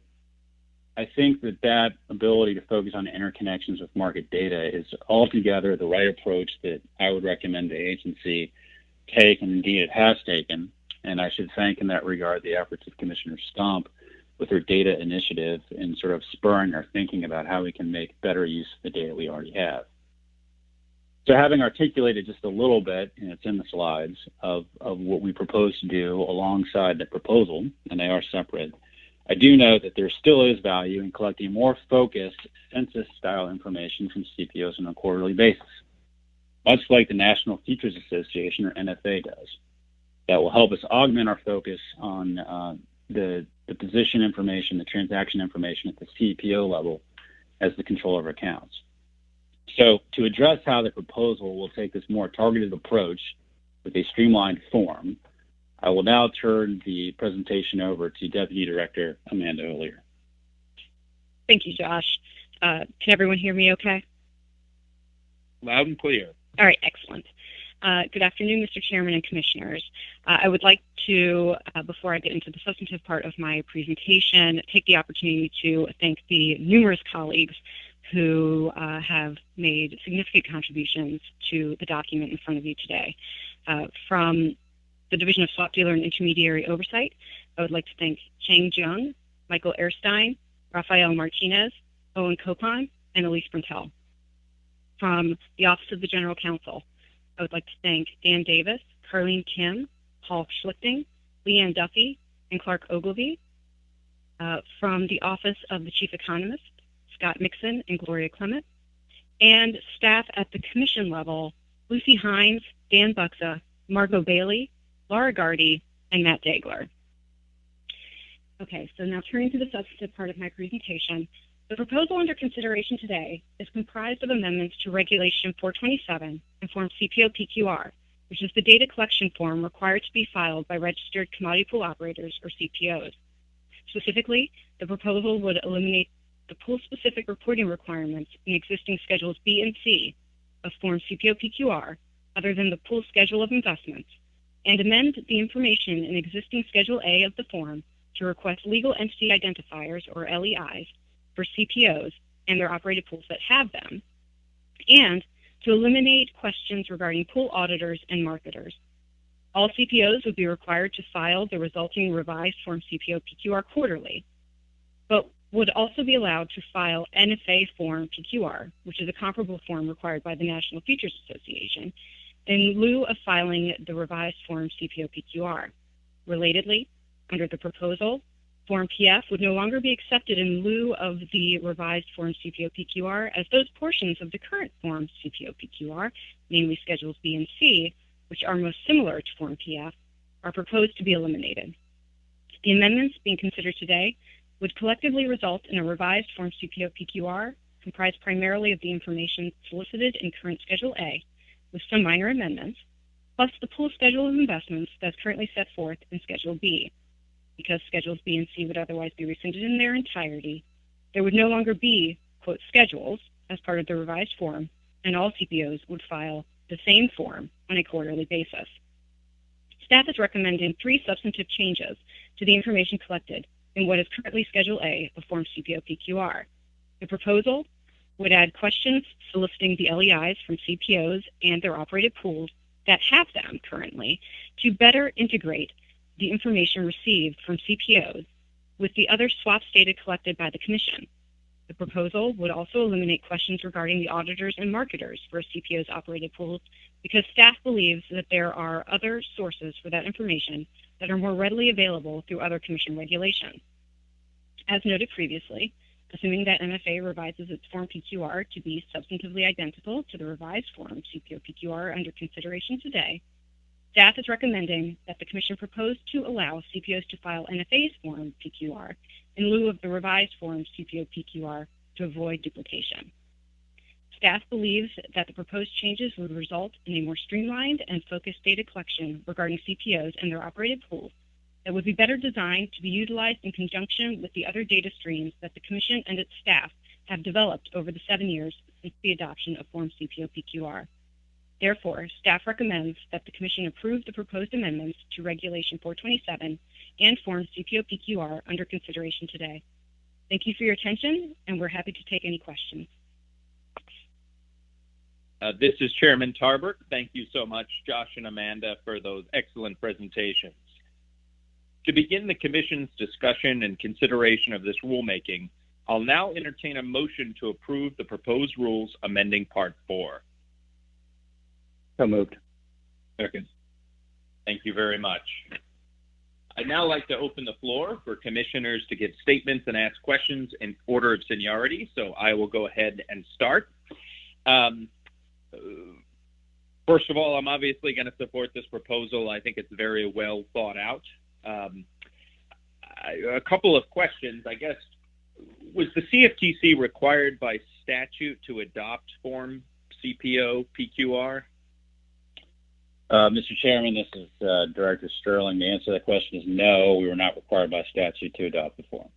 I think that ability to focus on interconnections with market data is altogether the right approach that I would recommend the agency take, and indeed it has taken. And I should thank in that regard the efforts of Commissioner Stomp with her data initiative in sort of spurring our thinking about how we can make better use of the data we already have. So having articulated just a little bit, and it's in the slides, of what we propose to do alongside the proposal, and they are separate, I do know that there still is value in collecting more focused census-style information from CPOs on a quarterly basis, much like the National Futures Association, or NFA, does. That will help us augment our focus on the position information, the transaction information at the CPO level as the controller of accounts. So to address how the proposal will take this more targeted approach with a streamlined form, I will now turn the presentation over to Deputy Director Amanda O'Leary. Thank you, Josh. Can everyone hear me okay? Loud and clear. All right, excellent. Good afternoon, Mr. Chairman and Commissioners. I would like to, before I get into the substantive part of my presentation, take the opportunity to thank the numerous colleagues who have made significant contributions to the document in front of you today. From the Division of Swap Dealer and Intermediary Oversight, I would like to thank Chang Jung, Michael Erstein, Rafael Martinez, Owen Copon, and Elise Brintel. From the Office of the General Counsel, I would like to thank Dan Davis, Carlene Kim, Paul Schlichting, Leanne Duffy, and Clark Ogilvie. From the Office of the Chief Economist, Scott Mixon and Gloria Clement. And staff at the commission level, Lucy Hines, Dan Buxa, Margot Bailey, Laura Gardy, and Matt Dagler. Okay, so now turning to the substantive part of my presentation, the proposal under consideration today is comprised of amendments to Regulation 427 and Form CPO-PQR, which is the data collection form required to be filed by registered commodity pool operators, or CPOs. Specifically, the proposal would eliminate the pool-specific reporting requirements in existing Schedules B and C of Form CPO-PQR, other than the pool schedule of investments, and amend the information in existing Schedule A of the form to request legal entity identifiers, or LEIs, for CPOs and their operated pools that have them, and to eliminate questions regarding pool auditors and marketers. All CPOs would be required to file the resulting revised Form CPO-PQR quarterly, but would also be allowed to file NFA Form PQR, which is a comparable form required by the National Futures Association, in lieu of filing the revised Form CPO-PQR. Relatedly, under the proposal, Form PF would no longer be accepted in lieu of the revised Form CPO-PQR, as those portions of the current Form CPO-PQR, namely Schedules B and C, which are most similar to Form PF, are proposed to be eliminated. The amendments being considered today would collectively result in a revised Form CPO-PQR comprised primarily of the information solicited in current Schedule A, with some minor amendments, plus the pool schedule of investments that's currently set forth in Schedule B. Because Schedules B and C would otherwise be rescinded in their entirety, there would no longer be, quote, schedules as part of the revised form, and all CPOs would file the same form on a quarterly basis. Staff is recommending 3 substantive changes to the information collected in what is currently Schedule A of Form CPO-PQR. The proposal would add questions soliciting the LEIs from CPOs and their operated pools that have them currently to better integrate the information received from CPOs with the other swaps data collected by the Commission. The proposal would also eliminate questions regarding the auditors and marketers for a CPO's operated pools because staff believes that there are other sources for that information that are more readily available through other Commission regulations. As noted previously, assuming that MFA revises its Form PQR to be substantively identical to the revised Form CPO PQR under consideration today, staff is recommending that the Commission propose to allow CPOs to file NFA's Form PQR in lieu of the revised Form CPO PQR to avoid duplication. Staff believes that the proposed changes would result in a more streamlined and focused data collection regarding CPOs and their operated pools that would be better designed to be utilized in conjunction with the other data streams that the Commission and its staff have developed over the 7 years since the adoption of Form CPO PQR. Therefore, staff recommends that the Commission approve the proposed amendments to Regulation 427 and Form CPO PQR under consideration today. Thank you for your attention, and we're happy to take any questions. This is Chairman Tarbert. Thank you so much, Josh and Amanda, for those excellent presentations. To begin the Commission's discussion and consideration of this rulemaking, I'll now entertain a motion to approve the proposed rules amending Part 4. So moved. Second. Thank you very much. I'd now like to open the floor for commissioners to give statements and ask questions in order of seniority, so I will go ahead and start. First of all, I'm obviously going to support this proposal. I think it's very well thought out. A couple of questions, I guess. Was the CFTC required by statute to adopt Form CPO PQR? Mr. Chairman, this is Director Sterling. The answer to that question is no. We were not required by statute to adopt the form.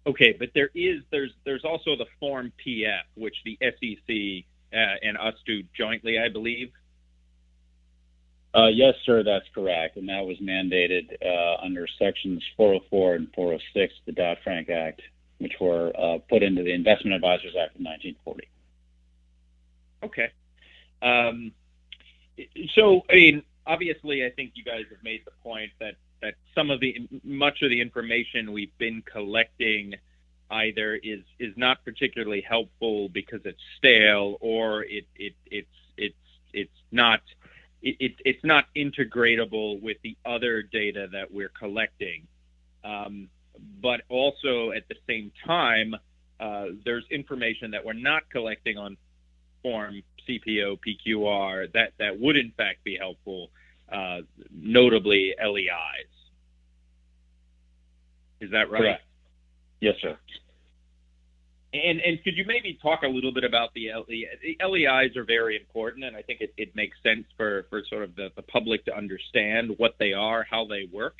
Okay, but there's also the Form PF, which the SEC and us do jointly, I believe. Yes, sir, that's correct, and that was mandated under Sections 404 and 406 of the Dodd-Frank Act, which were put into the Investment Advisors Act of 1940. Okay. So, I mean, obviously, I think you guys have made the point that much of the information we've been collecting either is not particularly helpful because it's stale, or it's not integratable with the other data that we're collecting. But also at the same time, there's information that we're not collecting on Form CPO PQR that would in fact be helpful, notably LEIs. Is that right? Correct. Yes, sir. And could you maybe talk a little bit about the LEIs? The LEIs are very important, and I think it makes sense for sort of the public to understand what they are, how they work,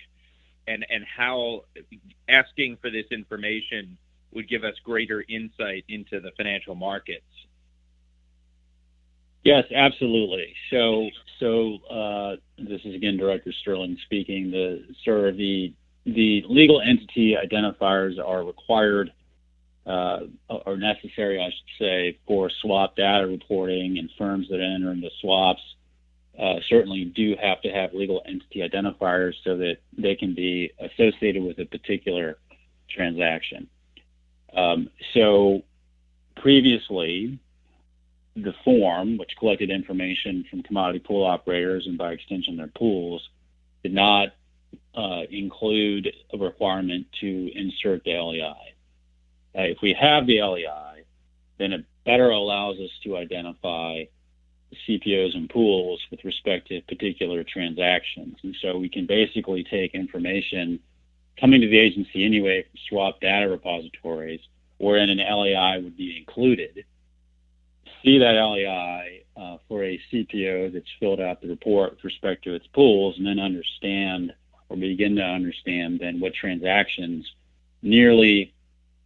and how asking for this information would give us greater insight into the financial markets. Yes, absolutely. So this is again Director Sterling speaking. The legal entity identifiers are required or necessary, I should say, for swap data reporting, and firms that enter into swaps certainly do have to have legal entity identifiers so that they can be associated with a particular transaction. So previously, the form, which collected information from commodity pool operators and by extension their pools, did not include a requirement to insert the LEI. If we have the LEI, then it better allows us to identify CPOs and pools with respect to particular transactions. And so we can basically take information coming to the agency anyway from swap data repositories, wherein an LEI would be included, see that LEI for a CPO that's filled out the report with respect to its pools, and then understand or begin to understand then what transactions nearly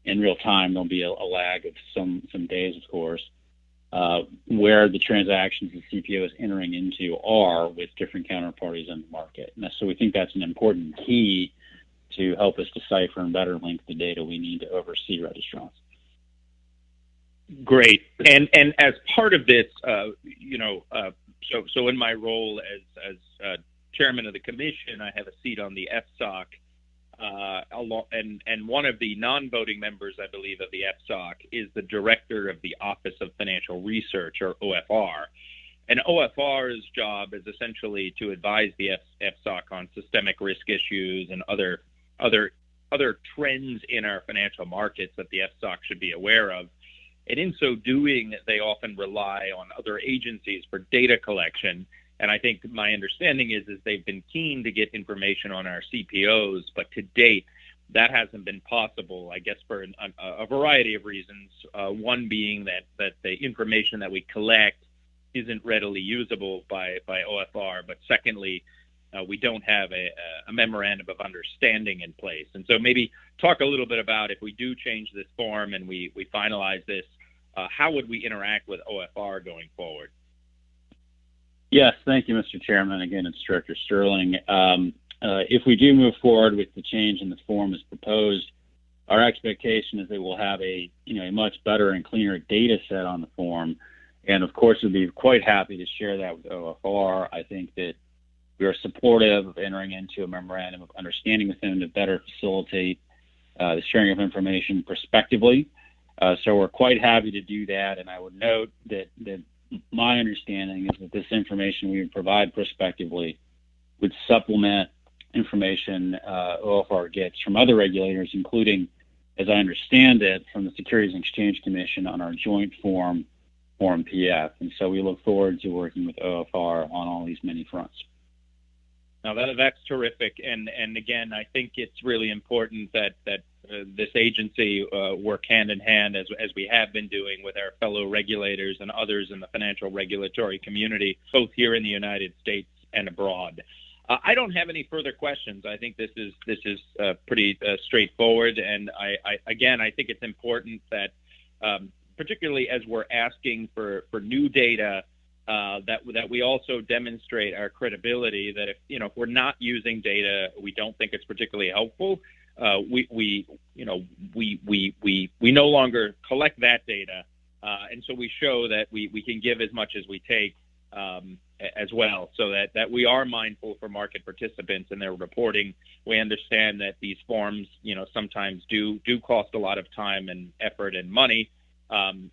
in real time. There'll be a lag of some days, of course, where the transactions the CPO is entering into are with different counterparties in the market. And so we think that's an important key to help us decipher and better link the data we need to oversee registrants. Great. And as part of this, so in my role as chairman of the commission, I have a seat on the FSOC, and one of the non-voting members, I believe, of the FSOC is the director of the Office of Financial Research, or OFR. And OFR's job is essentially to advise the FSOC on systemic risk issues and other trends in our financial markets that the FSOC should be aware of. And in so doing, they often rely on other agencies for data collection. And I think my understanding is they've been keen to get information on our CPOs, but to date, that hasn't been possible, I guess, for a variety of reasons. One being that the information that we collect isn't readily usable by OFR, but secondly, we don't have a memorandum of understanding in place. And so maybe talk a little bit about, if we do change this form and we finalize this, how would we interact with OFR going forward? Yes, thank you, Mr. Chairman. Again, it's Director Sterling. If we do move forward with the change in the form as proposed, our expectation is that we'll have a much better and cleaner data set on the form. And of course, we'd be quite happy to share that with OFR. I think that we are supportive of entering into a memorandum of understanding with them to better facilitate the sharing of information prospectively. So we're quite happy to do that. And I would note that my understanding is that this information we would provide prospectively would supplement information OFR gets from other regulators, including, as I understand it, from the Securities and Exchange Commission on our joint Form PF. And so we look forward to working with OFR on all these many fronts. Now that's terrific, and again, I think it's really important that this agency work hand in hand, as we have been doing with our fellow regulators and others in the financial regulatory community, both here in the United States and abroad. I don't have any further questions. I think this is pretty straightforward, and I think it's important that, particularly as we're asking for new data, that we also demonstrate our credibility. That if we're not using data, we don't think it's particularly helpful. We no longer collect that data, and so we show that we can give as much as we take as well, so that we are mindful for market participants and their reporting. We understand that these forms, sometimes do cost a lot of time and effort and money.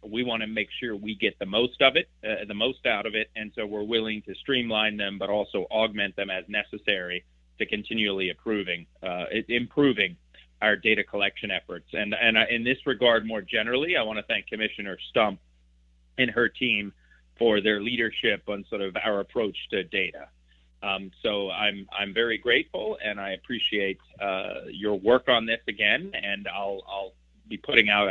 We want to make sure we get the most out of it, and so we're willing to streamline them, but also augment them as necessary to continually improving our data collection efforts. And in this regard, more generally, I want to thank Commissioner Stump and her team for their leadership on sort of our approach to data. So I'm very grateful, and I appreciate your work on this again, and I'll be putting out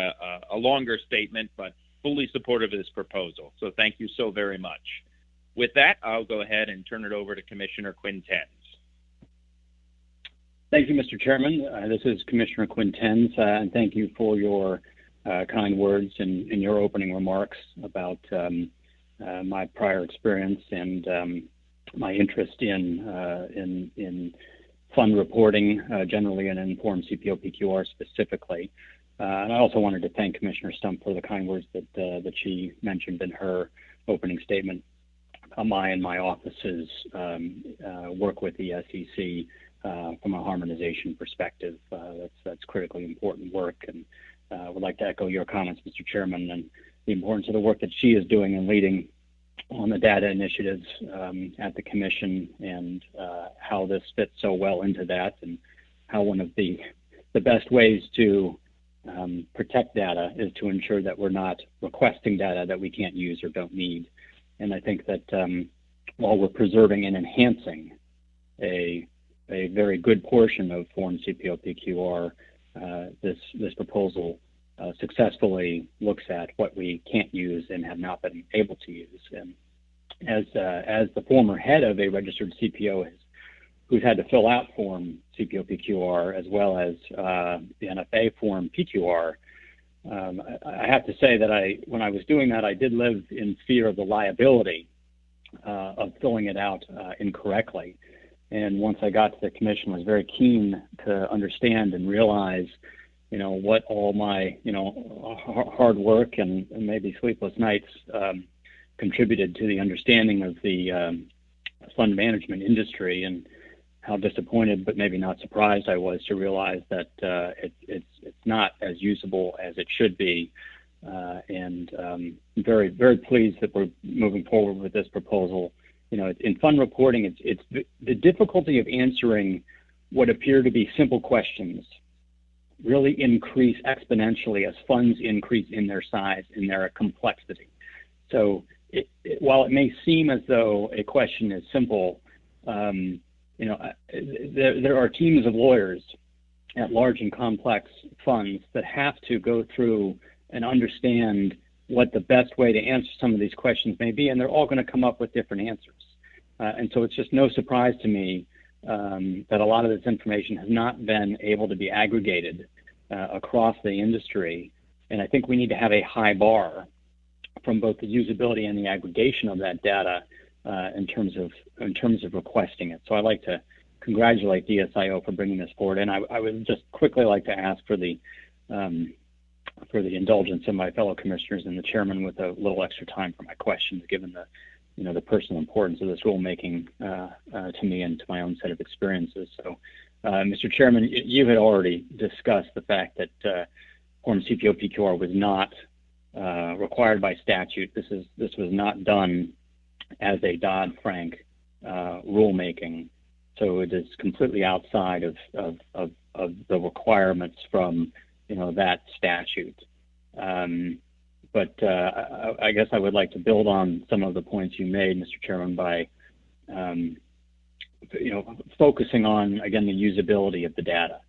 a longer statement, but fully supportive of this proposal. So thank you so very much. With that, I'll go ahead and turn it over to Commissioner Quintens. Thank you, Mr. Chairman. This is Commissioner Quintens, and thank you for your kind words and your opening remarks about my prior experience and my interest in fund reporting generally, and in Form CPO-PQR specifically. And I also wanted to thank Commissioner Stump for the kind words that she mentioned in her opening statement. My and my offices work with the SEC from a harmonization perspective. That's critically important work, and I would like to echo your comments, Mr. Chairman, and the importance of the work that she is doing and leading on the data initiatives at the Commission, and how this fits so well into that, and how one of the best ways to protect data is to ensure that we're not requesting data that we can't use or don't need. And I think that while we're preserving and enhancing a very good portion of Form CPO-PQR, this proposal successfully looks at what we can't use and have not been able to use. And as the former head of a registered CPO who's had to fill out Form CPO-PQR as well as the NFA Form PQR, I have to say that when I was doing that, I did live in fear of the liability of filling it out incorrectly. And once I got to the Commission, I was very keen to understand and realize, what all my, hard work and maybe sleepless nights contributed to the understanding of the fund management industry, and how disappointed, but maybe not surprised I was to realize that it's not as usable as it should be. And very, very pleased that we're moving forward with this proposal. You know, in fund reporting, it's the difficulty of answering what appear to be simple questions really increase exponentially as funds increase in their size, in their complexity. So while it may seem as though a question is simple, you know, there are teams of lawyers at large and complex funds that have to go through and understand what the best way to answer some of these questions may be, and they're all going to come up with different answers. And so it's just no surprise to me that a lot of this information has not been able to be aggregated across the industry. And I think we need to have a high bar from both the usability and the aggregation of that data in terms of requesting it. So I'd like to congratulate DSIO for bringing this forward. And I would just quickly like to ask for the indulgence of my fellow commissioners and the chairman with a little extra time for my questions, given the the personal importance of this rulemaking to me and to my own set of experiences. So, Mr. Chairman, you had already discussed the fact that Form CPO-PQR was not required by statute. This was not done as a Dodd-Frank rulemaking, so it is completely outside of the requirements from that statute. But I guess I would like to build on some of the points you made, Mr. Chairman, by focusing on, again, the usability of the data.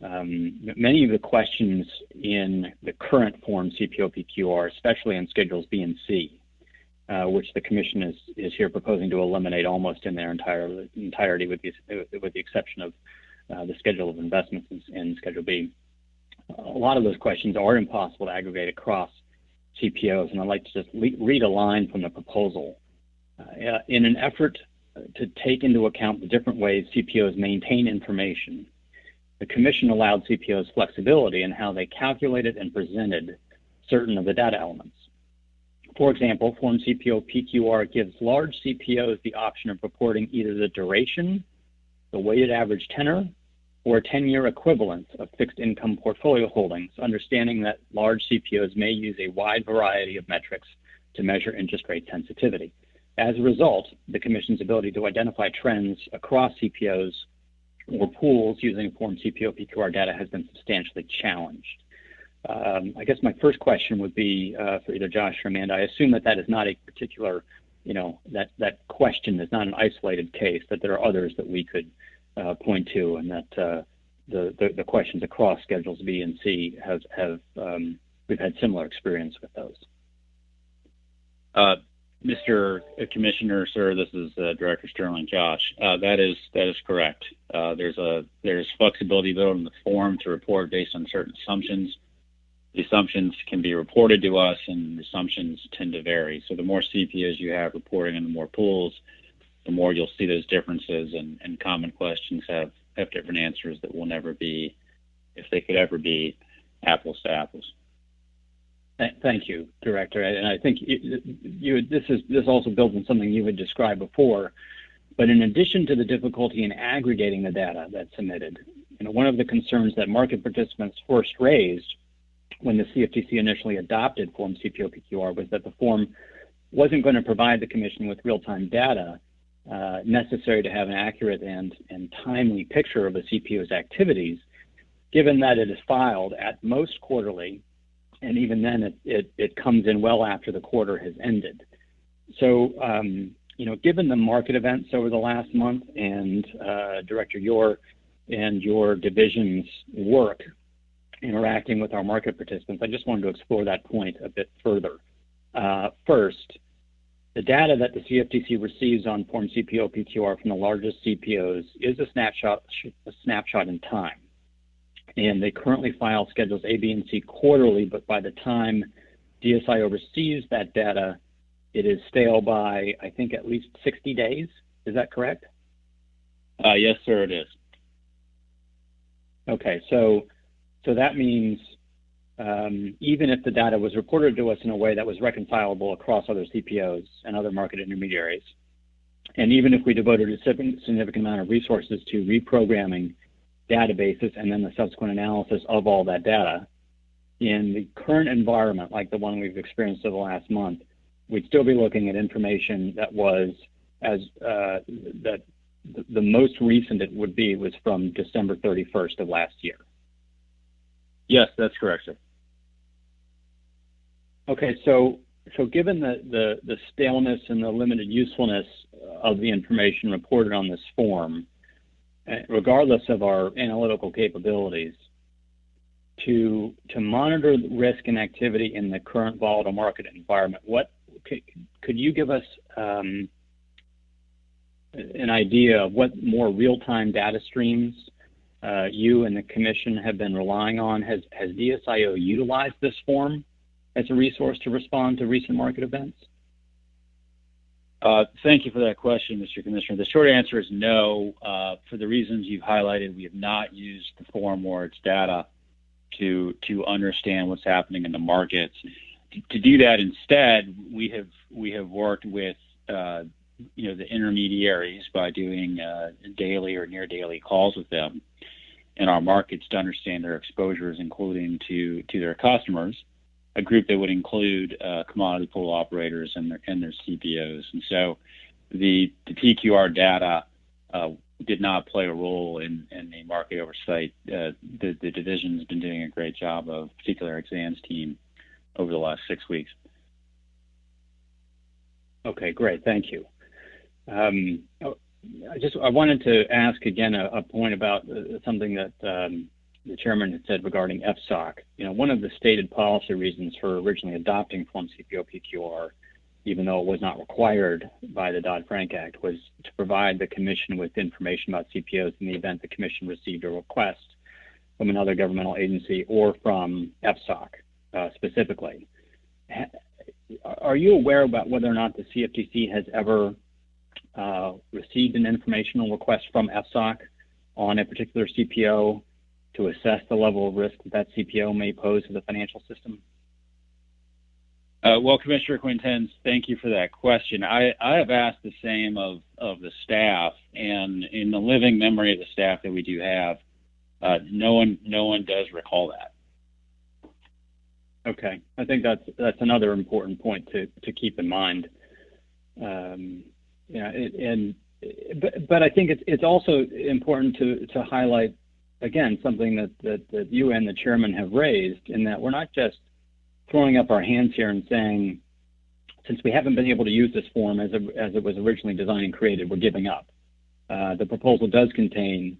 Many of the questions in the current Form CPO-PQR, especially in Schedules B and C, which the Commission is here proposing to eliminate almost in their entirety, with the exception of the Schedule of Investments in Schedule B. A lot of those questions are impossible to aggregate across CPOs, and I'd like to just read a line from the proposal. In an effort to take into account the different ways CPOs maintain information, the Commission allowed CPOs flexibility in how they calculated and presented certain of the data elements. For example, Form CPO-PQR gives large CPOs the option of reporting either the duration, the weighted average tenor, or a 10-year equivalent of fixed income portfolio holdings, understanding that large CPOs may use a wide variety of metrics to measure interest rate sensitivity. As a result, the Commission's ability to identify trends across CPOs or pools using Form CPO-PQR data has been substantially challenged. I guess my first question would be for either Josh or Amanda. I assume that is not a particular, that question is not an isolated case, that there are others that we could point to, and that the questions across Schedules B and C have we've had similar experience with those. Mr. Commissioner, sir, this is Director Sterling. Josh, that is correct. There's flexibility built in the form to report based on certain assumptions. The assumptions can be reported to us, and the assumptions tend to vary. So the more CPOs you have reporting and the more pools, the more you'll see those differences, and common questions have different answers that will never be, if they could ever be, apples to apples. Thank you, Director. And I think this also builds on something you had described before. But in addition to the difficulty in aggregating the data that's submitted, one of the concerns that market participants first raised when the CFTC initially adopted Form CPO-PQR was that the form wasn't going to provide the Commission with real-time data necessary to have an accurate and timely picture of the CPO's activities, given that it is filed at most quarterly, and even then it comes in well after the quarter has ended. So, given the market events over the last month and Director, your division's work interacting with our market participants, I just wanted to explore that point a bit further. First, the data that the CFTC receives on Form CPO-PQR from the largest CPOs is a snapshot in time. And they currently file Schedules A, B, and C quarterly, but by the time DSIO receives that data, it is stale by, I think, at least 60 days. Is that correct? Yes, sir, it is. Okay, so that means even if the data was reported to us in a way that was reconcilable across other CPOs and other market intermediaries, And even if we devoted a significant amount of resources to reprogramming databases and then the subsequent analysis of all that data, in the current environment, like the one we've experienced over the last month, we'd still be looking at information that was the most recent it would be was from December 31st of last year. Yes, that's correct, sir. Okay, so given the staleness and the limited usefulness of the information reported on this form, regardless of our analytical capabilities, to monitor risk and activity in the current volatile market environment, could you give us an idea of what more real-time data streams you and the Commission have been relying on? Has DSIO utilized this form as a resource to respond to recent market events? Thank you for that question, Mr. Commissioner. The short answer is no. For the reasons you've highlighted, we have not used the form or its data to understand what's happening in the markets. To do that instead, we have worked with the intermediaries by doing daily or near daily calls with them in our markets to understand their exposures, including to their customers, a group that would include commodity pool operators and their CPOs. And so the TQR data did not play a role in the market oversight. The division's been doing a great job of, particularly our exams team, over the last 6 weeks. Okay, great. Thank you. I wanted to ask again a point about something that the chairman had said regarding FSOC. One of the stated policy reasons for originally adopting Form CPO-PQR, even though it was not required by the Dodd-Frank Act, was to provide the Commission with information about CPOs in the event the Commission received a request from another governmental agency or from FSOC specifically. Are you aware about whether or not the CFTC has ever received an informational request from FSOC on a particular CPO to assess the level of risk that CPO may pose to the financial system? Well, Commissioner Quintens, thank you for that question. I have asked the same of the staff, and in the living memory of the staff that we do have, no one does recall that. Okay, I think that's another important point to keep in mind. But I think it's also important to highlight again something that you and the chairman have raised, in that we're not just throwing up our hands here and saying, since we haven't been able to use this form as it was originally designed and created, we're giving up. The proposal does contain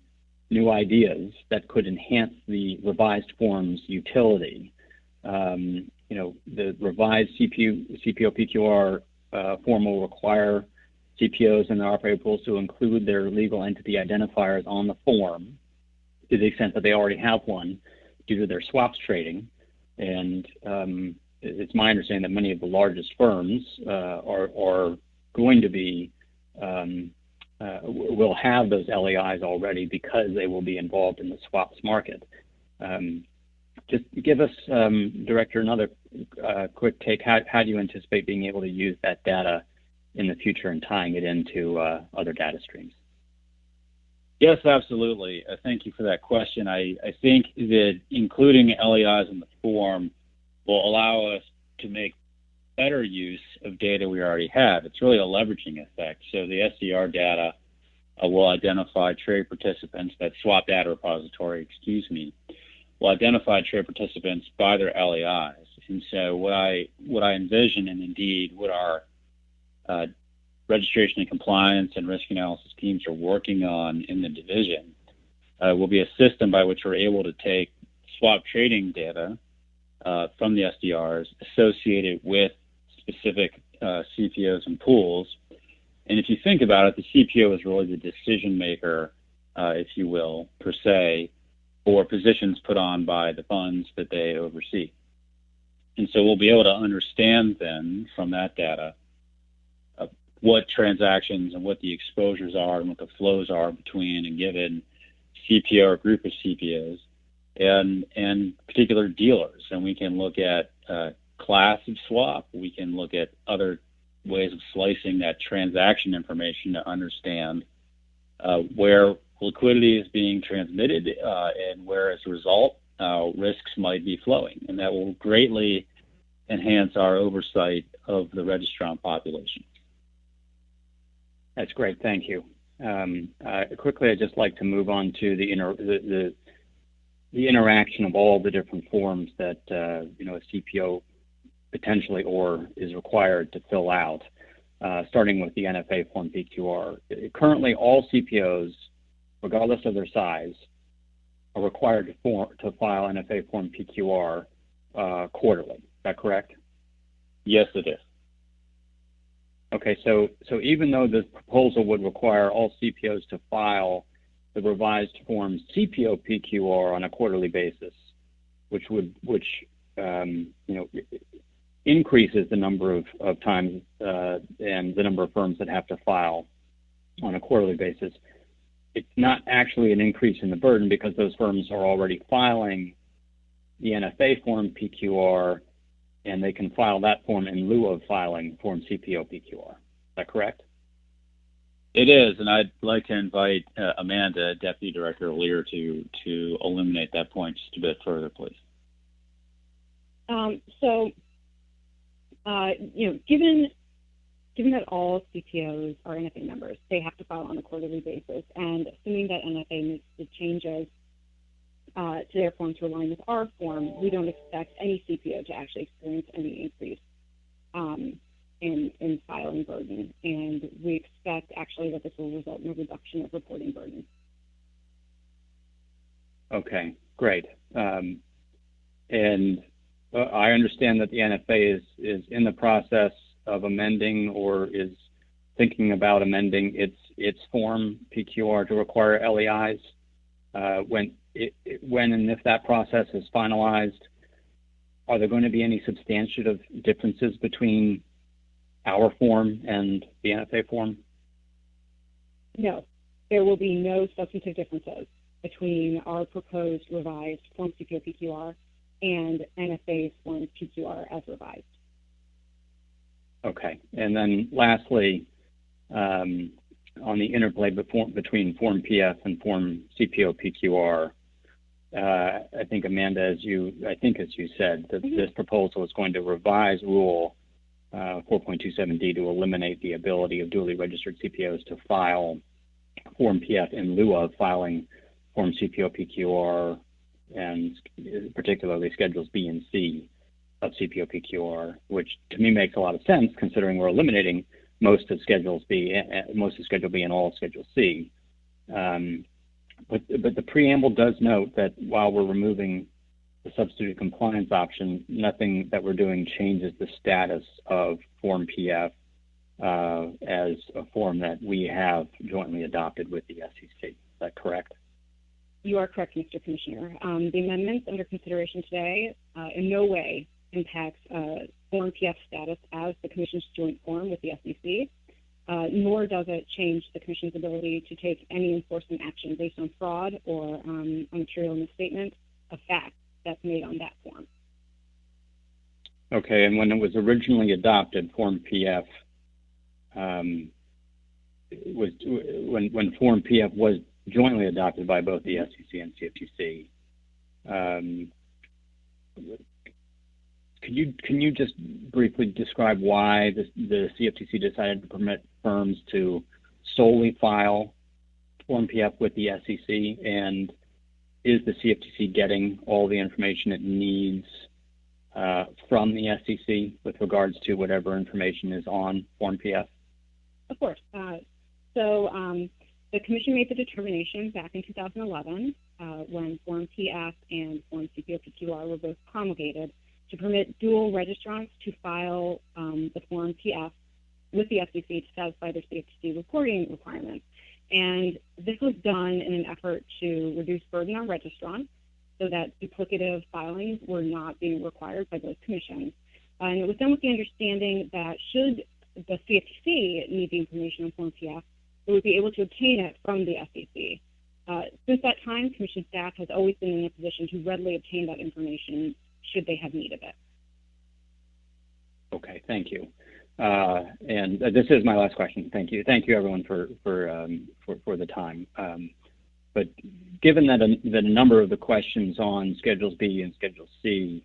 new ideas that could enhance the revised form's utility. The revised CPO-PQR form will require CPOs and their operator pools to include their legal entity identifiers on the form to the extent that they already have one due to their swaps trading. And it's my understanding that many of the largest firms are going to be will have those LEIs already because they will be involved in the swaps market. Just give us, Director, another quick take. How do you anticipate being able to use that data in the future and tying it into other data streams? Yes, absolutely. Thank you for that question. I think that including LEIs in the form will allow us to make better use of data we already have. It's really a leveraging effect. So the SDR data will identify trade participants, that swap data repository, will identify trade participants by their LEIs. And so what I envision, and indeed what our registration and compliance and risk analysis teams are working on in the division, will be a system by which we're able to take swap trading data from the SDRs associated with specific CPOs and pools. And if you think about it, the CPO is really the decision maker, if you will, per se, for positions put on by the funds that they oversee. And so we'll be able to understand then from that data what transactions and what the exposures are and what the flows are between a given CPO or group of CPOs and particular dealers. And we can look at class of swap. We can look at other ways of slicing that transaction information to understand where liquidity is being transmitted and where, as a result, risks might be flowing. And that will greatly enhance our oversight of the registrant population. That's great. Thank you. Quickly, I'd just like to move on to the interaction of all the different forms that a CPO potentially or is required to fill out, starting with the NFA form PQR. Currently, all CPOs, regardless of their size, are required to file NFA form PQR quarterly. Is that correct? Yes, it is. Okay, so even though this proposal would require all CPOs to file the revised form CPO PQR on a quarterly basis, which increases the number of times and the number of firms that have to file on a quarterly basis, it's not actually an increase in the burden because those firms are already filing the NFA form PQR, and they can file that form in lieu of filing form CPO PQR. Is that correct? It is, and I'd like to invite Amanda, Deputy Director Lear, to illuminate that point just a bit further, please. Given that all CPOs are NFA members, they have to file on a quarterly basis, and assuming that NFA makes the changes to their form to align with our form, we don't expect any CPO to actually experience any increase in filing burden, and we expect actually that this will result in a reduction of reporting burden. Okay, great. And I understand that the NFA is in the process of amending or is thinking about amending its form PQR to require LEIs. When and if that process is finalized, are there going to be any substantive differences between our form and the NFA form? No, there will be no substantive differences between our proposed revised form CPO PQR and NFA's form PQR as revised. Okay, and then lastly, on the interplay between Form PF and Form CPO PQR, I think Amanda, as you said, that this proposal is going to revise Rule 4.27D to eliminate the ability of duly registered CPOs to file Form PF in lieu of filing Form CPO PQR, and particularly Schedules B and C of CPO PQR, which to me makes a lot of sense considering we're eliminating most of Schedule B and all of Schedule C. But the preamble does note that while we're removing the substitute compliance option, nothing that we're doing changes the status of Form PF as a form that we have jointly adopted with the SEC. Is that correct? You are correct, Mr. Commissioner. The amendments under consideration today in no way impacts Form PF status as the Commission's joint form with the SEC, nor does it change the Commission's ability to take any enforcement action based on fraud or a material misstatement of fact that's made on that form. Okay, and when it was originally adopted, Form PF when Form PF was jointly adopted by both the SEC and CFTC. Can you just briefly describe why the CFTC decided to permit firms to solely file Form PF with the SEC, and is the CFTC getting all the information it needs from the SEC with regards to whatever information is on Form PF? Of course. The Commission made the determination back in 2011 when Form PF and Form CPO PQR were both promulgated to permit dual registrants to file the Form PF with the SEC to satisfy their CFTC reporting requirements. And this was done in an effort to reduce burden on registrants so that duplicative filings were not being required by both commissions. And it was done with the understanding that should the CFTC need the information on Form PF, it would be able to obtain it from the SEC. Since that time, Commission staff has always been in a position to readily obtain that information should they have need of it. Okay, thank you. And this is my last question. Thank you. Thank you, everyone, for the time. But given that a number of the questions on Schedules B and Schedule C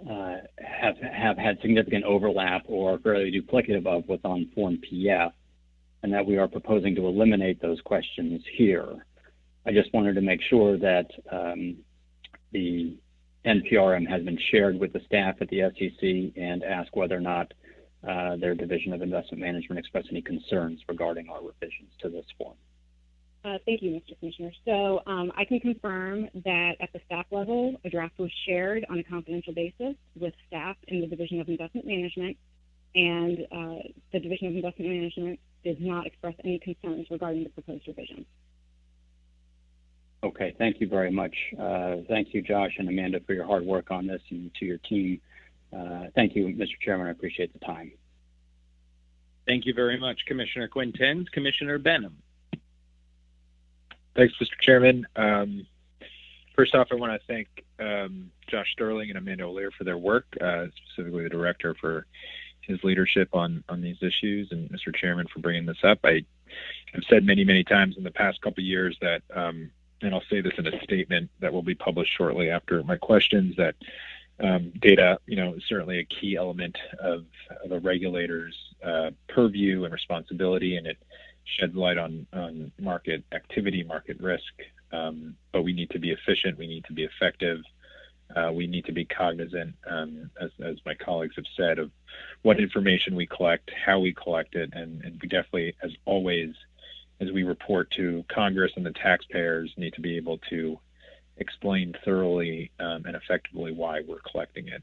have had significant overlap or fairly duplicative of what's on Form PF, and that we are proposing to eliminate those questions here, I just wanted to make sure that the NPRM has been shared with the staff at the SEC and ask whether or not their Division of Investment Management expressed any concerns regarding our revisions to this form. Thank you, Mr. Commissioner. So I can confirm that at the staff level, a draft was shared on a confidential basis with staff in the Division of Investment Management, and the Division of Investment Management did not express any concerns regarding the proposed revision. Okay, thank you very much. Thank you, Josh and Amanda, for your hard work on this, and to your team. Thank you, Mr. Chairman. I appreciate the time. Thank you very much, Commissioner Quintens. Commissioner Benham. Thanks, Mr. Chairman. First off, I want to thank Josh Sterling and Amanda O'Leary for their work, specifically the director for his leadership on these issues, and Mr. Chairman for bringing this up. I have said many, many times in the past couple of years that, and I'll say this in a statement that will be published shortly after my questions, that data, is certainly a key element of a regulator's purview and responsibility, and it sheds light on market activity, market risk. But we need to be efficient. We need to be effective. We need to be cognizant, as my colleagues have said, of what information we collect, how we collect it, and we definitely, as always, as we report to Congress and the taxpayers, need to be able to explain thoroughly and effectively why we're collecting it.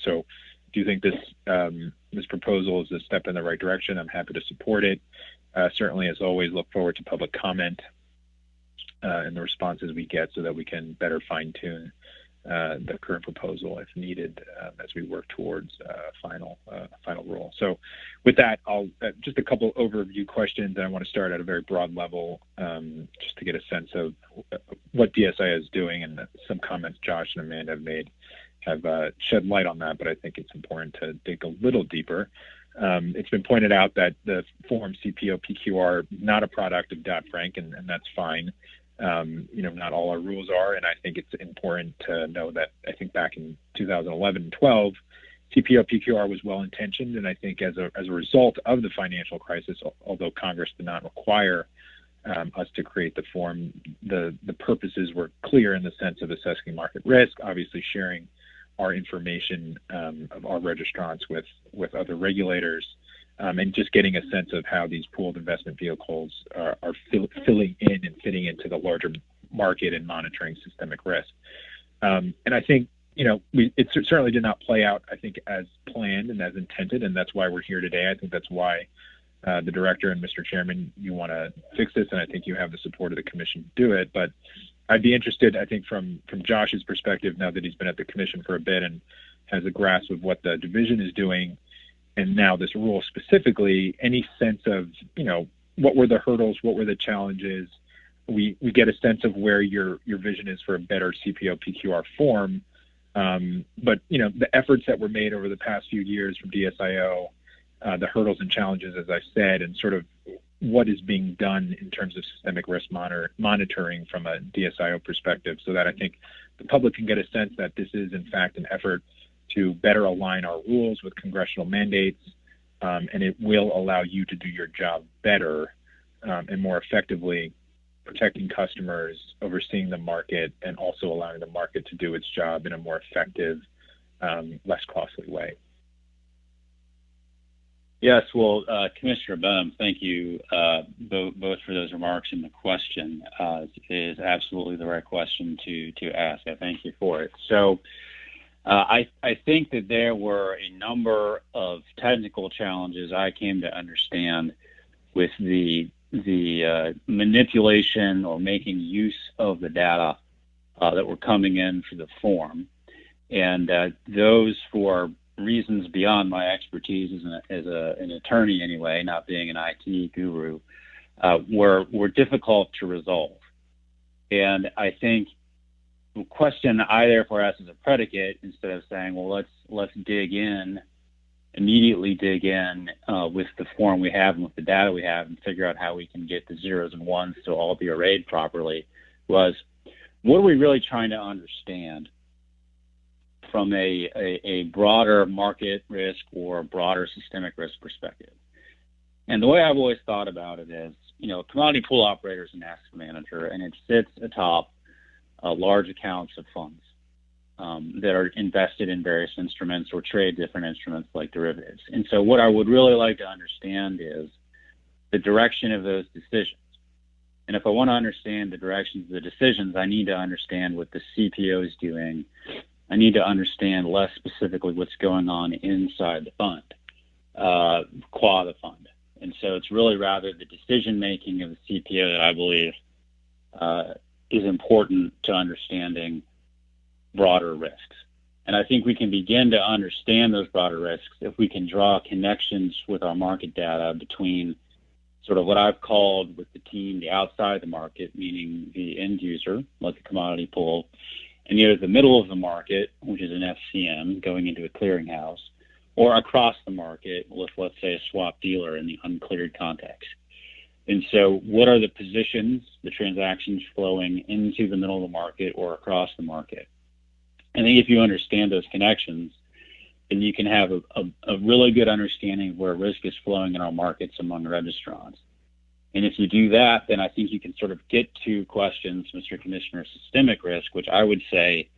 So I do think this proposal is a step in the right direction. I'm happy to support it. Certainly, as always, look forward to public comment and the responses we get so that we can better fine-tune the current proposal if needed as we work towards final rule. So with that, I'll just a couple overview questions, and I want to start at a very broad level just to get a sense of what DSI is doing, and some comments Josh and Amanda have made have shed light on that, but I think it's important to dig a little deeper. It's been pointed out that the form CPO-PQR is not a product of Dodd-Frank, and that's fine. Not all our rules are, and I think it's important to know that I think back in 2011 and 12, CPO-PQR was well-intentioned, and I think as a result of the financial crisis, although Congress did not require us to create the form, the purposes were clear in the sense of assessing market risk, obviously sharing our information of our registrants with other regulators, and just getting a sense of how these pooled investment vehicles are filling in and fitting into the larger market and monitoring systemic risk. And I think, it certainly did not play out, I think, as planned and as intended, and that's why we're here today. I think that's why the director and Mr. Chairman, you want to fix this, and I think you have the support of the commission to do it. But I'd be interested, I think, from Josh's perspective, now that he's been at the commission for a bit and has a grasp of what the division is doing, and now this rule specifically, any sense of, what were the hurdles, what were the challenges? We get a sense of where your vision is for a better CPO-PQR form. But, the efforts that were made over the past few years from DSIO, the hurdles and challenges, as I said, and sort of what is being done in terms of systemic risk monitoring from a DSIO perspective, so that I think the public can get a sense that this is, in fact, an effort to better align our rules with congressional mandates, and it will allow you to do your job better and more effectively, protecting customers, overseeing the market, and also allowing the market to do its job in a more effective, less costly way. Yes, well, Commissioner Benham, thank you both for those remarks and the question. It is absolutely the right question to ask. I thank you for it. So I think that there were a number of technical challenges I came to understand with the manipulation or making use of the data that were coming in for the form. And those, for reasons beyond my expertise as an attorney anyway, not being an IT guru, were difficult to resolve. And I think the question I therefore asked as a predicate, instead of saying, well, let's dig in immediately dig in with the form we have and with the data we have and figure out how we can get the zeros and ones to all be arrayed properly was, what are we really trying to understand from a broader market risk or broader systemic risk perspective? And the way I've always thought about it is, a commodity pool operator is an asset manager, and it sits atop large accounts of funds that are invested in various instruments or trade different instruments like derivatives. And so what I would really like to understand is the direction of those decisions. And if I want to understand the directions of the decisions, I need to understand what the CPO is doing. I need to understand less specifically what's going on inside the fund, qua the fund. And so it's really rather the decision-making of the CPO that I believe is important to understanding broader risks. And I think we can begin to understand those broader risks if we can draw connections with our market data between sort of what I've called with the team the outside of the market, meaning the end user, like the commodity pool, and either the middle of the market, which is an FCM going into a clearinghouse, or across the market with, let's say, a swap dealer in the uncleared context. And so what are the positions, the transactions flowing into the middle of the market or across the market? I think if you understand those connections, then you can have a really good understanding of where risk is flowing in our markets among registrants. And if you do that, then I think you can sort of get to questions, Mr. Commissioner, systemic risk, which I would say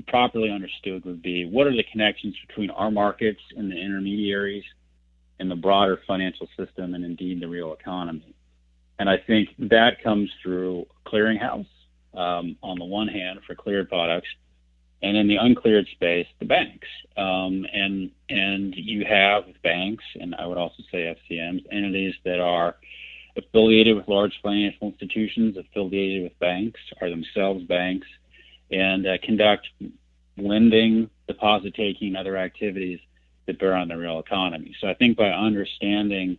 properly understood would be, what are the connections between our markets and the intermediaries and the broader financial system and indeed the real economy? And I think that comes through clearinghouse on the one hand for cleared products, and in the uncleared space, the banks. And you have banks, and I would also say FCMs, entities that are affiliated with large financial institutions, affiliated with banks, are themselves banks, and conduct lending, deposit taking, other activities that bear on the real economy. So I think by understanding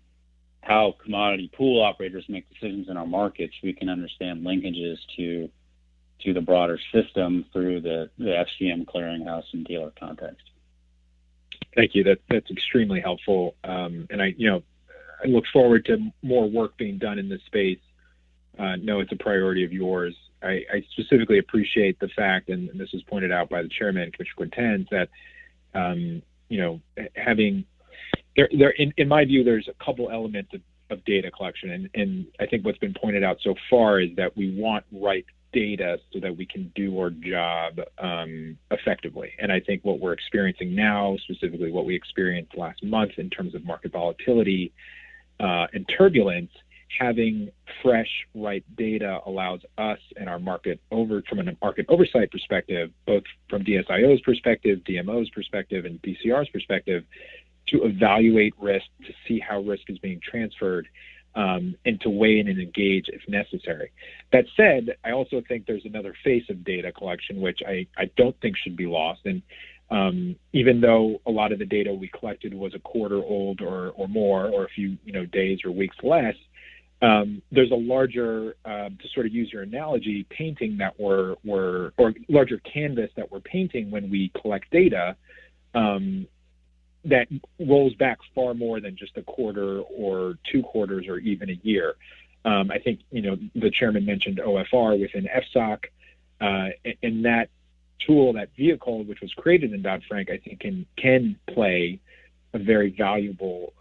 how commodity pool operators make decisions in our markets, we can understand linkages to the broader system through the FCM clearinghouse and dealer context. Thank you. That's extremely helpful. And I look forward to more work being done in this space. Know it's a priority of yours. I specifically appreciate the fact, and this was pointed out by the chairman, Commissioner Quintens, that having there in my view, there's a couple elements of data collection, and I think what's been pointed out so far is that we want right data so that we can do our job effectively. And I think what we're experiencing now, specifically what we experienced last month in terms of market volatility and turbulence, having fresh, right data allows us and our market from a market oversight perspective, both from DSIO's perspective, DMO's perspective, and BCR's perspective, to evaluate risk, to see how risk is being transferred, and to weigh in and engage if necessary. That said, I also think there's another face of data collection, which I don't think should be lost. And even though a lot of the data we collected was a quarter old or more, or a few days or weeks less, there's a larger, to sort of use your analogy, painting that or larger canvas that we're painting when we collect data that rolls back far more than just a quarter or 2 quarters or even a year. I think, the chairman mentioned OFR within FSOC, and that tool, that vehicle, which was created in Dodd-Frank, I think can play a very valuable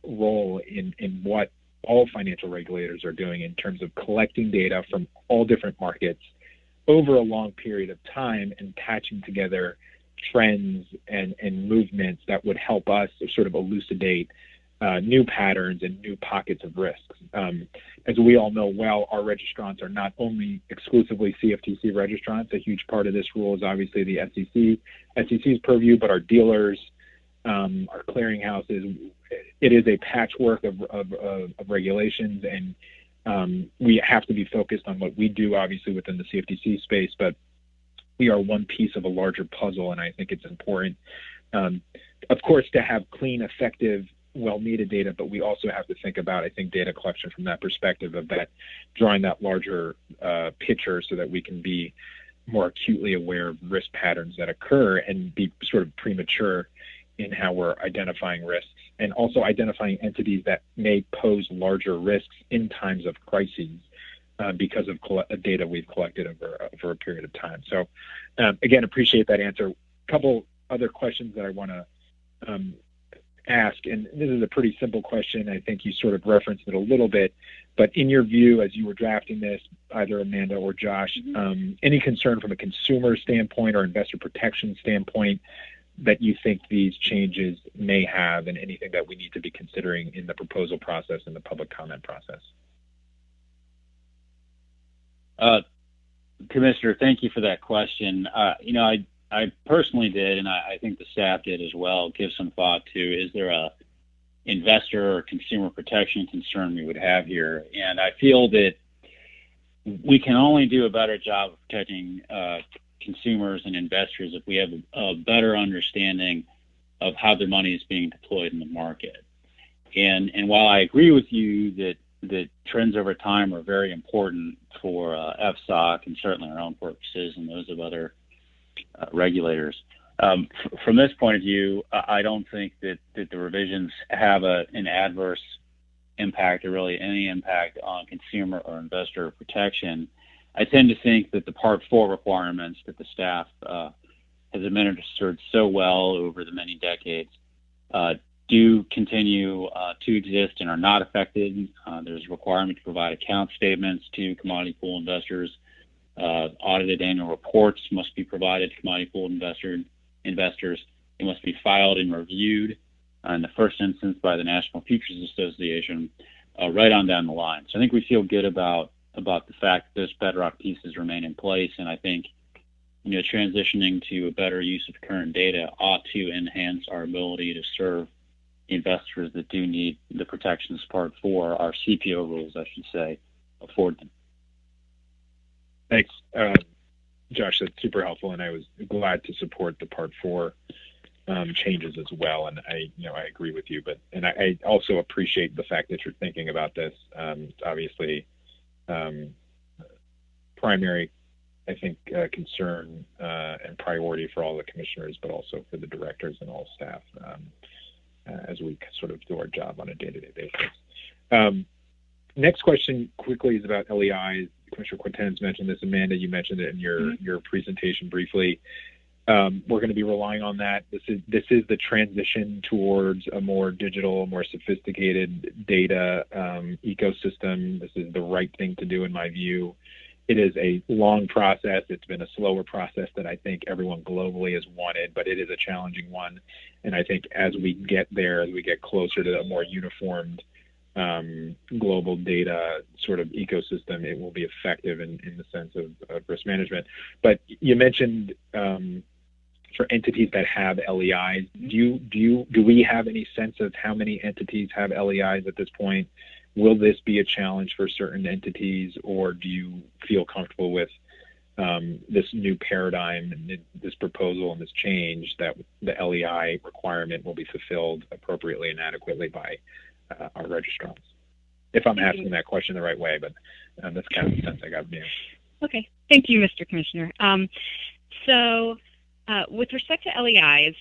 role in what all financial regulators are doing in terms of collecting data from all different markets over a long period of time and patching together trends and movements that would help us to sort of elucidate new patterns and new pockets of risks. As we all know well, our registrants are not only exclusively CFTC registrants. A huge part of this rule is obviously the SEC's purview, but our dealers, our clearinghouses, it is a patchwork of regulations, and we have to be focused on what we do, obviously, within the CFTC space, but we are one piece of a larger puzzle, and I think it's important, of course, to have clean, effective, well-needed data, but we also have to think about, I think, data collection from that perspective of that, drawing that larger picture so that we can be more acutely aware of risk patterns that occur and be sort of premature in how we're identifying risks and also identifying entities that may pose larger risks in times of crises because of data we've collected over a period of time. So again, appreciate that answer. A couple other questions that I want to ask, and this is a pretty simple question. I think you sort of referenced it a little bit, but in your view, as you were drafting this, either Amanda or Josh, any concern from a consumer standpoint or investor protection standpoint that you think these changes may have, and anything that we need to be considering in the proposal process and the public comment process? Commissioner, thank you for that question. I personally did, and I think the staff did as well, give some thought to, is there a investor or consumer protection concern we would have here? And I feel that we can only do a better job of protecting consumers and investors if we have a better understanding of how their money is being deployed in the market. And while I agree with you that trends over time are very important for FSOC and certainly our own purposes and those of other regulators, from this point of view, I don't think that the revisions have an adverse impact or really any impact on consumer or investor protection. I tend to think that the Part 4 requirements that the staff has administered so well over the many decades do continue to exist and are not affected. There's a requirement to provide account statements to commodity pool investors. Audited annual reports must be provided to commodity pool investors. They must be filed and reviewed in the first instance by the National Futures Association, right on down the line. So I think we feel good about the fact that those bedrock pieces remain in place, and I think transitioning to a better use of current data ought to enhance our ability to serve investors that do need the protections Part 4, our CPO rules, I should say, afford them. Thanks, Josh. That's super helpful, and I was glad to support the Part 4 changes as well. And I agree with you, and I also appreciate the fact that you're thinking about this. Obviously, primary, I think, concern and priority for all the commissioners, but also for the directors and all staff as we sort of do our job on a day-to-day basis. Next question quickly is about LEIs. Commissioner Quintenz mentioned this. Amanda, you mentioned it in your presentation briefly. We're going to be relying on that. This is the transition towards a more digital, more sophisticated data ecosystem. This is the right thing to do in my view. It is a long process. It's been a slower process that I think everyone globally has wanted, but it is a challenging one. And I think as we get there, as we get closer to a more uniformed global data sort of ecosystem, it will be effective in the sense of risk management. But you mentioned for entities that have LEIs, do we have any sense of how many entities have LEIs at this point? Will this be a challenge for certain entities, or do you feel comfortable with this new paradigm and this proposal and this change that the LEI requirement will be fulfilled appropriately and adequately by our registrants? If I'm asking that question the right way, but that's kind of the sense I got from you. Okay. Thank you, Mr. Commissioner. So with respect to LEIs,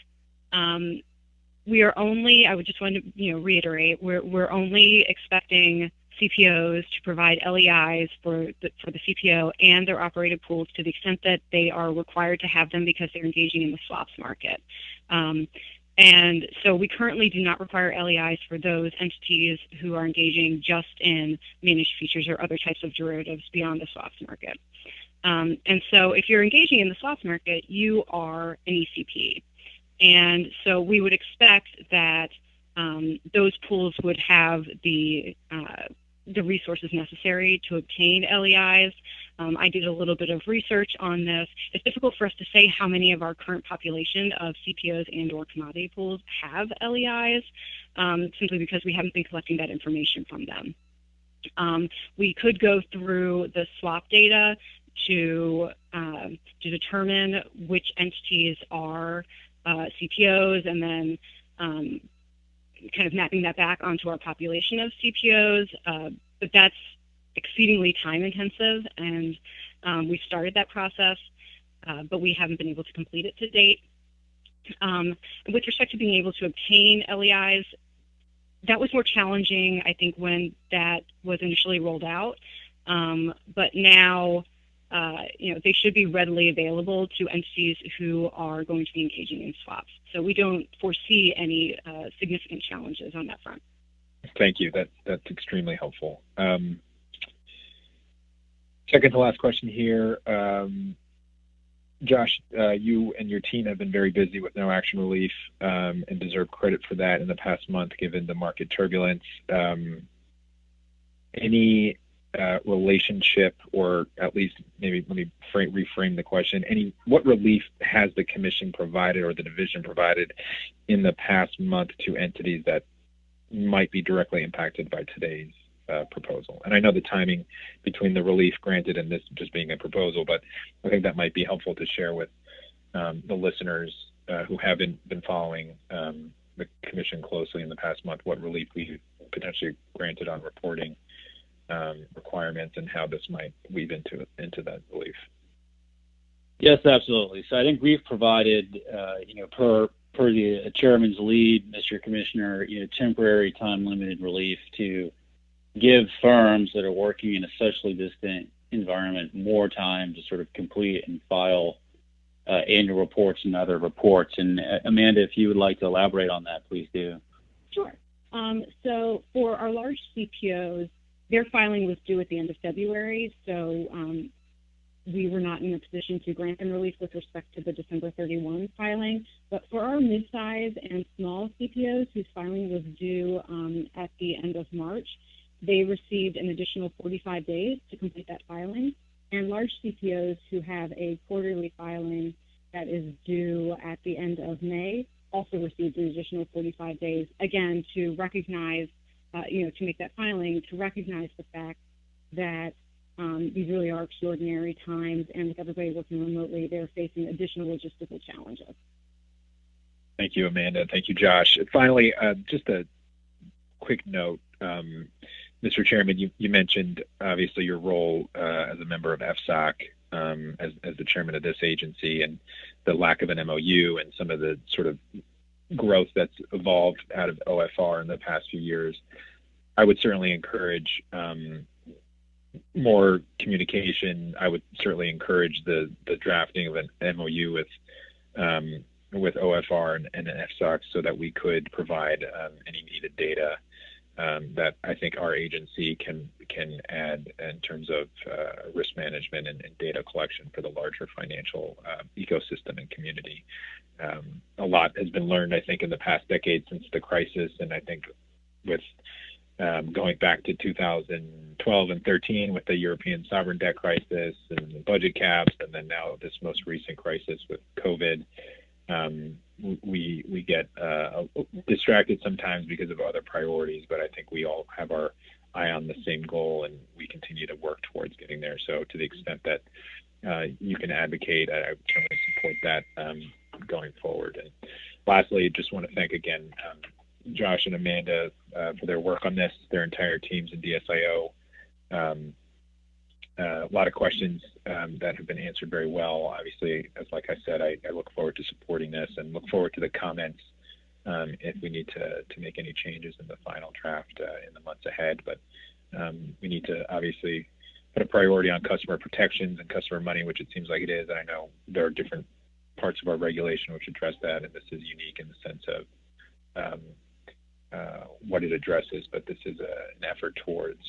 we are only, I would just want to reiterate, we're only expecting CPOs to provide LEIs for the CPO and their operated pools to the extent that they are required to have them because they're engaging in the swaps market. And so we currently do not require LEIs for those entities who are engaging just in managed futures or other types of derivatives beyond the swaps market. And so if you're engaging in the swaps market, you are an ECP. And so we would expect that those pools would have the resources necessary to obtain LEIs. I did a little bit of research on this. It's difficult for us to say how many of our current population of CPOs and or commodity pools have LEIs, simply because we haven't been collecting that information from them. We could go through the swap data to determine which entities are CPOs, and then kind of mapping that back onto our population of CPOs, but that's exceedingly time intensive, and we've started that process, but we haven't been able to complete it to date. With respect to being able to obtain LEIs, that was more challenging, I think, when that was initially rolled out. But now, they should be readily available to entities who are going to be engaging in swaps. So we don't foresee any significant challenges on that front. Thank you. That's extremely helpful. Second to last question here. Josh, you and your team have been very busy with no action relief and deserve credit for that in the past month, given the market turbulence. Any relationship, or at least maybe let me reframe the question, what relief has the Commission provided or the division provided in the past month to entities that might be directly impacted by today's proposal? And I know the timing between the relief granted and this just being a proposal, but I think that might be helpful to share with the listeners who haven't been following the Commission closely in the past month, what relief we potentially granted on reporting requirements and how this might weave into that relief. Yes, absolutely. So I think we've provided, per the chairman's lead, Mr. Commissioner, temporary time-limited relief to give firms that are working in a socially distant environment more time to sort of complete and file annual reports and other reports. And Amanda, if you would like to elaborate on that, please do. Sure. So for our large CPOs, their filing was due at the end of February, so we were not in a position to grant them relief with respect to the December 31 filing. But for our midsize and small CPOs whose filing was due at the end of March, they received an additional 45 days to complete that filing. And large CPOs who have a quarterly filing that is due at the end of May also received an additional 45 days, again, to recognize, to make that filing, to recognize the fact that these really are extraordinary times, and with everybody working remotely, they're facing additional logistical challenges. Thank you, Amanda. Thank you, Josh. Finally, just a quick note. Mr. Chairman, you mentioned obviously your role as a member of FSOC as the chairman of this agency, and the lack of an MOU and some of the sort of growth that's evolved out of OFR in the past few years. I would certainly encourage more communication. I would certainly encourage the drafting of an MOU with OFR and FSOC so that we could provide any needed data that I think our agency can add in terms of risk management and data collection for the larger financial ecosystem and community. A lot has been learned, I think, in the past decade since the crisis, and I think with going back to 2012 and 13 with the European sovereign debt crisis and the budget caps, and then now this most recent crisis with COVID, we get distracted sometimes because of other priorities, but I think we all have our eye on the same goal, and we continue to work towards getting there. So to the extent that you can advocate, I would certainly support that going forward. And lastly, just want to thank again Josh and Amanda for their work on this, their entire teams in DSIO. A lot of questions that have been answered very well. Obviously, as like I said, I look forward to supporting this and look forward to the comments if we need to make any changes in the final draft in the months ahead. But we need to obviously put a priority on customer protections and customer money, which it seems like it is. And I know there are different parts of our regulation which address that, and this is unique in the sense of what it addresses, but this is an effort towards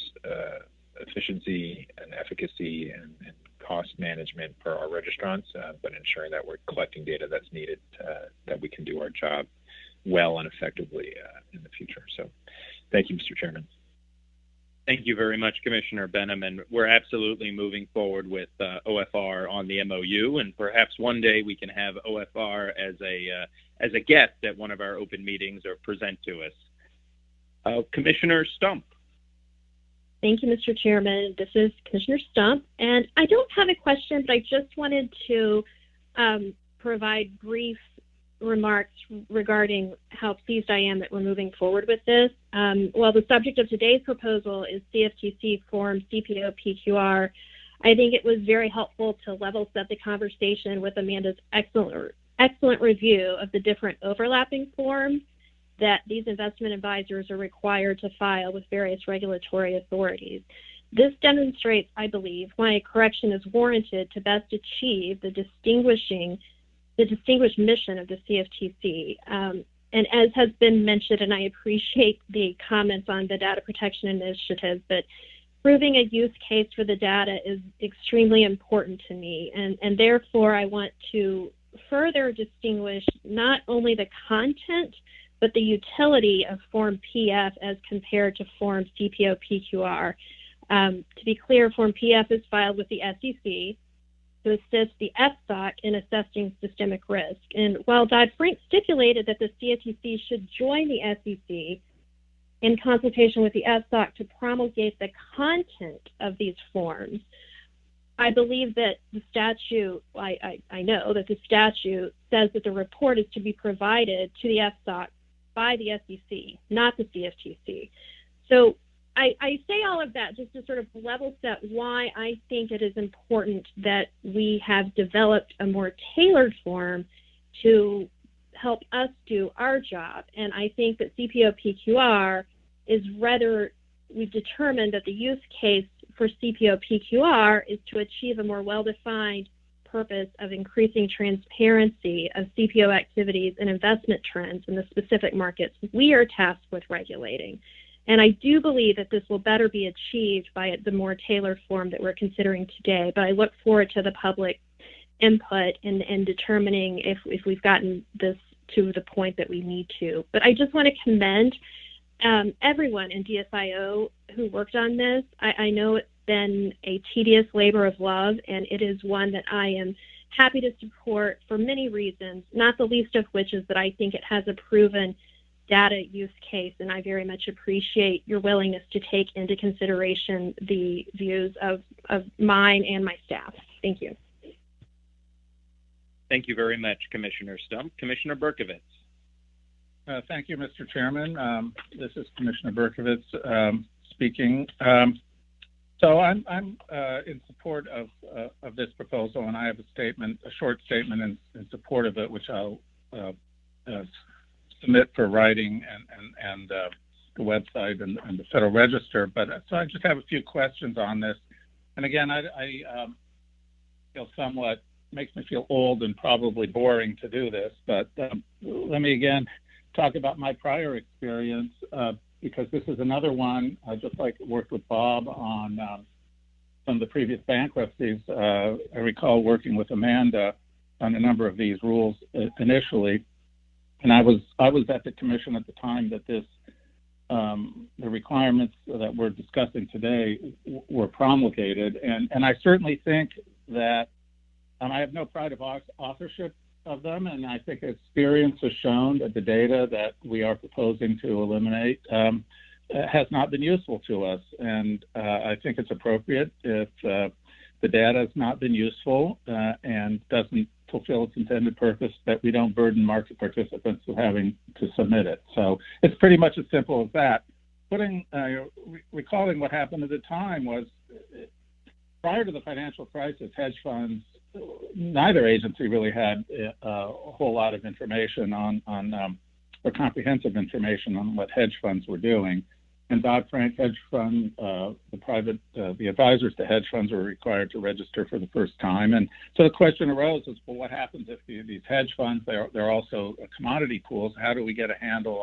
efficiency and efficacy and cost management for our registrants, but ensuring that we're collecting data that's needed that we can do our job well and effectively in the future. So thank you, Mr. Chairman. Thank you very much, Commissioner Benham, and we're absolutely moving forward with OFR on the MOU, and perhaps one day we can have OFR as a guest at one of our open meetings or present to us. Commissioner Stump. Thank you, Mr. Chairman. This is Commissioner Stump, and I don't have a question, but I just wanted to provide brief remarks regarding how pleased I am that we're moving forward with this. While the subject of today's proposal is CFTC Form CPO PQR, I think it was very helpful to level set the conversation with Amanda's excellent excellent review of the different overlapping forms that these investment advisors are required to file with various regulatory authorities. This demonstrates, I believe, why a correction is warranted to best achieve the distinguished mission of the CFTC. And as has been mentioned, and I appreciate the comments on the data protection initiative, but proving a use case for the data is extremely important to me. And therefore, I want to further distinguish not only the content, but the utility of Form PF as compared to Form CPO-PQR. To be clear, Form PF is filed with the SEC to assist the FSOC in assessing systemic risk. And while Dodd-Frank stipulated that the CFTC should join the SEC in consultation with the FSOC to promulgate the content of these forms, I believe that the statute, I know that the statute says that the report is to be provided to the FSOC by the SEC, not the CFTC. So I say all of that just to sort of level set why I think it is important that we have developed a more tailored form to help us do our job. And I think that CPO-PQR is we've determined that the use case for CPO-PQR is to achieve a more well-defined purpose of increasing transparency of CPO activities and investment trends in the specific markets we are tasked with regulating. And I do believe that this will better be achieved by the more tailored form that we're considering today. But I look forward to the public input and determining if we've gotten this to the point that we need to. But I just want to commend everyone in DFIO who worked on this. I know it's been a tedious labor of love, and it is one that I am happy to support for many reasons, not the least of which is that I think it has a proven data use case, and I very much appreciate your willingness to take into consideration the views of mine and my staff. Thank you. Thank you very much, Commissioner Stump. Commissioner Berkovitz. Thank you, Mr. Chairman. This is Commissioner Berkovitz speaking. So I'm in support of this proposal, and I have a short statement in support of it, which I'll submit for writing and the website and the Federal Register. But so I just have a few questions on this. And again, I feel makes me feel old and probably boring to do this, but let me again talk about my prior experience because this is another one, just like I worked with Bob on some of the previous bankruptcies. I recall working with Amanda on a number of these rules initially. And I was at the commission at the time that the requirements that we're discussing today were promulgated. And I certainly think that I have no pride of authorship of them. And I think experience has shown that the data that we are proposing to eliminate has not been useful to us. And I think it's appropriate if the data has not been useful and doesn't fulfill its intended purpose, that we don't burden market participants with having to submit it. So it's pretty much as simple as that. Recalling what happened at the time was, prior to the financial crisis, hedge funds, neither agency really had a whole lot of information or comprehensive information on what hedge funds were doing. And Dodd-Frank hedge fund, the advisors to hedge funds were required to register for the first time. And so the question arose is, well, what happens if these hedge funds, they're also commodity pools? How do we get a handle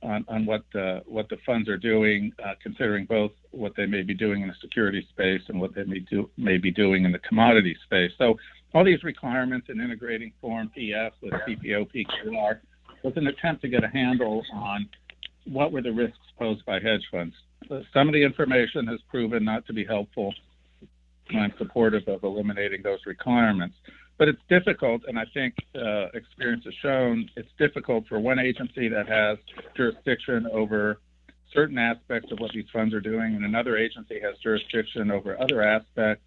on what the funds are doing, considering both what they may be doing in the security space and what they may be doing in the commodity space? So all these requirements in integrating Form PF with CPO-PQR was an attempt to get a handle on what were the risks posed by hedge funds. Some of the information has proven not to be helpful, and I'm supportive of eliminating those requirements. But it's difficult, and I think experience has shown it's difficult for one agency that has jurisdiction over certain aspects of what these funds are doing, and another agency has jurisdiction over other aspects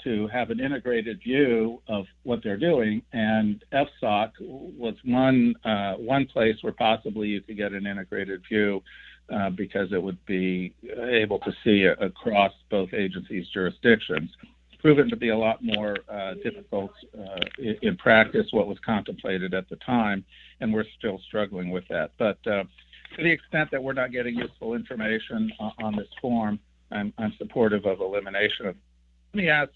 to have an integrated view of what they're doing. And FSOC was one place where possibly you could get an integrated view because it would be able to see across both agencies' jurisdictions. proven to be a lot more difficult in practice what was contemplated at the time, and we're still struggling with that. But to the extent that we're not getting useful information on this form, I'm supportive of elimination of. Let me ask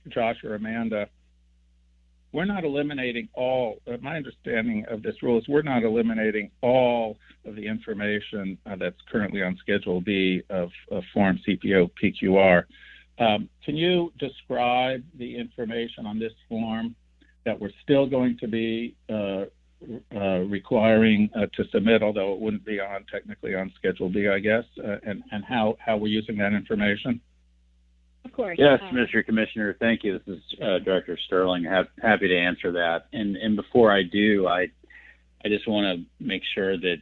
Josh or Amanda, we're not eliminating all, my understanding of this rule is we're not eliminating all of the information that's currently on Schedule B of Form CPO PQR. Can you describe the information on this form that we're still going to be requiring to submit, although it wouldn't be technically on Schedule B, I guess, and how we're using that information? Of course. Yes, Mr. Commissioner, thank you. This is Director Sterling. Happy to answer that. And before I do, I just want to make sure that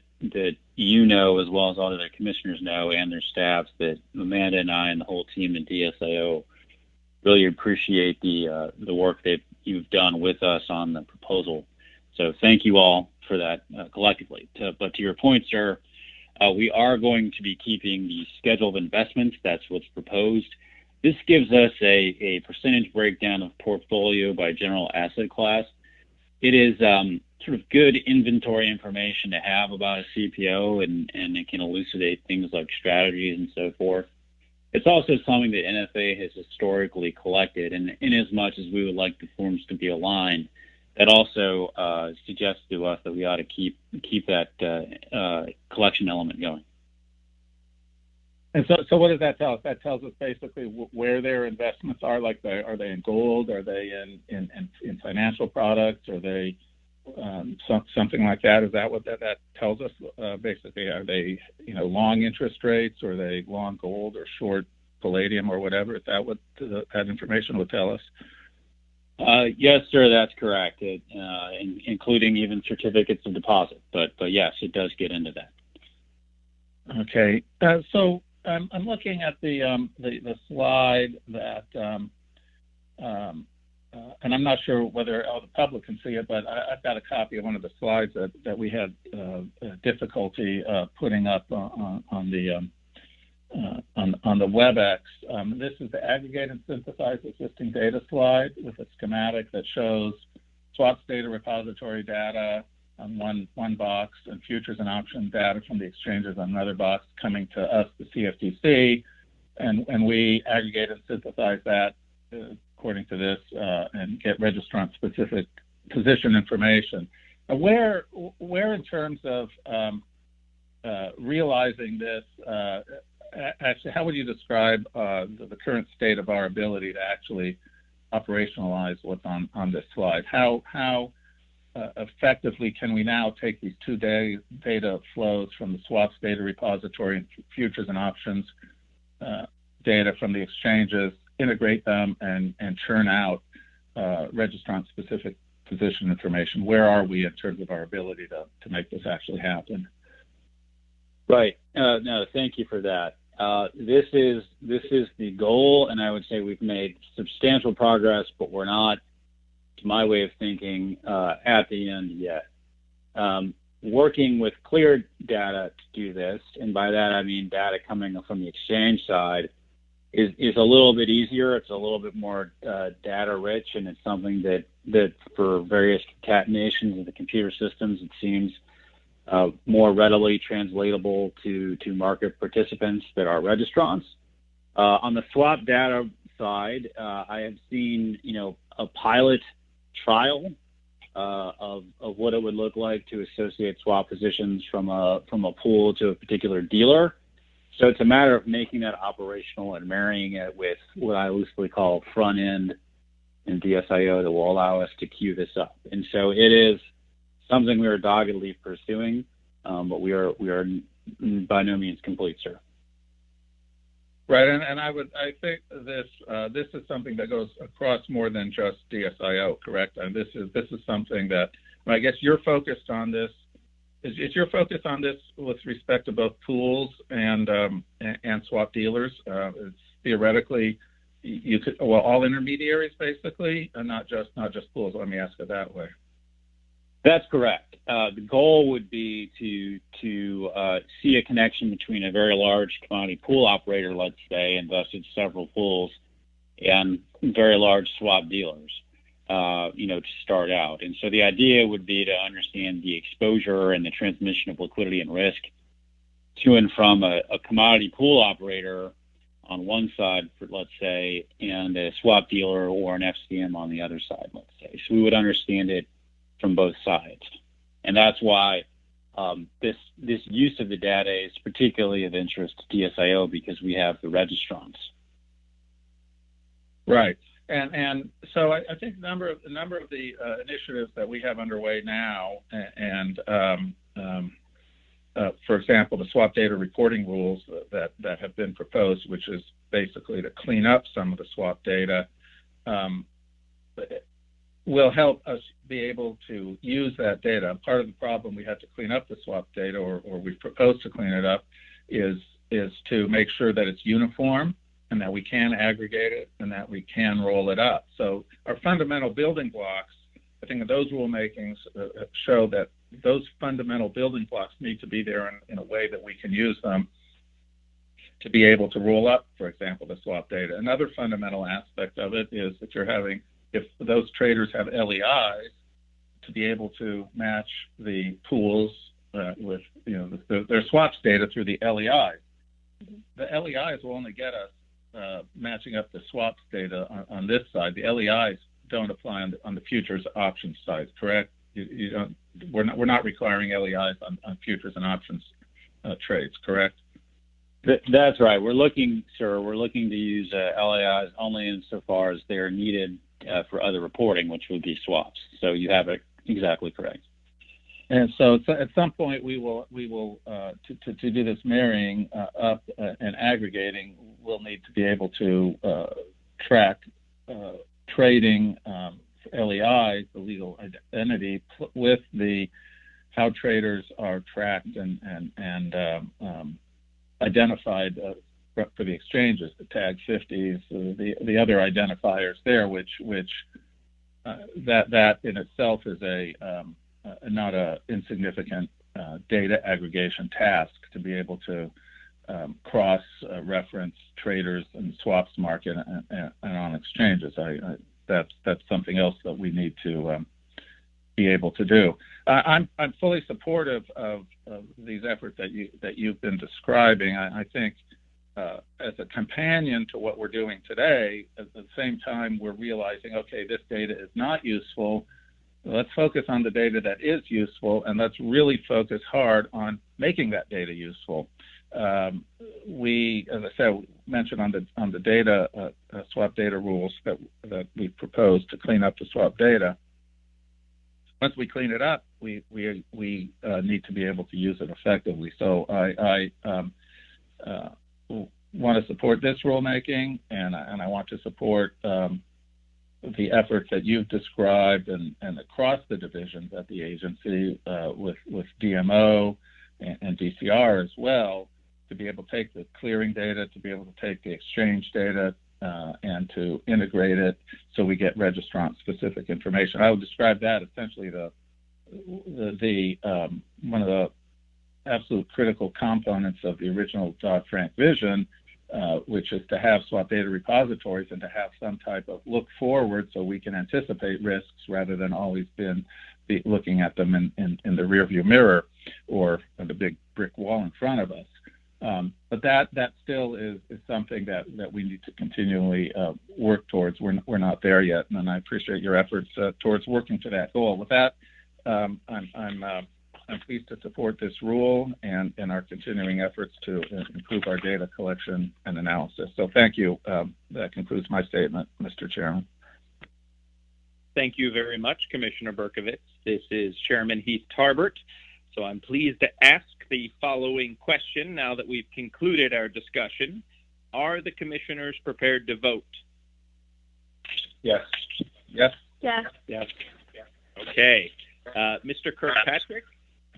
you know, as well as all the other commissioners know and their staffs, that Amanda and I and the whole team at DSIO really appreciate the work that you've done with us on the proposal. So thank you all for that collectively. But to your point, sir, we are going to be keeping the schedule of investments. That's what's proposed. This gives us a percentage breakdown of portfolio by general asset class. It is sort of good inventory information to have about a CPO, and it can elucidate things like strategies and so forth. It's also something that NFA has historically collected, and in as much as we would like the forms to be aligned, that also suggests to us that we ought to keep that collection element going. And so what does that tell us? That tells us basically where their investments are. Like, are they in gold? Are they in financial products? Are they something like that? Is that what that tells us? Basically, are they long interest rates? Or are they long gold or short palladium or whatever? Is that what that information would tell us? Yes, sir, that's correct, including even certificates of deposit. But yes, it does get into that. Okay, so I'm looking at the slide that, and I'm not sure whether the public can see it, but I've got a copy of one of the slides that we had difficulty putting up on the WebEx. This is the aggregate and synthesize existing data slide with a schematic that shows swaps data repository data on one box and futures and option data from the exchanges on another box coming to us, the CFTC, and we aggregate and synthesize that according to this and get registrant-specific position information. Where in terms of realizing this, actually, how would you describe the current state of our ability to actually operationalize what's on this slide? How effectively can we now take these two data flows from the swaps data repository and futures and options data from the exchanges, integrate them, and churn out registrant-specific position information? Where are we in terms of our ability to make this actually happen? Right. No, thank you for that. This is the goal, and I would say we've made substantial progress, but we're not, to my way of thinking, at the end yet. Working with clear data to do this, and by that I mean data coming from the exchange side, is a little bit easier. It's a little bit more data rich, and it's something that for various concatenations of the computer systems, it seems more readily translatable to market participants that are registrants. On the swap data side, I have seen a pilot trial of what it would look like to associate swap positions from a pool to a particular dealer. So it's a matter of making that operational and marrying it with what I loosely call front end in DSIO that will allow us to queue this up. And so it is something we are doggedly pursuing, but we are by no means complete, sir. Right, and I think this is something that goes across more than just DSIO, correct? And this is something that, I guess you're focused on this. Is your focus on this with respect to both pools and swap dealers? It's theoretically, you could, well, all intermediaries basically, and not just pools. Let me ask it that way. That's correct. The goal would be to see a connection between a very large commodity pool operator, let's say, invested several pools, and very large swap dealers, to start out. And so the idea would be to understand the exposure and the transmission of liquidity and risk to and from a commodity pool operator on one side, let's say, and a swap dealer or an FCM on the other side, let's say. So we would understand it from both sides. And that's why this use of the data is particularly of interest to DSIO, because we have the registrants. Right. And so I think a number of the initiatives that we have underway now, and for example, the swap data reporting rules that have been proposed, which is basically to clean up some of the swap data, will help us be able to use that data. Part of the problem we had to clean up the swap data, or we've proposed to clean it up, is to make sure that it's uniform and that we can aggregate it and that we can roll it up. So our fundamental building blocks, I think those rulemakings show that those fundamental building blocks need to be there in a way that we can use them to be able to roll up, for example, the swap data. Another fundamental aspect of it is if those traders have LEIs, to be able to match the pools with their swaps data through the LEIs. The LEIs will only get us matching up the swaps data on this side. The LEIs don't apply on the futures options side, correct? We're not requiring LEIs on futures and options trades, correct? That's right. We're looking to use LEIs only insofar as they're needed for other reporting, which would be swaps. So you have it exactly correct. And so at some point we will to do this marrying up and aggregating, we'll need to be able to track trading LEI, the legal identity, with how traders are tracked and identified for the exchanges, the tag 50s, the other identifiers there, which that in itself is not a insignificant data aggregation task to be able to cross reference traders in the swaps market and on exchanges. That's something else that we need to be able to do. I'm fully supportive of these efforts that you've been describing. I think as a companion to what we're doing today, at the same time we're realizing, okay, this data is not useful. Let's focus on the data that is useful, and let's really focus hard on making that data useful. We, as I said, mentioned on the data swap data rules that we proposed to clean up the swap data. Once we clean it up, we need to be able to use it effectively. So I want to support this rulemaking, and I want to support the efforts that you've described and across the divisions at the agency with DMO and DCR as well, to be able to take the clearing data, to be able to take the exchange data, and to integrate it so we get registrant-specific information. I would describe that essentially the one of the absolute critical components of the original Dodd-Frank vision, which is to have swap data repositories and to have some type of look forward so we can anticipate risks rather than always be looking at them in the rearview mirror or the big brick wall in front of us. But that still is something that we need to continually work towards. We're not there yet, and I appreciate your efforts towards working to that goal. With that, I'm pleased to support this rule and our continuing efforts to improve our data collection and analysis. So thank you. That concludes my statement, Mr. Chairman. Thank you very much, Commissioner Berkovitz. This is Chairman Heath Tarbert. So I'm pleased to ask the following question now that we've concluded our discussion. Are the commissioners prepared to vote? Yes. Yes. Yes. Yes. Okay. Mr. Kirkpatrick,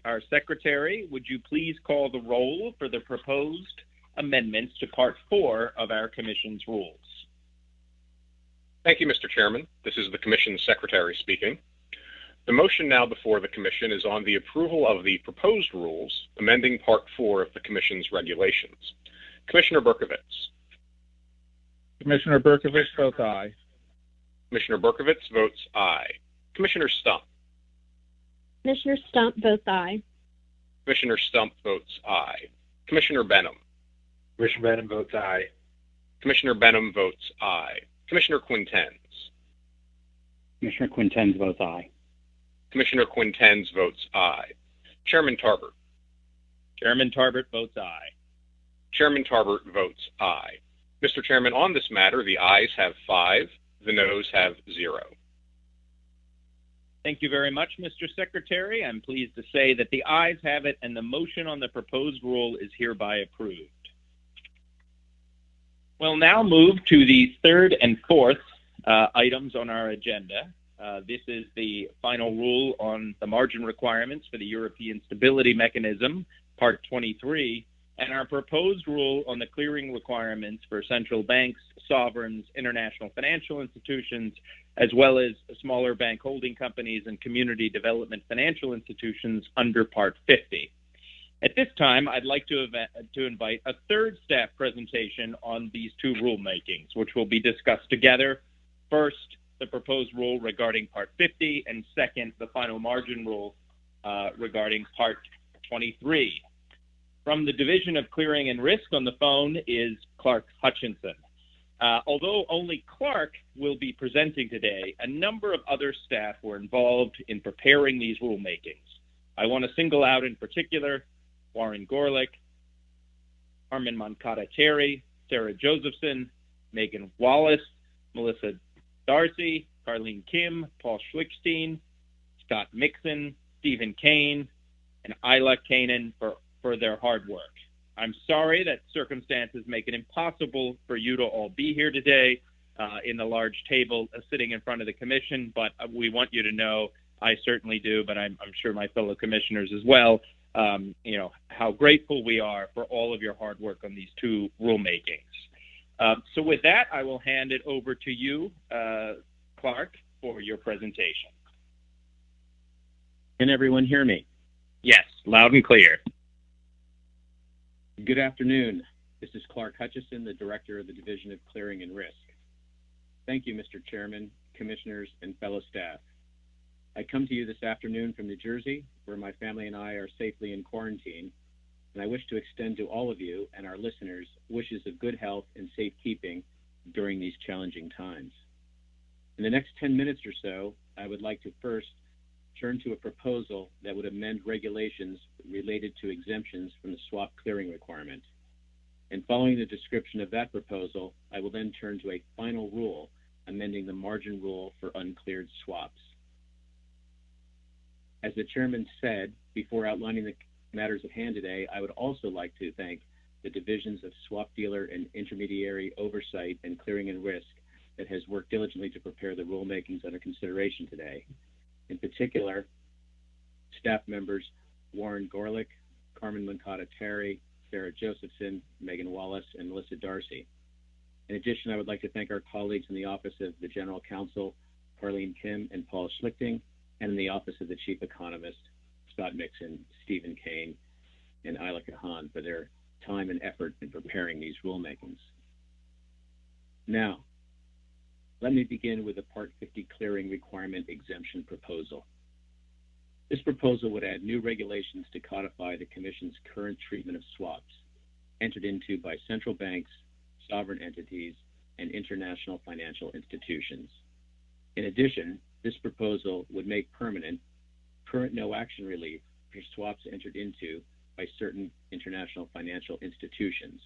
our secretary, would you please call the roll for the proposed amendments to Part 4 of our commission's rules? Thank you, Mr. Chairman. This is the commission's secretary speaking. The motion now before the commission is on the approval of the proposed rules amending Part 4 of the commission's regulations. Commissioner Berkovitz. Commissioner Berkovich votes aye. Commissioner Berkovich votes aye. Commissioner Stump. Commissioner Stump votes aye. Commissioner Stump votes aye. Commissioner Benham. Commissioner Benham votes aye. Commissioner Benham votes aye. Commissioner Quintens. Commissioner Quintens votes aye. Commissioner Quintens votes aye. Chairman Tarbert. Chairman Tarbert votes aye. Chairman Tarbert votes aye. Mr. Chairman, on this matter, the ayes have 5, the noes have 0. Thank you very much, Mr. Secretary. I'm pleased to say that the ayes have it and the motion on the proposed rule is hereby approved. We'll now move to the third and fourth items on our agenda. This is the final rule on the margin requirements for the European Stability Mechanism, Part 23, and our proposed rule on the clearing requirements for central banks, sovereigns, international financial institutions, as well as smaller bank holding companies and community development financial institutions under Part 50. At this time, I'd like to invite a third staff presentation on these two rulemakings, which will be discussed together. First, the proposed rule regarding Part 50, and second, the final margin rule regarding Part 23. From the Division of Clearing and Risk on the phone is Clark Hutchinson. Although only Clark will be presenting today, a number of other staff were involved in preparing these rulemakings. I want to single out in particular Warren Gorlick, Carmen Moncada-Terry, Sarah Josephson, Megan Wallace, Melissa Darcy, Carlene Kim, Paul Schlickstein, Scott Mixon, Stephen Kane, and Isla Kanan for their hard work. I'm sorry that circumstances make it impossible for you to all be here today in the large table sitting in front of the commission, but we want you to know, I certainly do, but I'm sure my fellow commissioners as well, how grateful we are for all of your hard work on these two rulemakings. So with that, I will hand it over to you, Clark, for your presentation. Can everyone hear me? Yes, loud and clear. Good afternoon. This is Clark Hutchison, the Director of the Division of Clearing and Risk. Thank you, Mr. Chairman, Commissioners, and fellow staff. I come to you this afternoon from New Jersey, where my family and I are safely in quarantine, and I wish to extend to all of you and our listeners wishes of good health and safekeeping during these challenging times. In the next 10 minutes or so, I would like to first turn to a proposal that would amend regulations related to exemptions from the swap clearing requirement. And following the description of that proposal, I will then turn to a final rule amending the margin rule for uncleared swaps. As the chairman said, before outlining the matters at hand today, I would also like to thank the divisions of swap dealer and intermediary oversight and clearing and risk that has worked diligently to prepare the rulemakings under consideration today. In particular, staff members Warren Gorlick, Carmen Moncada-Terry, Sarah Josephson, Megan Wallace, and Melissa Darcy. In addition, I would like to thank our colleagues in the Office of the General Counsel, Carlene Kim and Paul Schlichting, and in the Office of the Chief Economist, Scott Mixon, Stephen Kane, and Isla Kahan for their time and effort in preparing these rulemakings. Now, let me begin with the Part 50 clearing requirement exemption proposal. This proposal would add new regulations to codify the Commission's current treatment of swaps entered into by central banks, sovereign entities, and international financial institutions. In addition, this proposal would make permanent current no-action relief for swaps entered into by certain international financial institutions.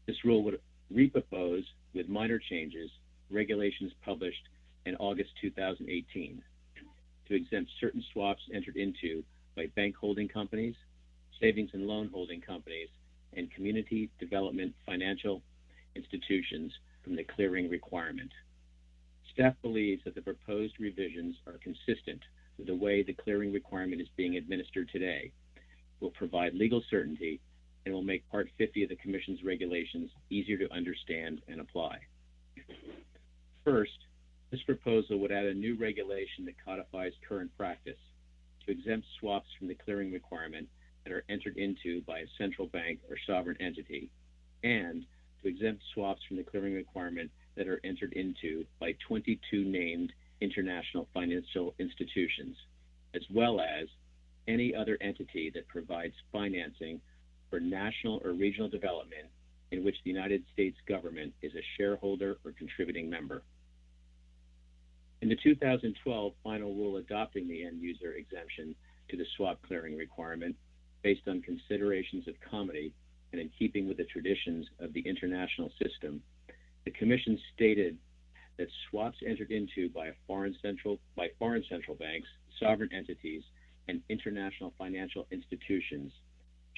This rule would repropose, with minor changes, regulations published in August 2018 to exempt certain swaps entered into by bank holding companies, savings and loan holding companies, and community development financial institutions from the clearing requirement. Staff believes that the proposed revisions are consistent with the way the clearing requirement is being administered today, will provide legal certainty, and will make Part 50 of the Commission's regulations easier to understand and apply. First, this proposal would add a new regulation that codifies current practice to exempt swaps from the clearing requirement that are entered into by a central bank or sovereign entity, and to exempt swaps from the clearing requirement that are entered into by 22 named international financial institutions, as well as any other entity that provides financing for national or regional development in which the United States government is a shareholder or contributing member. In the 2012 final rule adopting the end user exemption to the swap clearing requirement, based on considerations of comity and in keeping with the traditions of the international system, the Commission stated that swaps entered into by foreign central banks, sovereign entities, and international financial institutions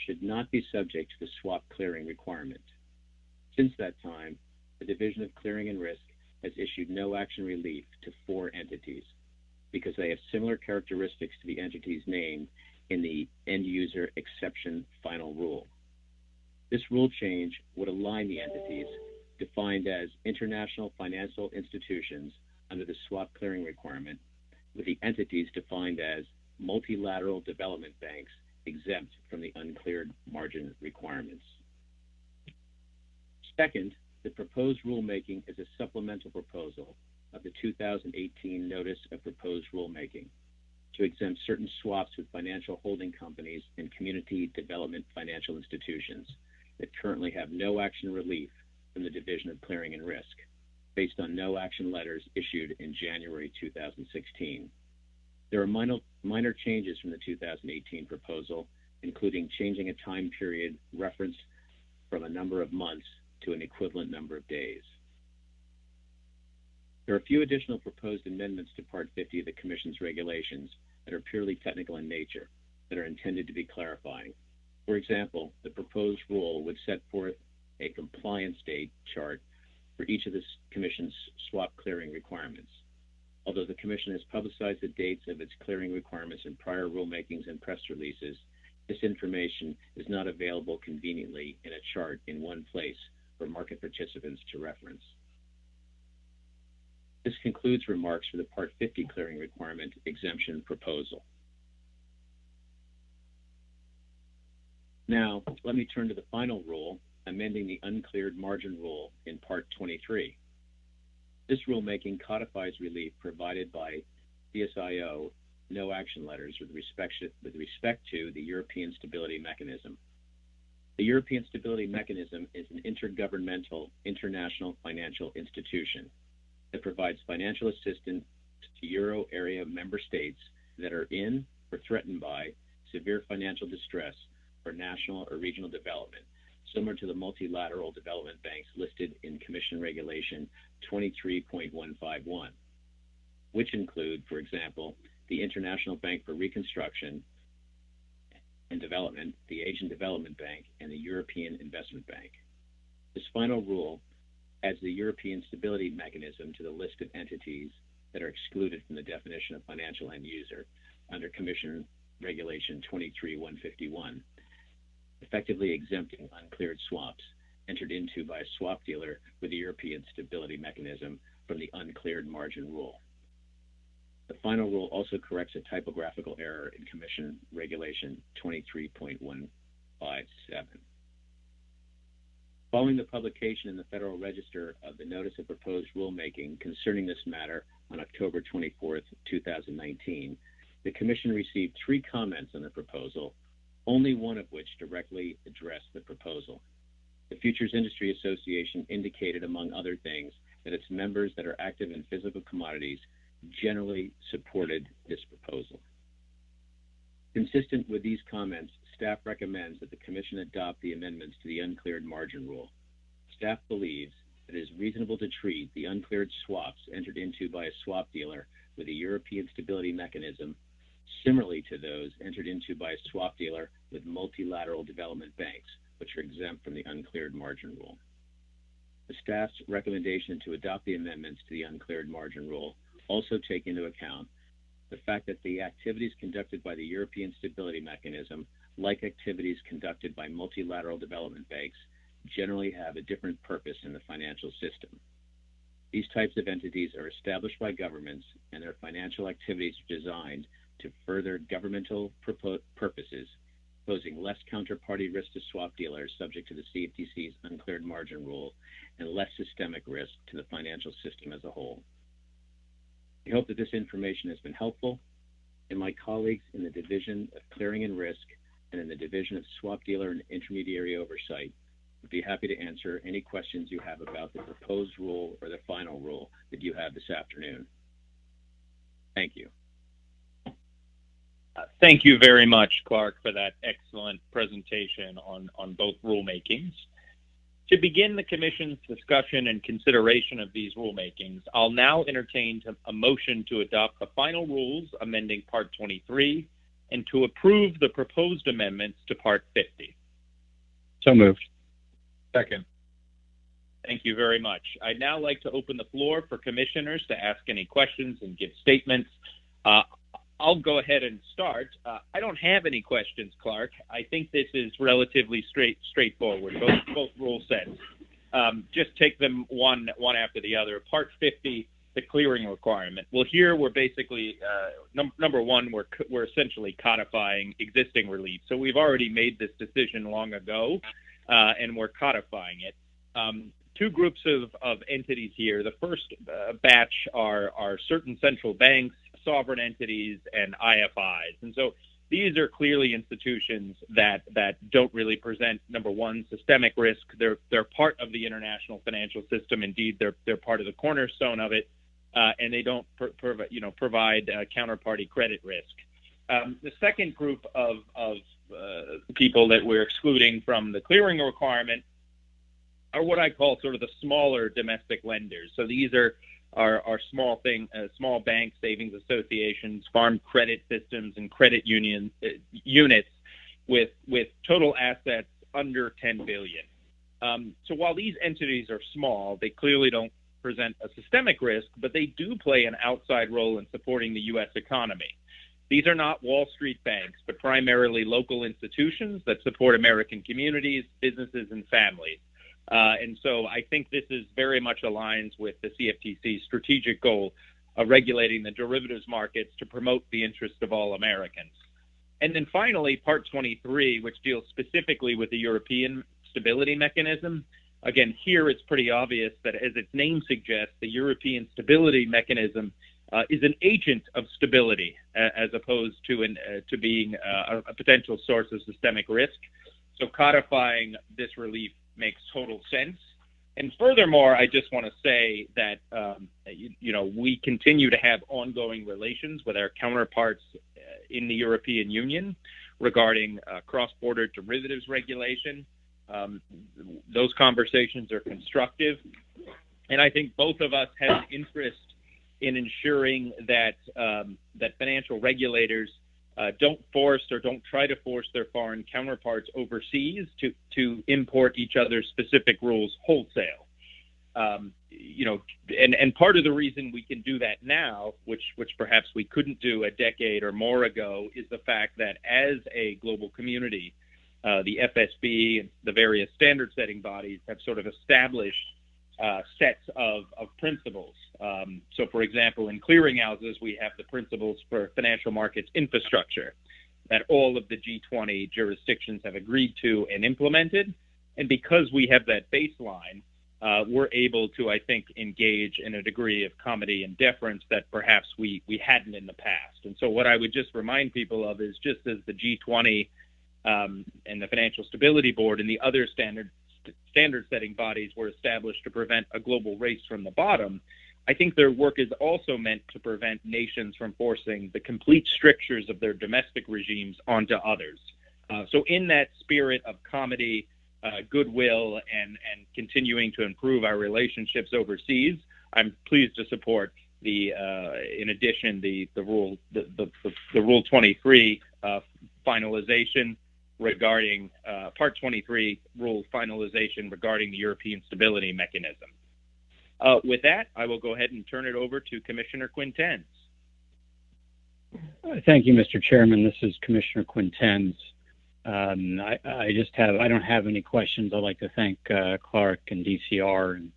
should not be subject to the swap clearing requirement. Since that time, the Division of Clearing and Risk has issued no action relief to 4 entities because they have similar characteristics to the entities named in the end user exception final rule. This rule change would align the entities defined as international financial institutions under the swap clearing requirement with the entities defined as multilateral development banks exempt from the uncleared margin requirements. Second, the proposed rulemaking is a supplemental proposal of the 2018 Notice of Proposed Rulemaking to exempt certain swaps with financial holding companies and community development financial institutions that currently have no action relief from the Division of Clearing and Risk, based on no action letters issued in January 2016. There are minor changes from the 2018 proposal, including changing a time period referenced from a number of months to an equivalent number of days. There are a few additional proposed amendments to Part 50 of the Commission's regulations that are purely technical in nature that are intended to be clarifying. For example, the proposed rule would set forth a compliance date chart for each of the Commission's swap clearing requirements. Although the Commission has publicized the dates of its clearing requirements in prior rulemakings and press releases, this information is not available conveniently in a chart in one place for market participants to reference. This concludes remarks for the Part 50 clearing requirement exemption proposal. Now, let me turn to the final rule, amending the uncleared margin rule in Part 23. This rulemaking codifies relief provided by CSIO no action letters with respect to the European Stability Mechanism. The European Stability Mechanism is an intergovernmental international financial institution that provides financial assistance to Euro area member states that are in or threatened by severe financial distress for national or regional development, similar to the multilateral development banks listed in Commission Regulation 23.151, which include, for example, the International Bank for Reconstruction and Development, the Asian Development Bank, and the European Investment Bank. This final rule adds the European Stability Mechanism to the list of entities that are excluded from the definition of financial end user under Commission Regulation 23.151, effectively exempting uncleared swaps entered into by a swap dealer with the European Stability Mechanism from the uncleared margin rule. The final rule also corrects a typographical error in Commission Regulation 23.157. Following the publication in the Federal Register of the Notice of Proposed Rulemaking concerning this matter on October 24, 2019, the Commission received 3 comments on the proposal, only one of which directly addressed the proposal. The Futures Industry Association indicated, among other things, that its members that are active in physical commodities generally supported this proposal. Consistent with these comments, staff recommends that the Commission adopt the amendments to the uncleared margin rule. Staff believes that it is reasonable to treat the uncleared swaps entered into by a swap dealer with a European Stability Mechanism similarly to those entered into by a swap dealer with multilateral development banks, which are exempt from the uncleared margin rule. The staff's recommendation to adopt the amendments to the uncleared margin rule also take into account the fact that the activities conducted by the European Stability Mechanism, like activities conducted by multilateral development banks, generally have a different purpose in the financial system. These types of entities are established by governments, and their financial activities are designed to further governmental purposes posing less counterparty risk to swap dealers subject to the CFTC's uncleared margin rule and less systemic risk to the financial system as a whole. We hope that this information has been helpful, and my colleagues in the Division of Clearing and Risk and in the Division of Swap Dealer and Intermediary Oversight would be happy to answer any questions you have about the proposed rule or the final rule that you have this afternoon. Thank you. Thank you very much, Clark, for that excellent presentation on both rulemakings. To begin the Commission's discussion and consideration of these rulemakings, I'll now entertain a motion to adopt the final rules amending Part 23 and to approve the proposed amendments to Part 50. So moved. Second. Thank you very much. I'd now like to open the floor for commissioners to ask any questions and give statements. I'll go ahead and start. I don't have any questions, Clark. I think this is relatively straightforward, both rule sets. Just take them one after the other. Part 50, the clearing requirement. Well, here we're basically, number one, we're essentially codifying existing relief. So we've already made this decision long ago, and we're codifying it. Two groups of entities here. The first batch are certain central banks, sovereign entities, and IFIs. And so these are clearly institutions that don't really present, number one, systemic risk. They're part of the international financial system. Indeed, they're part of the cornerstone of it, and they don't provide counterparty credit risk. The second group of people that we're excluding from the clearing requirement are what I call sort of the smaller domestic lenders. So these are small banks, savings associations, farm credit systems, and credit union units with total assets under $10 billion. So while these entities are small, they clearly don't present a systemic risk, but they do play an outside role in supporting the U.S. economy. These are not Wall Street banks, but primarily local institutions that support American communities, businesses, and families. And so I think this is very much aligns with the CFTC's strategic goal of regulating the derivatives markets to promote the interest of all Americans. And then finally, Part 23, which deals specifically with the European Stability Mechanism. Again, here it's pretty obvious that, as its name suggests, the European Stability Mechanism is an agent of stability as opposed to being a potential source of systemic risk. So codifying this relief makes total sense. And furthermore, I just want to say that, we continue to have ongoing relations with our counterparts in the European Union regarding cross-border derivatives regulation. Those conversations are constructive. And I think both of us have interest in ensuring that financial regulators don't force or don't try to force their foreign counterparts overseas to import each other's specific rules wholesale. And part of the reason we can do that now, which perhaps we couldn't do a decade or more ago, is the fact that as a global community, the FSB and the various standard-setting bodies have sort of established sets of principles. So, for example, in clearinghouses, we have the principles for financial markets infrastructure that all of the G20 jurisdictions have agreed to and implemented. And because we have that baseline, we're able to, I think, engage in a degree of comity and deference that perhaps we hadn't in the past. And so what I would just remind people of is, just as the G20 and the Financial Stability Board and the other standard-setting bodies were established to prevent a global race from the bottom, I think their work is also meant to prevent nations from forcing the complete strictures of their domestic regimes onto others. So in that spirit of comity, goodwill, and continuing to improve our relationships overseas, I'm pleased to support in addition, the Rule 23 finalization regarding Part 23 rule finalization regarding the European Stability Mechanism. With that, I will go ahead and turn it over to Commissioner Quintens. Thank you, Mr. Chairman. This is Commissioner Quintens. I don't have any questions. I'd like to thank Clark and DCR and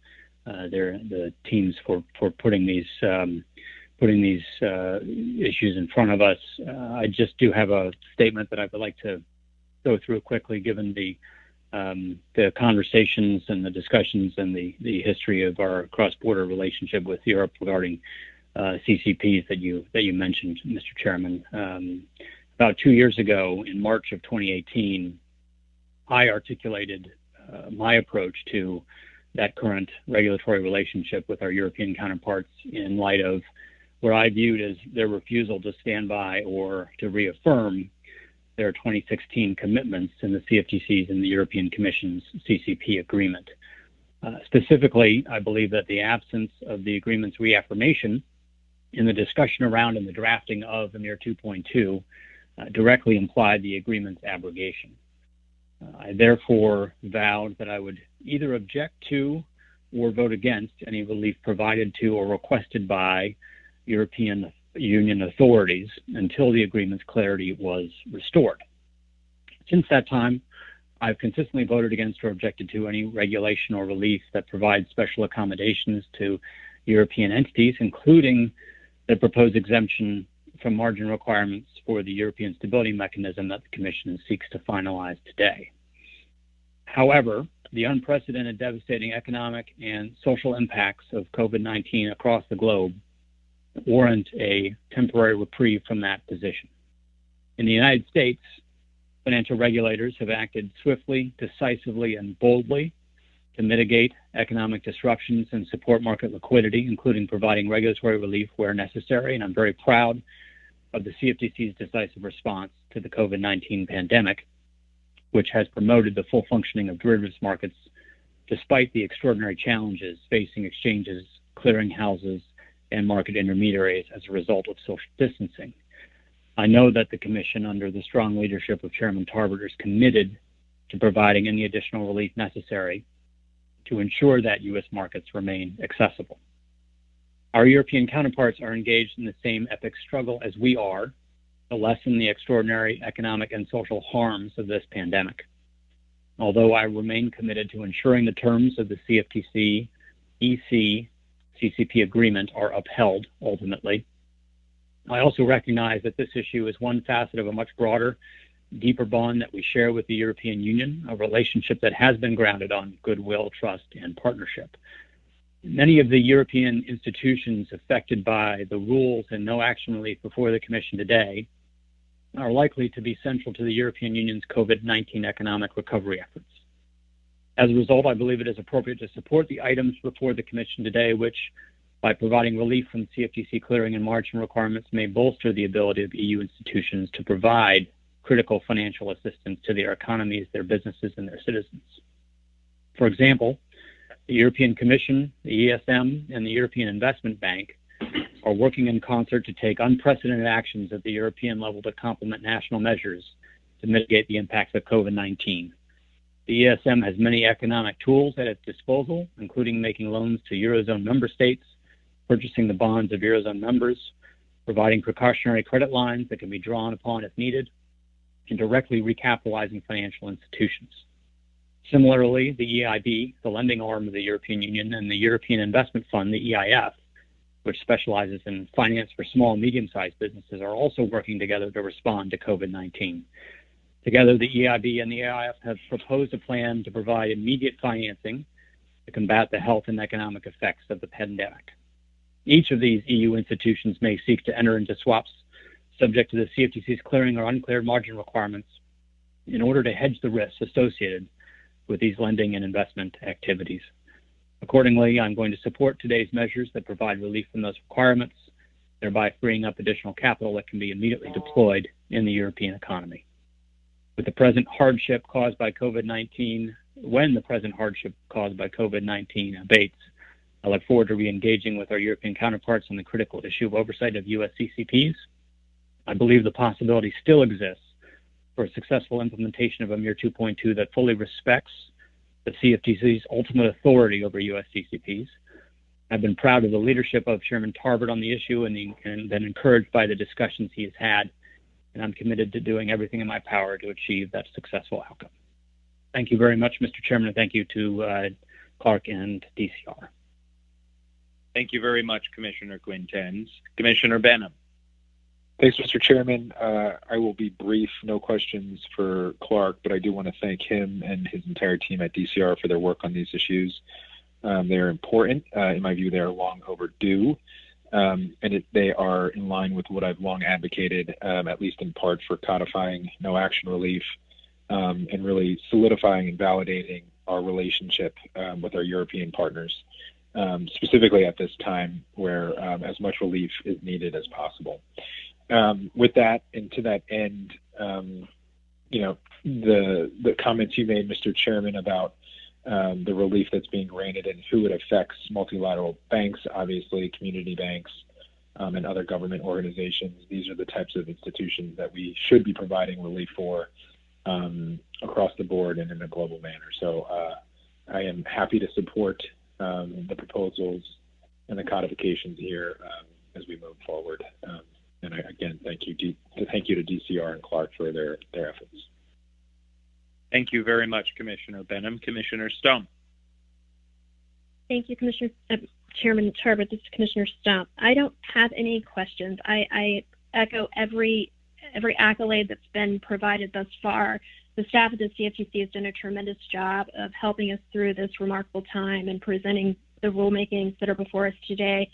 the teams for putting these issues in front of us. I just do have a statement that I would like to go through it quickly given the conversations and the discussions and the history of our cross-border relationship with Europe regarding CCPs that you mentioned, Mr. Chairman. About 2 years ago, in March of 2018, I articulated my approach to that current regulatory relationship with our European counterparts in light of what I viewed as their refusal to stand by or to reaffirm their 2016 commitments in the CFTC's and the European Commission's CCP agreement. Specifically, I believe that the absence of the agreement's reaffirmation in the discussion around and the drafting of EMIR 2.2 directly implied the agreement's abrogation. I therefore vowed that I would either object to or vote against any relief provided to or requested by European Union authorities until the agreement's clarity was restored. Since that time, I've consistently voted against or objected to any regulation or relief that provides special accommodations to European entities, including the proposed exemption from margin requirements for the European Stability Mechanism that the Commission seeks to finalize today. However, the unprecedented devastating economic and social impacts of COVID-19 across the globe warrant a temporary reprieve from that position. In the United States, financial regulators have acted swiftly, decisively, and boldly to mitigate economic disruptions and support market liquidity, including providing regulatory relief where necessary. And I'm very proud of the CFTC's decisive response to the COVID-19 pandemic, which has promoted the full functioning of derivatives markets despite the extraordinary challenges facing exchanges, clearinghouses, and market intermediaries as a result of social distancing. I know that the Commission, under the strong leadership of Chairman Tarbert, is committed to providing any additional relief necessary to ensure that U.S. markets remain accessible. Our European counterparts are engaged in the same epic struggle as we are to lessen the extraordinary economic and social harms of this pandemic. Although I remain committed to ensuring the terms of the CFTC, EC, CCP agreement are upheld ultimately, I also recognize that this issue is one facet of a much broader, deeper bond that we share with the European Union, a relationship that has been grounded on goodwill, trust, and partnership. Many of the European institutions affected by the rules and no action relief before the Commission today are likely to be central to the European Union's COVID-19 economic recovery efforts. As a result, I believe it is appropriate to support the items before the Commission today, which, by providing relief from CFTC clearing and margin requirements, may bolster the ability of EU institutions to provide critical financial assistance to their economies, their businesses, and their citizens. For example, the European Commission, the ESM, and the European Investment Bank are working in concert to take unprecedented actions at the European level to complement national measures to mitigate the impacts of COVID-19. The ESM has many economic tools at its disposal, including making loans to Eurozone member states, purchasing the bonds of Eurozone members, providing precautionary credit lines that can be drawn upon if needed, and directly recapitalizing financial institutions. Similarly, the EIB, the lending arm of the European Union, and the European Investment Fund, the EIF, which specializes in finance for small and medium-sized businesses, are also working together to respond to COVID-19. Together, the EIB and the EIF have proposed a plan to provide immediate financing to combat the health and economic effects of the pandemic. Each of these EU institutions may seek to enter into swaps subject to the CFTC's clearing or uncleared margin requirements in order to hedge the risks associated with these lending and investment activities. Accordingly, I'm going to support today's measures that provide relief from those requirements, thereby freeing up additional capital that can be immediately deployed in the European economy. With the present hardship caused by COVID-19, when the present hardship caused by COVID-19 abates, I look forward to re-engaging with our European counterparts on the critical issue of oversight of U.S. CCPs. I believe the possibility still exists for a successful implementation of EMIR 2.2 that fully respects the CFTC's ultimate authority over U.S. CCPs. I've been proud of the leadership of Chairman Tarbert on the issue and been encouraged by the discussions he has had, and I'm committed to doing everything in my power to achieve that successful outcome. Thank you very much, Mr. Chairman, and thank you to Clark and DCR. Thank you very much, Commissioner Quintens. Commissioner Benham. Thanks, Mr. Chairman. I will be brief. No questions for Clark, but I do want to thank him and his entire team at DCR for their work on these issues. They're important. In my view, they are long overdue, and they are in line with what I've long advocated, at least in part, for codifying no action relief and really solidifying and validating our relationship with our European partners, specifically at this time where as much relief is needed as possible. With that, and to that end, the comments you made, Mr. Chairman, about the relief that's being granted and who it affects: multilateral banks, obviously, community banks, and other government organizations. These are the types of institutions that we should be providing relief for across the board and in a global manner. So I am happy to support the proposals and the codifications here as we move forward. And again, thank you to DCR and Clark for their efforts. Thank you very much, Commissioner Benham. Commissioner Stump. Thank you, Chairman Tarbert. This is Commissioner Stump. I don't have any questions. I echo every accolade that's been provided thus far. The staff of the CFTC has done a tremendous job of helping us through this remarkable time and presenting the rulemakings that are before us today.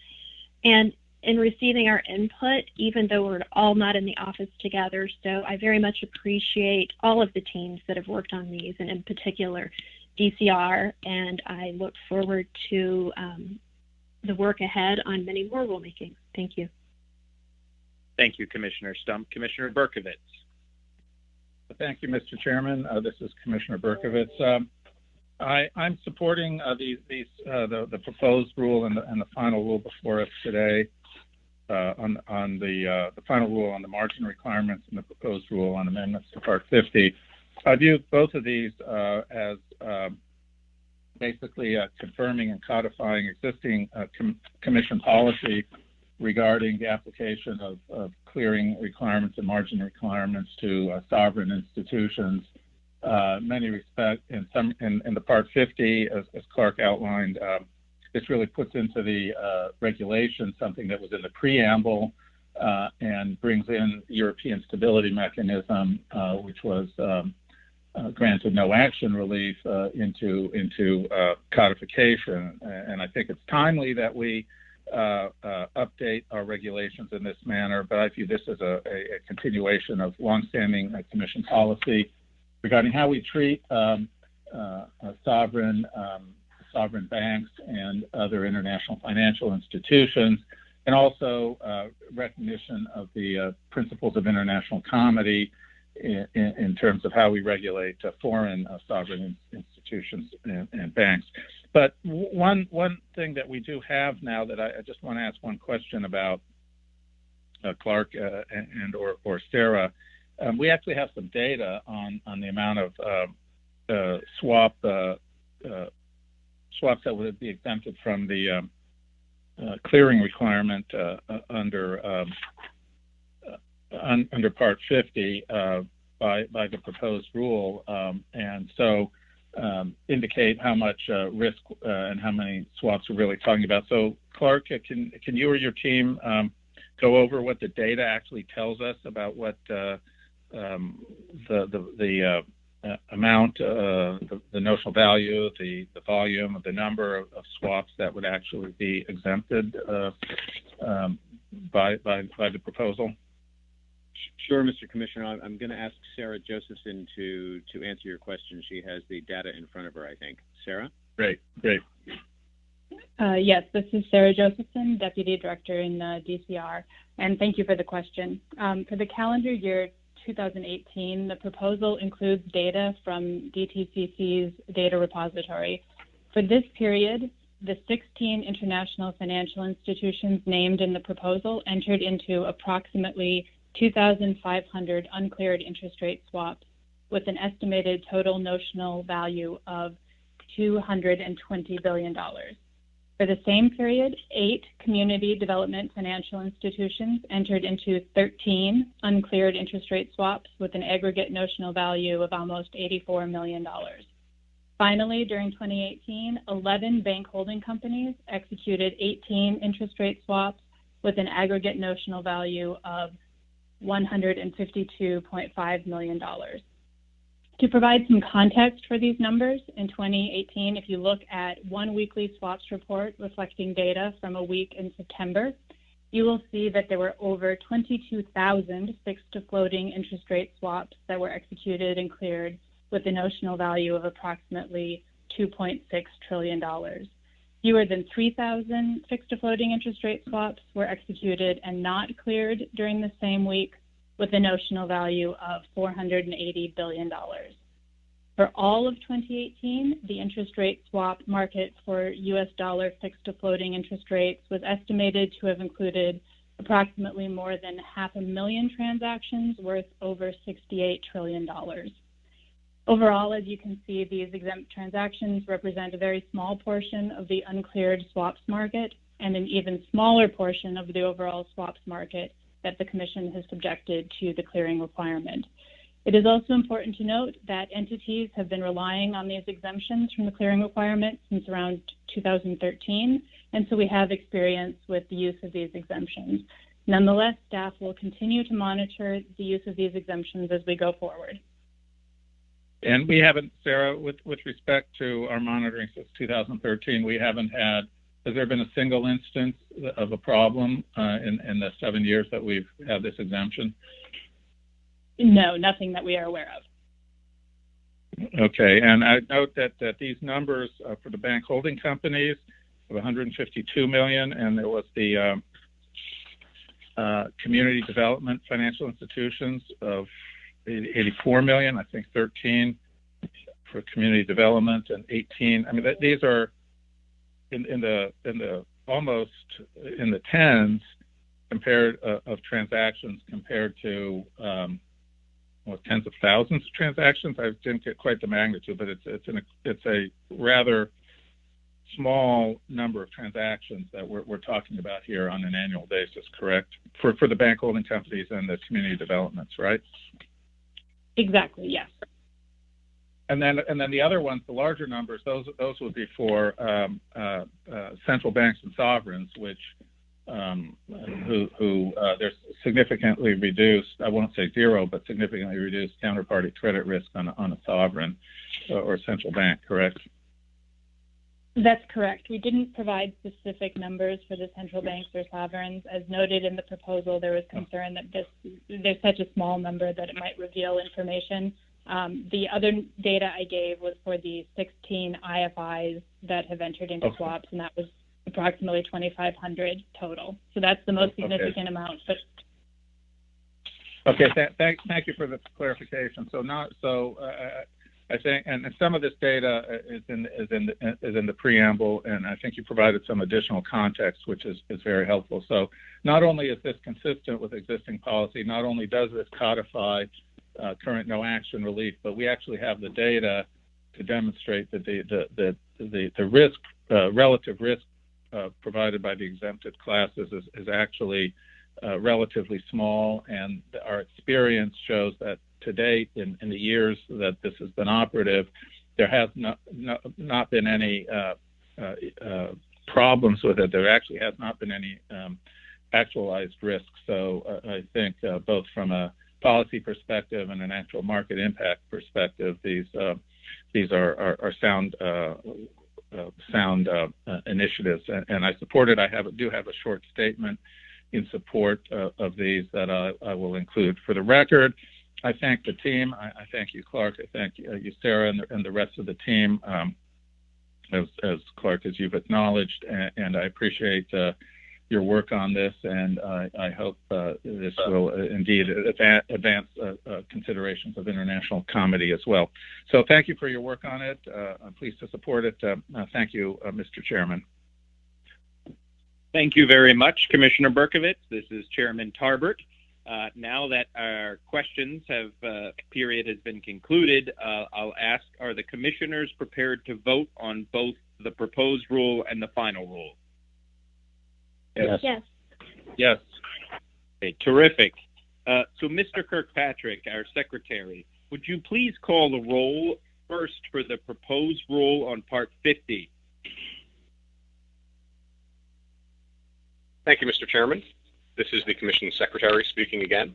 And in receiving our input, even though we're all not in the office together. So I very much appreciate all of the teams that have worked on these, and in particular DCR, and I look forward to the work ahead on many more rulemakings. Thank you. Thank you, Commissioner Stump. Commissioner Berkovitz. Thank you, Mr. Chairman. This is Commissioner Berkovitz. I'm supporting the proposed rule and the final rule before us today. On the final rule on the margin requirements and the proposed rule on amendments to Part 50. I view both of these as basically confirming and codifying existing Commission policy regarding the application of clearing requirements and margin requirements to sovereign institutions. Many respects, in the Part 50, as Clark outlined, this really puts into the regulation something that was in the preamble and brings in European Stability Mechanism, which was granted no action relief, into codification. And I think it's timely that we update our regulations in this manner, but I view this as a continuation of longstanding Commission policy regarding how we treat sovereign banks and other international financial institutions, and also recognition of the principles of international comity in terms of how we regulate foreign sovereign institutions and banks. But one thing that we do have now that I just want to ask one question about, Clark or Sarah, we actually have some data on the amount of swaps that would be exempted from the clearing requirement under Part 50 by the proposed rule, and so indicate how much risk and how many swaps we're really talking about. So, Clark, can you or your team go over what the data actually tells us about what the amount, the notional value, the volume, the number of swaps that would actually be exempted by the proposal? Sure, Mr. Commissioner. I'm going to ask Sarah Josephson to answer your question. She has the data in front of her, I think. Sarah? Great. Yes, this is Sarah Josephson, Deputy Director in DCR, and thank you for the question. For the calendar year 2018, the proposal includes data from DTCC's data repository. For this period, the 16 international financial institutions named in the proposal entered into approximately 2,500 uncleared interest rate swaps with an estimated total notional value of $220 billion. For the same period, 8 community development financial institutions entered into 13 uncleared interest rate swaps with an aggregate notional value of almost $84 million. Finally, during 2018, 11 bank holding companies executed 18 interest rate swaps with an aggregate notional value of $152.5 million. To provide some context for these numbers, in 2018, if you look at one weekly swaps report reflecting data from a week in September, you will see that there were over 22,000 fixed to floating interest rate swaps that were executed and cleared with a notional value of approximately $2.6 trillion. Fewer than 3,000 fixed to floating interest rate swaps were executed and not cleared during the same week with a notional value of $480 billion. For all of 2018, the interest rate swap market for US dollar fixed to floating interest rates was estimated to have included approximately more than 500,000 transactions worth over $68 trillion. Overall, as you can see, these exempt transactions represent a very small portion of the uncleared swaps market and an even smaller portion of the overall swaps market that the Commission has subjected to the clearing requirement. It is also important to note that entities have been relying on these exemptions from the clearing requirement since around 2013, and so we have experience with the use of these exemptions. Nonetheless, staff will continue to monitor the use of these exemptions as we go forward. And we haven't, Sarah, with respect to our monitoring since 2013, we haven't had, has there been a single instance of a problem in the 7 years that we've had this exemption? No, nothing that we are aware of. Okay, and I note that these numbers for the bank holding companies of 152 million, and there was the community development financial institutions of 84 million, I think 13 for community development and 18. I mean, these are in the almost in the tens compared of transactions compared to tens of thousands of transactions. I didn't get quite the magnitude, but it's a rather small number of transactions that we're talking about here on an annual basis, correct? For the bank holding companies and the community developments, right? Exactly, yes. And then the other ones, the larger numbers, those would be for central banks and sovereigns, which there's significantly reduced, I won't say zero, but significantly reduced counterparty credit risk on a sovereign or central bank, correct? That's correct. We didn't provide specific numbers for the central banks or sovereigns. As noted in the proposal, there was concern that there's such a small number that it might reveal information. The other data I gave was for the 16 IFIs that have entered into swaps, and that was approximately 2,500 total. So that's the most significant amount. But thank you for the clarification. I think, and some of this data is in the preamble, and I think you provided some additional context, which is very helpful. So not only is this consistent with existing policy, not only does this codify current no action relief, but we actually have the data to demonstrate that the risk, relative risk provided by the exempted classes is actually relatively small, and our experience shows that to date, in the years that this has been operative, there has not been any problems with it. There actually has not been any actualized risk. So I think both from a policy perspective and an actual market impact perspective, these are sound initiatives, and I support it. I do have a short statement in support of these that I will include. For the record, I thank the team. I thank you, Clark. I thank you, Sarah, and the rest of the team, as Clark, as you've acknowledged, and I appreciate your work on this, and I hope this will indeed advance considerations of international comity as well. So thank you for your work on it. I'm pleased to support it. Thank you, Mr. Chairman. Thank you very much, Commissioner Berkovitz. This is Chairman Tarbert. Now that our questions period has been concluded, I'll ask, are the commissioners prepared to vote on both the proposed rule and the final rule? Yes. Yes. Okay, terrific. So Mr. Kirkpatrick, our secretary, would you please call the roll first for the proposed rule on Part 50? Thank you, Mr. Chairman. This is the Commission Secretary speaking again.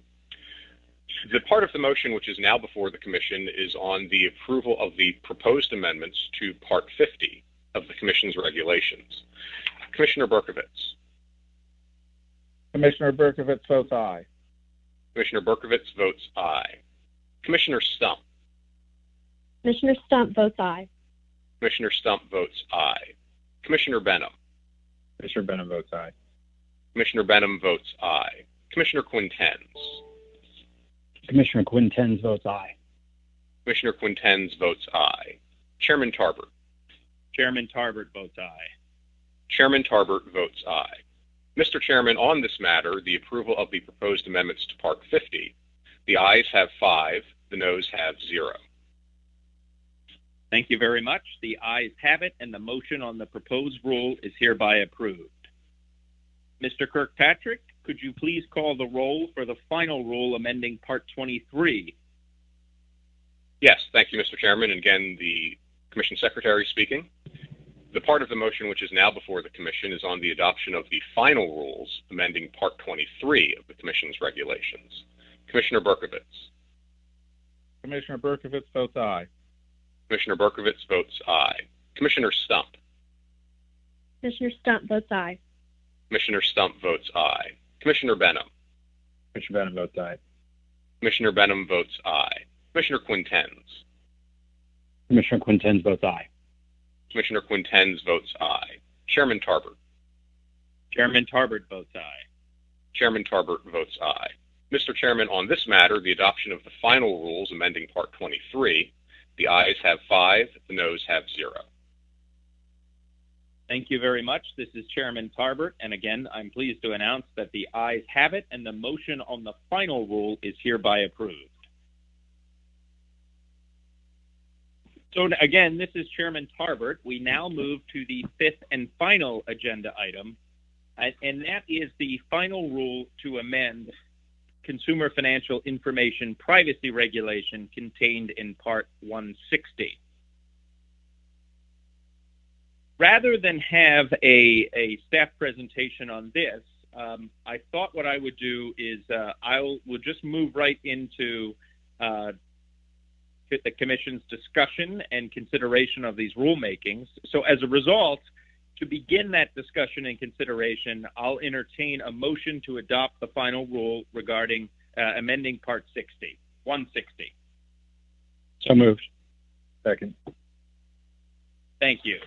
The part of the motion which is now before the Commission is on the approval of the proposed amendments to Part 50 of the Commission's regulations. Commissioner Berkovitz. Commissioner Berkovitz votes aye. Commissioner Berkovitz votes aye. Commissioner Stump. Commissioner Stump votes aye. Commissioner Stump votes aye. Commissioner Benham. Commissioner Benham votes aye. Commissioner Benham votes aye. Commissioner Quintens. Commissioner Quintens votes aye. Commissioner Quintens votes aye. Chairman Tarbert. Chairman Tarbert votes aye. Chairman Tarbert votes aye. Mr. Chairman, on this matter, the approval of the proposed amendments to Part 50, the ayes have 5, the noes have 0. Thank you very much. The ayes have it, and the motion on the proposed rule is hereby approved. Mr. Kirkpatrick, could you please call the roll for the final rule amending Part 23? Yes, thank you, Mr. Chairman. And again, the Commission Secretary speaking. The part of the motion which is now before the Commission is on the adoption of the final rules amending Part 23 of the Commission's regulations. Commissioner Berkovitz. Commissioner Berkovitz votes aye. Commissioner Berkovitz votes aye. Commissioner Stump. Commissioner Stump votes aye. Commissioner Stump votes aye. Commissioner Benham. Commissioner Benham votes aye. Commissioner Benham votes aye. Commissioner Quintens. Commissioner Quintens votes aye. Commissioner Quintens votes aye. Chairman Tarbert. Chairman Tarbert votes aye. Chairman Tarbert votes aye. Mr. Chairman, on this matter, the adoption of the final rules amending Part 23, the ayes have 5, the noes have 0. Thank you very much. This is Chairman Tarbert, and again, I'm pleased to announce that the ayes have it, and the motion on the final rule is hereby approved. So again, this is Chairman Tarbert. We now move to the 5th and final agenda item, and that is the final rule to amend Consumer Financial Information Privacy Regulation contained in Part 160. Rather than have a staff presentation on this, I thought what I would do is we'll just move right into the Commission's discussion and consideration of these rulemakings. So as a result, to begin that discussion and consideration, I'll entertain a motion to adopt the final rule regarding amending Part 160. So moved. Second. Thank you.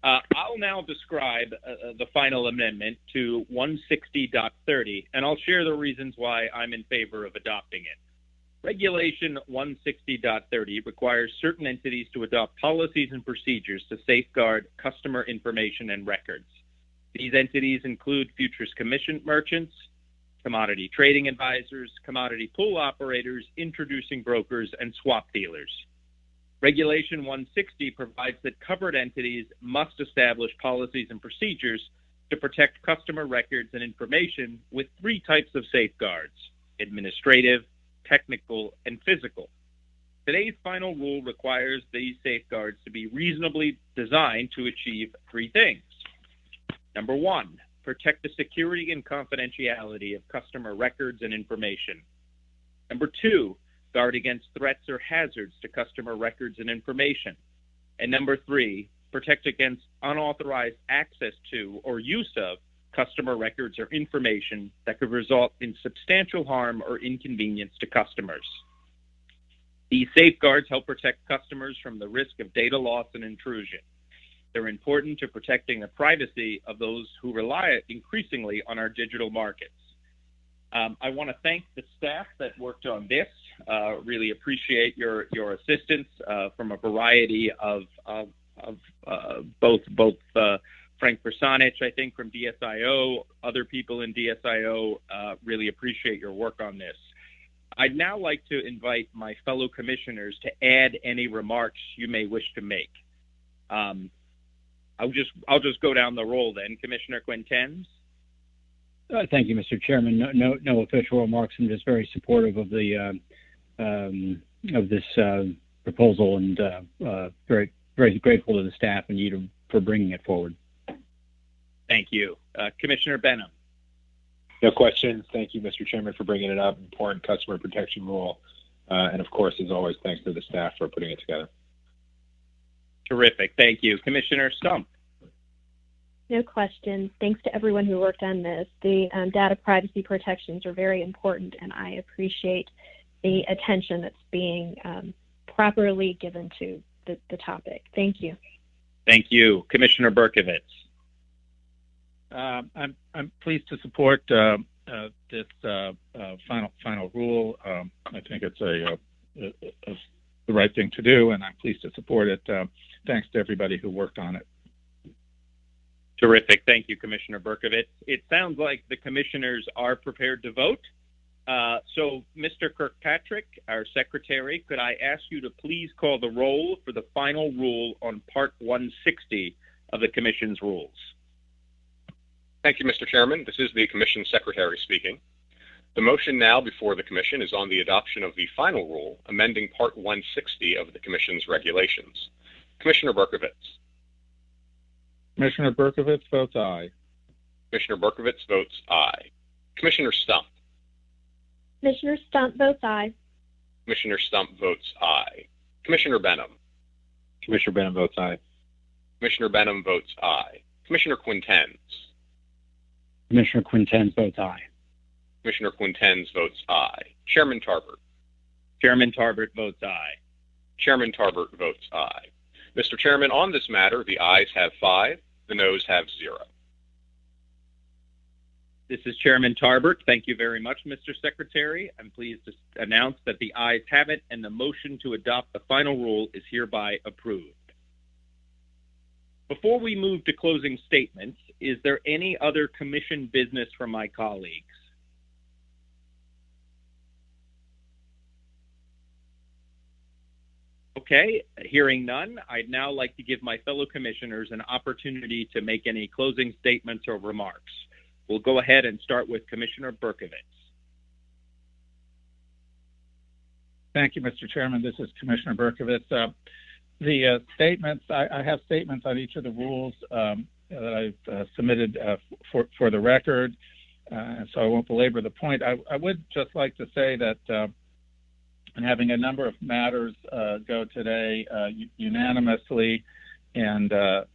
I'll now describe the final amendment to 160.30, and I'll share the reasons why I'm in favor of adopting it. Regulation 160.30 requires certain entities to adopt policies and procedures to safeguard customer information and records. These entities include futures commission merchants, commodity trading advisors, commodity pool operators, introducing brokers, and swap dealers. Regulation 160 provides that covered entities must establish policies and procedures to protect customer records and information with 3 types of safeguards: administrative, technical, and physical. Today's final rule requires these safeguards to be reasonably designed to achieve 3 things. Number 1, protect the security and confidentiality of customer records and information. Number 2, guard against threats or hazards to customer records and information. And number 3, protect against unauthorized access to or use of customer records or information that could result in substantial harm or inconvenience to customers. These safeguards help protect customers from the risk of data loss and intrusion. They're important to protecting the privacy of those who rely increasingly on our digital markets. I want to thank the staff that worked on this. Really appreciate your assistance from a variety of both Frank Versanich, I think, from DSIO, other people in DSIO. Really appreciate your work on this. I'd now like to invite my fellow commissioners to add any remarks you may wish to make. I'll just go down the roll then. Commissioner Quintens. Thank you, Mr. Chairman. No official remarks. I'm just very supportive of the of this proposal, and very grateful to the staff and you for bringing it forward. Thank you, Commissioner Benham. No questions. Thank you, Mr. Chairman, for bringing it up. Important customer protection rule. And of course, as always, thanks to the staff for putting it together. Terrific. Thank you. Commissioner Stump. No questions. Thanks to everyone who worked on this. The data privacy protections are very important, and I appreciate the attention that's being properly given to the topic. Thank you. Thank you. Commissioner Berkovitz. I'm pleased to support this final rule. I think it's the right thing to do, and I'm pleased to support it. Thanks to everybody who worked on it. Terrific. Thank you, Commissioner Berkovitz. It sounds like the commissioners are prepared to vote. So, Mr. Kirkpatrick, our secretary, could I ask you to please call the roll for the final rule on Part 160 of the Commission's rules? Thank you, Mr. Chairman. This is the Commission Secretary speaking. The motion now before the Commission is on the adoption of the final rule, amending Part 160 of the Commission's regulations. Commissioner Berkovitz. Commissioner Berkovitz votes aye. Commissioner Berkovitz votes aye. Commissioner Stump. Commissioner Stump votes aye. Commissioner Stump votes aye. Commissioner Benham. Commissioner Benham votes aye. Commissioner Benham votes aye. Commissioner Quintens. Commissioner Quintens votes aye. Commissioner Quintens votes aye. Chairman Tarbert. Chairman Tarbert votes aye. Chairman Tarbert votes aye. Mr. Chairman, on this matter, the ayes have 5, the noes have 0. This is Chairman Tarbert. Thank you very much, Mr. Secretary. I'm pleased to announce that the ayes have it, and the motion to adopt the final rule is hereby approved. Before we move to closing statements, is there any other commission business from my colleagues? Okay, hearing none, I'd now like to give my fellow commissioners an opportunity to make any closing statements or remarks. We'll go ahead and start with Commissioner Berkovitz. Thank you, Mr. Chairman. This is Commissioner Berkovitz. The statements, I have statements on each of the rules that I've submitted for the record, so I won't belabor the point. I would just like to say that in having a number of matters go today unanimously, and I'm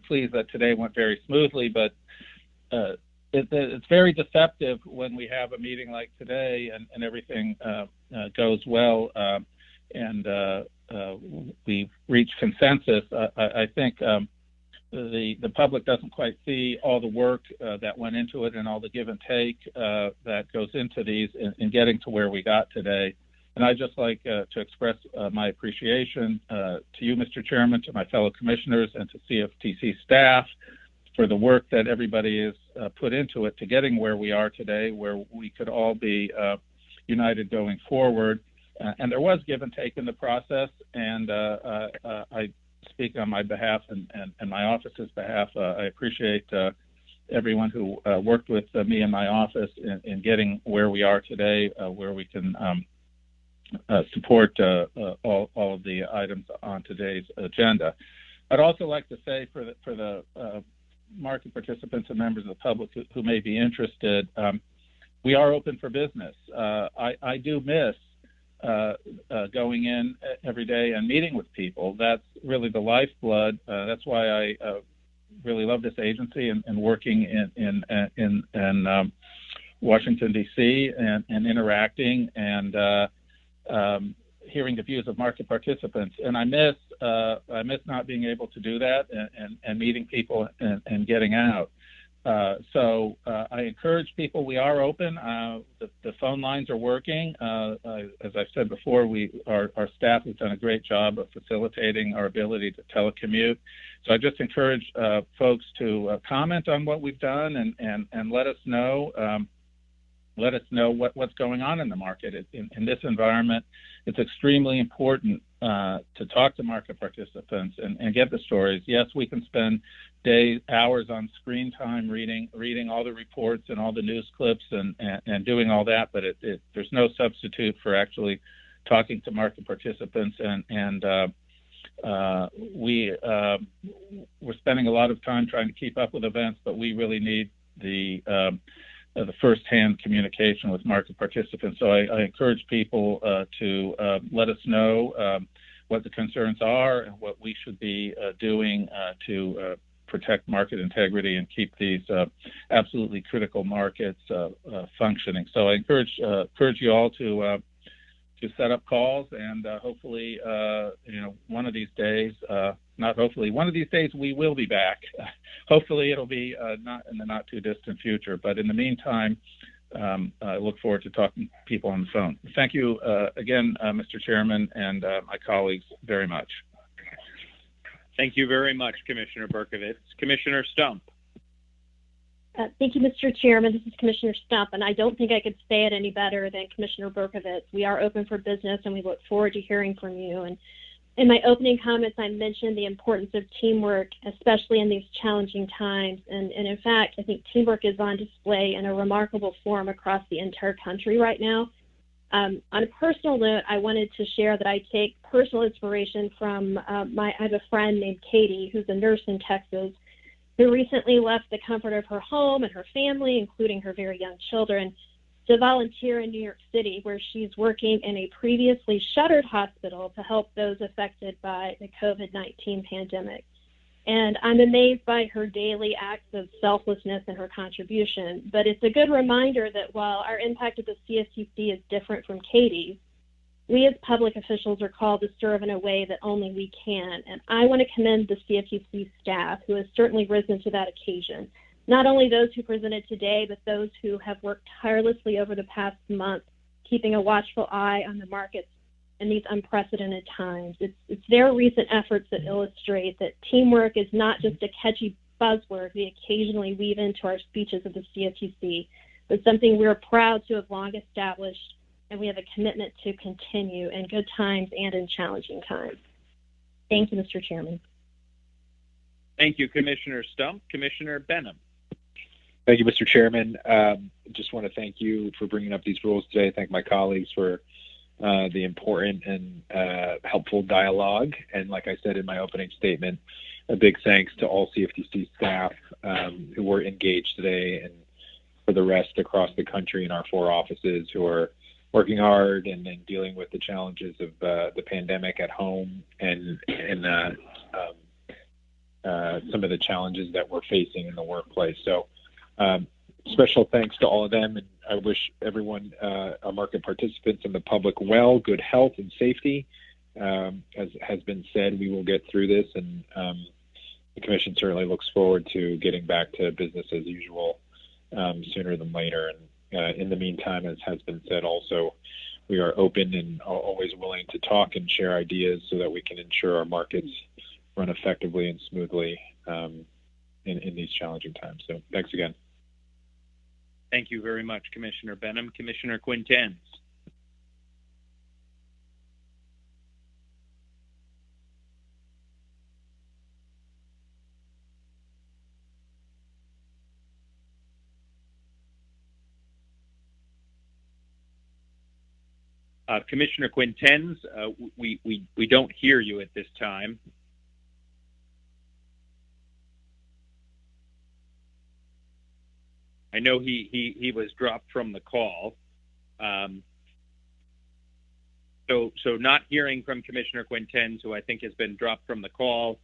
pleased that today went very smoothly, but it's very deceptive when we have a meeting like today and everything goes well and we reach consensus. I think the public doesn't quite see all the work that went into it and all the give and take that goes into these in getting to where we got today. And I'd just like to express my appreciation to you, Mr. Chairman, to my fellow commissioners, and to CFTC staff for the work that everybody has put into it to getting where we are today, where we could all be united going forward. And there was give and take in the process, and I speak on my behalf and my office's behalf. I appreciate everyone who worked with me and my office in getting where we are today, where we can support all of the items on today's agenda. I'd also like to say for the market participants and members of the public who may be interested, we are open for business. I do miss going in every day and meeting with people. That's really the lifeblood. That's why I really love this agency and working in Washington, D.C. and interacting and hearing the views of market participants. And I miss not being able to do that and meeting people and getting out. So I encourage people. We are open. The phone lines are working. As I've said before, our staff has done a great job of facilitating our ability to telecommute. So I just encourage folks to comment on what we've done and let us know. Let us know what's going on in the market. In this environment, it's extremely important to talk to market participants and get the stories. Yes, we can spend days, hours on screen time reading all the reports and all the news clips and doing all that, but there's no substitute for actually talking to market participants. And we're spending a lot of time trying to keep up with events, but we really need the first-hand communication with market participants. So I encourage people to let us know what the concerns are and what we should be doing to protect market integrity and keep these absolutely critical markets functioning. So I encourage you all to set up calls, and hopefully, one of these days, one of these days we will be back. Hopefully it'll be not in the not too distant future, but in the meantime, I look forward to talking to people on the phone. Thank you again, Mr. Chairman, and my colleagues very much. Thank you very much, Commissioner Berkovitz. Commissioner Stump. Thank you, Mr. Chairman. This is Commissioner Stump, and I don't think I could say it any better than Commissioner Berkovitz. We are open for business, and we look forward to hearing from you. And in my opening comments, I mentioned the importance of teamwork, especially in these challenging times. And in fact, I think teamwork is on display in a remarkable form across the entire country right now. On a personal note, I wanted to share that I take personal inspiration from I have a friend named Katie, who's a nurse in Texas, who recently left the comfort of her home and her family, including her very young children, to volunteer in New York City, where she's working in a previously shuttered hospital to help those affected by the COVID-19 pandemic. And I'm amazed by her daily acts of selflessness and her contribution. But it's a good reminder that while our impact at the CFTC is different from Katie's, we as public officials are called to serve in a way that only we can. And I want to commend the CFTC staff, who has certainly risen to that occasion. Not only those who presented today, but those who have worked tirelessly over the past month, keeping a watchful eye on the markets in these unprecedented times. It's their recent efforts that illustrate that teamwork is not just a catchy buzzword we occasionally weave into our speeches at the CFTC, but something we're proud to have long established, and we have a commitment to continue in good times and in challenging times. Thank you, Mr. Chairman. Thank you, Commissioner Stump. Commissioner Benham. Thank you, Mr. Chairman. Just want to thank you for bringing up these rules today. Thank my colleagues for the important and helpful dialogue. And like I said in my opening statement, a big thanks to all CFTC staff who were engaged today, and for the rest across the country in our 4 offices who are working hard and dealing with the challenges of the pandemic at home and some of the challenges that we're facing in the workplace. So special thanks to all of them, and I wish everyone, our market participants and the public, well, good health and safety. As has been said, we will get through this, and the Commission certainly looks forward to getting back to business as usual sooner than later. And in the meantime, as has been said also, we are open and always willing to talk and share ideas so that we can ensure our markets run effectively and smoothly in these challenging times. So thanks again. Thank you very much, Commissioner Benham. Commissioner Quintens. Commissioner Quintens, we don't hear you at this time. I know he was dropped from the call. So not hearing from Commissioner Quintens, who I think has been dropped from the call.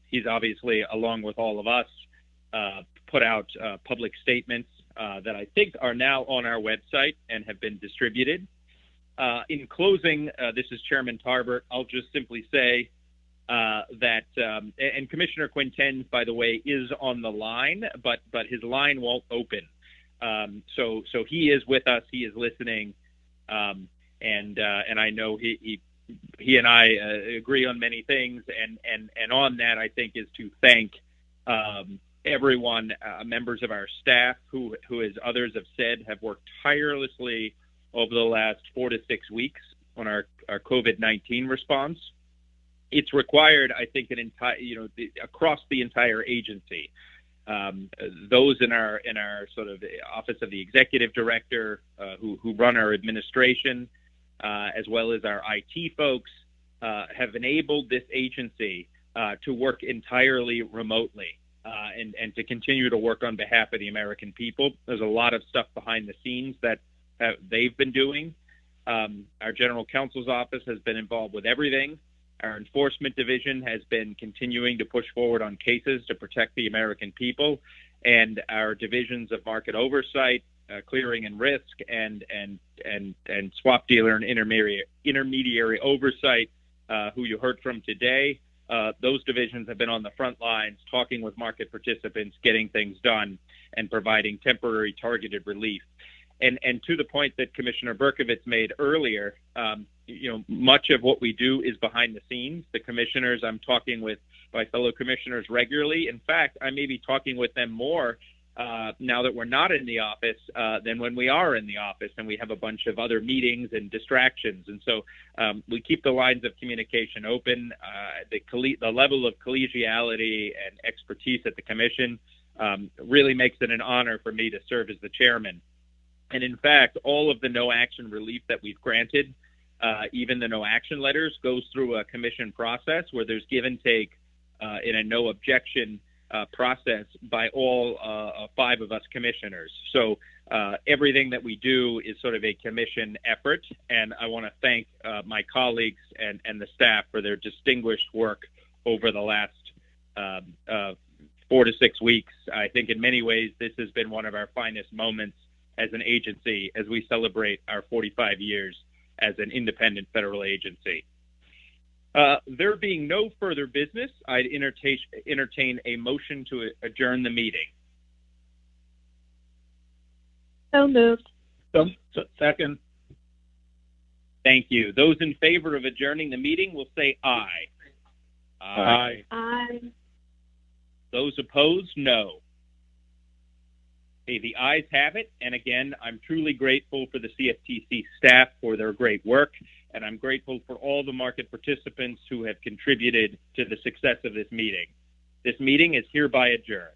He's obviously, along with all of us, put out public statements that I think are now on our website and have been distributed. In closing, this is Chairman Tarbert. I'll just simply say that, and Commissioner Quintens, by the way, is on the line, but his line won't open. So he is with us. He is listening, and I know he and I agree on many things. And on that, I think, is to thank everyone, members of our staff, who, as others have said, have worked tirelessly over the last 4 to 6 weeks on our COVID-19 response. It's required, I think, across the entire agency. Those in our sort of office of the executive director, who run our administration, as well as our IT folks, have enabled this agency to work entirely remotely. and to continue to work on behalf of the American people. There's a lot of stuff behind the scenes that they've been doing. Our general counsel's office has been involved with everything. Our enforcement division has been continuing to push forward on cases to protect the American people, and our divisions of market oversight, clearing and risk, and swap dealer and intermediary oversight, who you heard from today. Those divisions have been on the front lines, talking with market participants, getting things done, and providing temporary targeted relief. And to the point that Commissioner Berkovitz made earlier, much of what we do is behind the scenes. The commissioners, I'm talking with my fellow commissioners regularly. In fact, I may be talking with them more now that we're not in the office than when we are in the office, and we have a bunch of other meetings and distractions. And so we keep the lines of communication open. The level of collegiality and expertise at the commission really makes it an honor for me to serve as the chairman. And in fact, all of the no action relief that we've granted, even the no action letters, goes through a commission process where there's give and take in a no objection process by all 5 of us commissioners. So everything that we do is sort of a commission effort, and I want to thank my colleagues and the staff for their distinguished work over the last 4 to 6 weeks. I think in many ways this has been one of our finest moments as an agency as we celebrate our 45 years as an independent federal agency. There being no further business, I'd entertain a motion to adjourn the meeting. So moved. Second. Thank you. Those in favor of adjourning the meeting will say aye. Aye. Aye. Those opposed, no. Okay, the ayes have it, and again, I'm truly grateful for the CFTC staff for their great work, and I'm grateful for all the market participants who have contributed to the success of this meeting. This meeting is hereby adjourned.